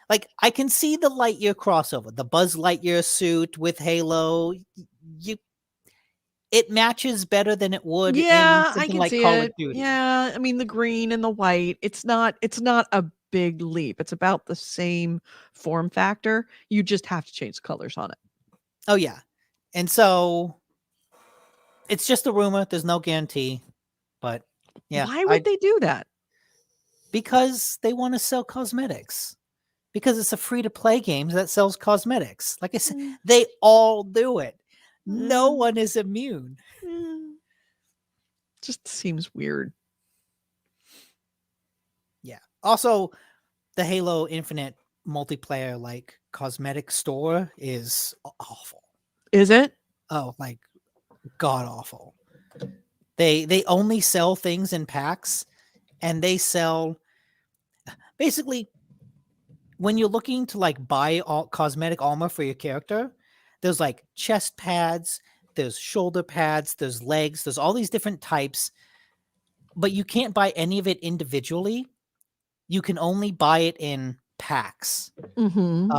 like, I can see the Lightyear crossover, the Buzz Lightyear suit with Halo. It matches better than it would in I something can like see Call it. of Duty. Yeah, I mean the green and the white. It's not a big leap. It's about the same form factor. You just have to change the colors on it. Oh yeah. And so it's just a rumor. There's no guarantee. But yeah. Why would they do that? Because they want to sell cosmetics. Because it's a free-to-play game that sells cosmetics. Like I said, they all do it. No one is immune. Just seems weird. Yeah. Also, the Halo Infinite multiplayer like cosmetic store is awful. Is it? Oh, like god awful. They only sell things in packs, and they sell basically when you're looking to like buy all cosmetic armor for your character, there's like chest pads, there's shoulder pads, there's legs, there's all these different types, but you can't buy any of it individually. you can only buy it in packs. Mm-hmm.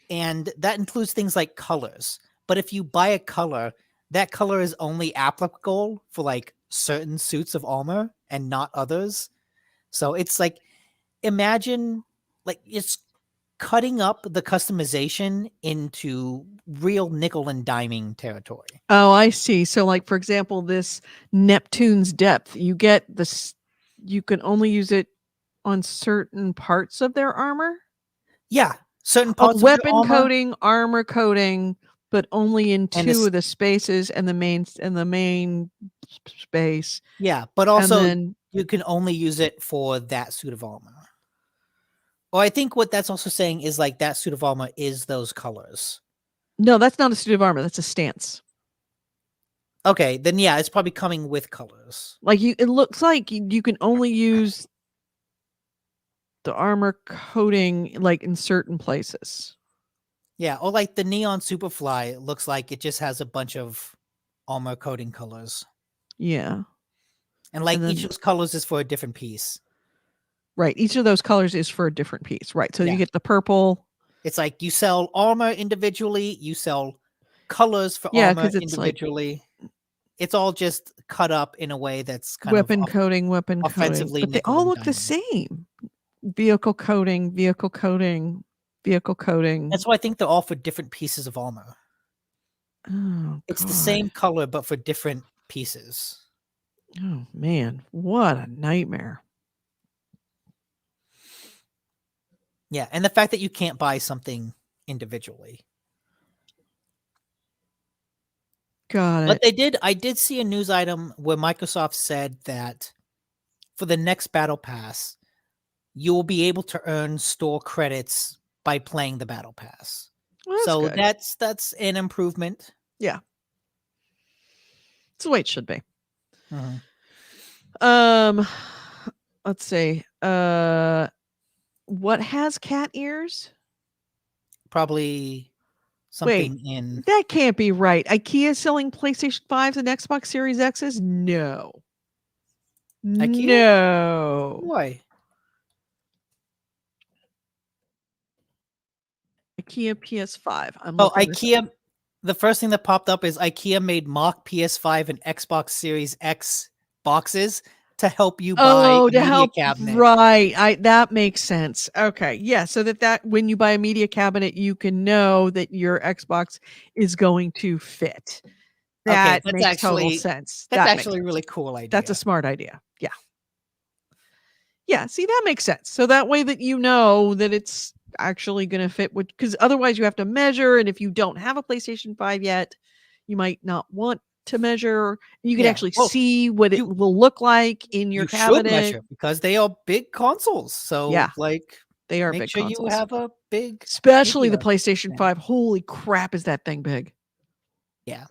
And that includes things like colors. But if you buy a color, that color is only applicable for like certain suits of armor and not others. So it's like, imagine like it's cutting up the customization into real nickel and diming territory. Oh, I see. So, like for example, this Neptune's Depth, you get this. You can only use it on certain parts of their armor. Yeah, certain Oh, parts of your weapon armor, coating, armor coating, but only in And two this- of the spaces and the main space. yeah, but And also then you can only use it for that suit of armor. Or I think what that's also saying is like that suit of armor is those colors. no, that's not a suit of armor. That's a stance. Okay, then yeah, it's probably coming with colors. Like it looks like you can only use the armor coating like in certain places. Yeah, or like the neon Superfly, it looks like it just has a bunch of armor coating colors. Yeah. And like And each then- of those colors is for a different piece. Right. Each of those colors is for a different piece. Right. So Yeah. you get the purple. It's like you sell armor individually, you sell colors for Yeah, armor 'cause it's like- individually. It's all just cut up in a way that's kind weapon of coating, offensively but they nickel all and look the diamond. same. Vehicle coating, vehicle coating, vehicle coating. That's why I think they're all for different pieces of armor. Oh, It's the God. same color but for different pieces. Oh man, what a nightmare. Yeah, and the fact that you can't buy something individually. Got But it. I did see a news item where Microsoft said that for the next Battle Pass, you will be able to earn store credits by playing the Battle Pass. Well, that's So good. that's an improvement. It's the way it should be. Mhm. Let's see. What has cat ears? Probably Wait. something in That can't be right. IKEA selling PlayStation 5s and Xbox Series X's? No. IKEA? No. why? IKEA PS5. I'm Oh, looking this up. IKEA. The first thing that popped up is IKEA made mock PS5 and Xbox Series X boxes to help you buy Oh, a to media help. cabinet. Right. That makes sense. Okay. Yeah. So that when you buy a media cabinet, you can know that your Xbox is going to fit. That that's makes total actually- sense. That's That makes actually a sense. really cool idea. That's a smart idea. Yeah. Yeah. See, that makes sense. So that way that you know that it's actually going to fit with, because otherwise you have to measure. And if you don't have a PlayStation 5 yet, you might not want to measure. You can Yeah, actually well, see what it you- will look like in your you should cabinet. measure because they are big consoles. So Yeah, like They are make big sure consoles. you have a big Especially the media PlayStation thing. 5. Holy crap, is that thing big? Yeah.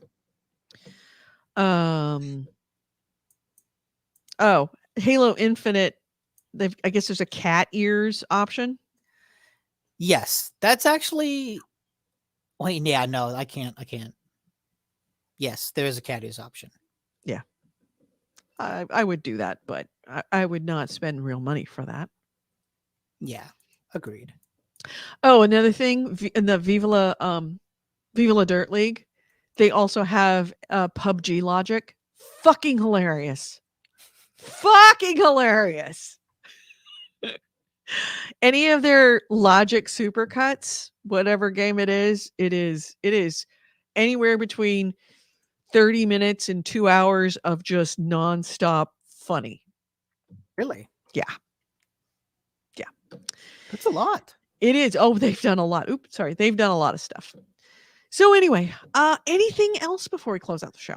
Oh, Halo Infinite. I guess there's a cat ears option. Yes. That's actually wait, yeah, no, I can't. Yes, there is a cat ears option. I would do that, but I would not spend real money for that. Yeah. Agreed. Oh, another thing in the Viva La Dirt League, they also have PUBG logic. Fucking hilarious. Fucking hilarious. Any of their logic supercuts, whatever game it is anywhere between 30 minutes and 2 hours of just nonstop funny. Really? Yeah. That's a lot. It is. Oh, they've done a lot. Oops, sorry. They've done a lot of stuff. So anyway, anything else before we close out the show?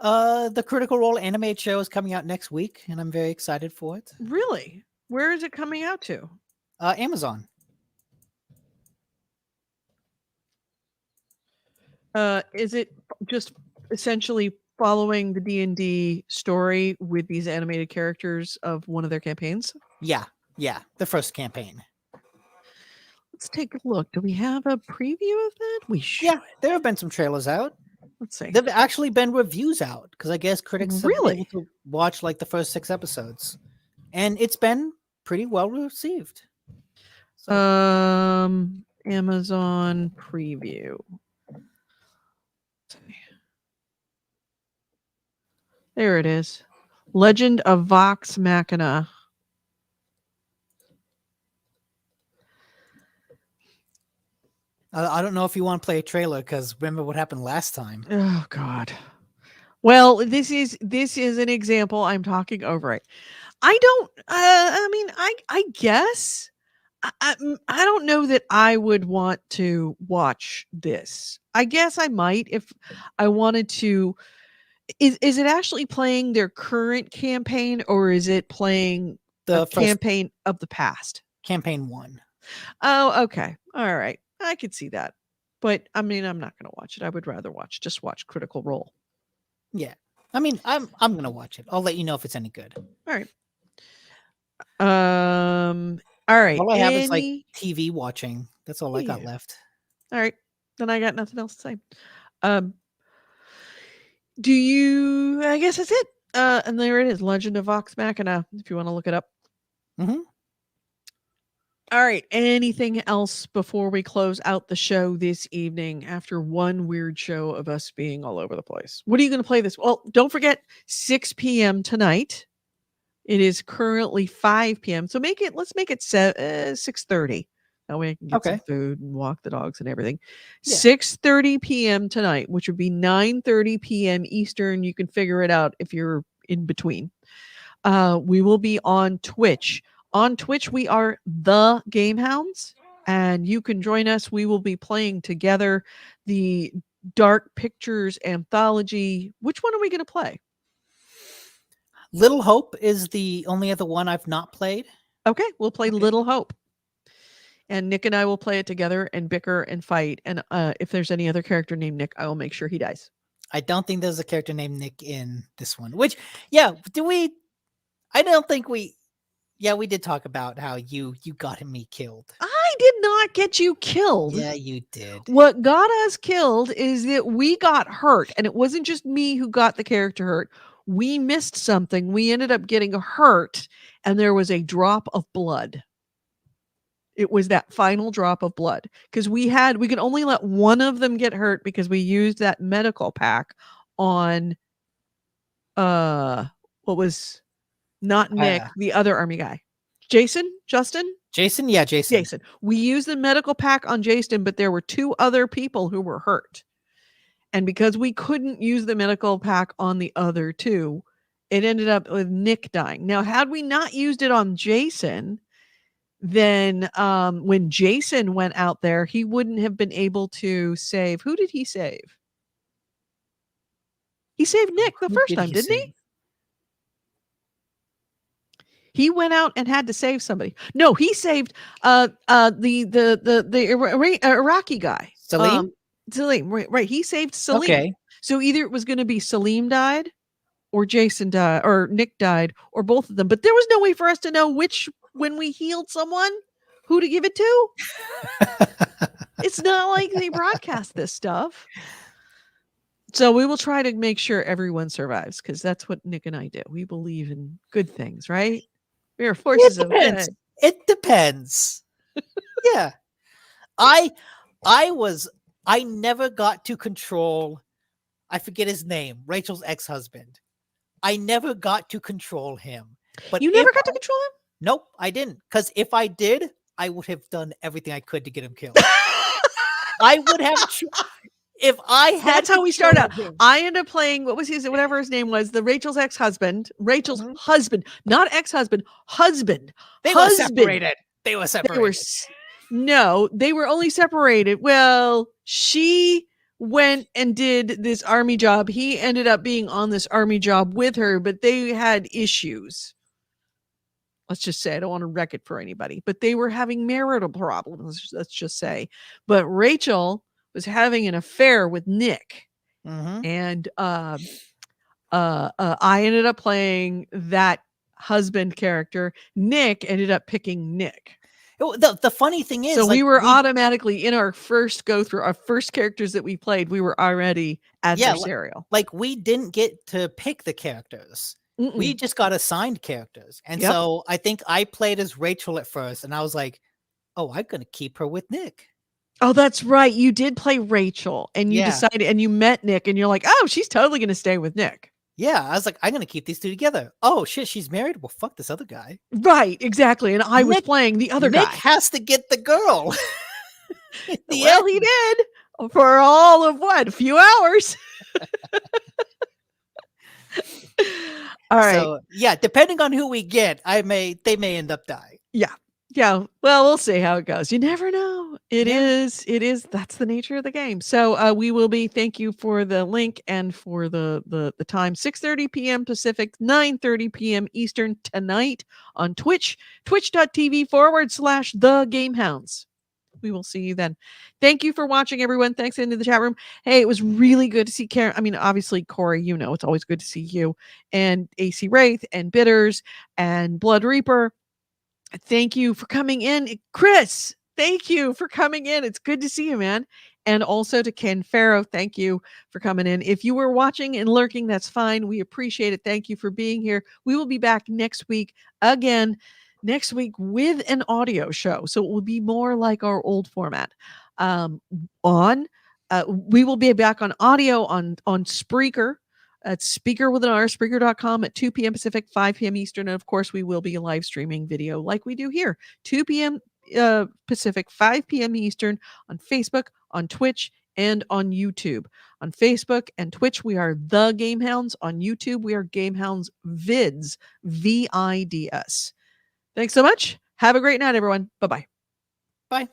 The Critical Role animated show is coming out next week, and I'm very excited for it. Really? Where is it coming out to? Amazon. Is it just essentially following the D&D story with these animated characters of one of their campaigns? Yeah, the first campaign. Let's take a look. Do we have a preview of that? We should. Yeah, there have been some trailers out. Let's see. There've actually been reviews out because I guess critics have been Really? able to watch like the first 6 episodes, and it's been pretty well received. So, Amazon preview. There it is. Legend of Vox Machina. I don't know if you want to play a trailer because remember what happened last time. Oh God. Well, this is an example. I'm talking over it. I don't. I mean, I guess. I don't know that I would want to watch this. I guess I might if I wanted to. Is it actually playing their current campaign or is it playing The a first campaign of the past? campaign 1. Oh, okay. All right. I could see that. But I mean, I'm not going to watch it. I would rather just watch Critical Role. Yeah. I mean, I'm gonna watch it. I'll let you know if it's any good. All right. All right. All I have is like TV watching. That's all I got Yeah. left. All right. Then I got nothing else to say. Do you I guess that's it. And there it is, Legend of Vox Machina, if you want to look it up. Mhm. All right. Anything else before we close out the show this evening after one weird show of us being all over the place? What are you going to play this? Well, don't forget 6 p.m. tonight. It is currently 5 p.m. So let's make it 6:30. That way I can get some Okay. food and walk the dogs and everything. Yeah. 6:30 p.m. tonight, which would be 9:30 p.m. Eastern. You can figure it out if you're in between. We will be on Twitch. On Twitch, we are the GameHounds, and you can join us. We will be playing together the Dark Pictures Anthology. Which one are we going to play? Little Hope is the only other one I've not played. Okay, we'll play Okay. Little Hope. And Nick and I will play it together and bicker and fight. And if there's any other character named Nick, I will make sure he dies. I don't think there's a character named Nick in this one. Which, yeah, I don't think we did talk about how you got me killed. I did not get you killed. Yeah, you did. What got us killed is that we got hurt. And it wasn't just me who got the character hurt. We missed something. We ended up getting hurt. And there was a drop of blood. It was that final drop of blood because we could only let one of them get hurt because we used that medical pack on what was not Nick, the other army guy. Justin? Jason? Yeah, Jason. We used the medical pack on Jason, but there were 2 other people who were hurt. And because we couldn't use the medical pack on the other 2, it ended up with Nick dying. Now, had we not used it on Jason, then when Jason went out there, he wouldn't have been able to save. Who did he save? He saved Nick the first time, didn't he? He went out and had to save somebody. No, he saved the Iraqi guy. Salim? Salim, right. He saved Salim. Okay. So either it was going to be Salim died or Jason died or Nick died or both of them. But there was no way for us to know when we healed someone, who to give it to. It's not like they broadcast this stuff. So we will try to make sure everyone survives because that's what Nick and I do. We believe in good things, right? We are forces of good. It depends. Yeah. I never got to control, I forget his name, Rachel's ex-husband. I never got to control him. But You never got to control him? Nope, I didn't. Because if I did, I would have done everything I could to get him killed. I would have. If I had. That's how we start out. I ended up playing, whatever his name was, the Rachel's ex-husband. Rachel's husband, not ex-husband, husband. They were separated. They were separated. No, they were only separated. Well, she went and did this army job. He ended up being on this army job with her, but they had issues. Let's just say, I don't want to wreck it for anybody, but they were having marital problems, let's just say. But Rachel was having an affair with Nick. And I ended up playing that husband character. Nick ended up picking Nick. The funny thing is, so we were automatically in our first go through our first characters that we played. We were already adversarial. Like we didn't get to pick the characters. We Mm-mm. just got assigned characters. And Yep. so I think I played as Rachel at first, and I was like, oh, I'm going to keep her with Nick. Oh, that's right. You did play Rachel, and you Yeah. decided, and you met Nick, and you're like, oh, she's totally going to stay with Nick. Yeah, I was like, I'm going to keep these two together. Oh, shit, she's married? Well, fuck this other guy. Right, exactly. And I was Nick- playing the other Nick guy. has to get the girl. In the Well, end. he did for all of what? A few hours. All right. So, yeah, depending on who we get, they may end up dying. Yeah. Well, we'll see how it goes. You never know. It Yeah. is. That's the nature of the game. So we will be, thank you for the link and for the time, 6:30 p.m. Pacific, 9:30 p.m. Eastern tonight on Twitch, twitch.tv/the GameHounds. We will see you then. Thank you for watching, everyone. Thanks into the chat room. Hey, it was really good to see Karen. I mean, obviously, Corey, you know, it's always good to see you, and AC Wraith and Bitters and Blood Reaper. Thank you for coming in. Chris, thank you for coming in. It's good to see you, man. And also to Ken Farrow, thank you for coming in. If you were watching and lurking, that's fine. We appreciate it. Thank you for being here. We will be back next week again, next week with an audio show. So it will be more like our old format. We will be back on audio on Spreaker. At Speaker with an R, Spreaker.com at 2 p.m. Pacific, 5 p.m. Eastern. And of course, we will be live streaming video like we do here, 2 p.m. Pacific, 5 p.m. Eastern on Facebook, on Twitch, and on YouTube. On Facebook and Twitch, we are The GameHounds. On YouTube, we are GameHounds Vids, VIDS. Thanks so much. Have a great night, everyone. Bye-bye. Bye.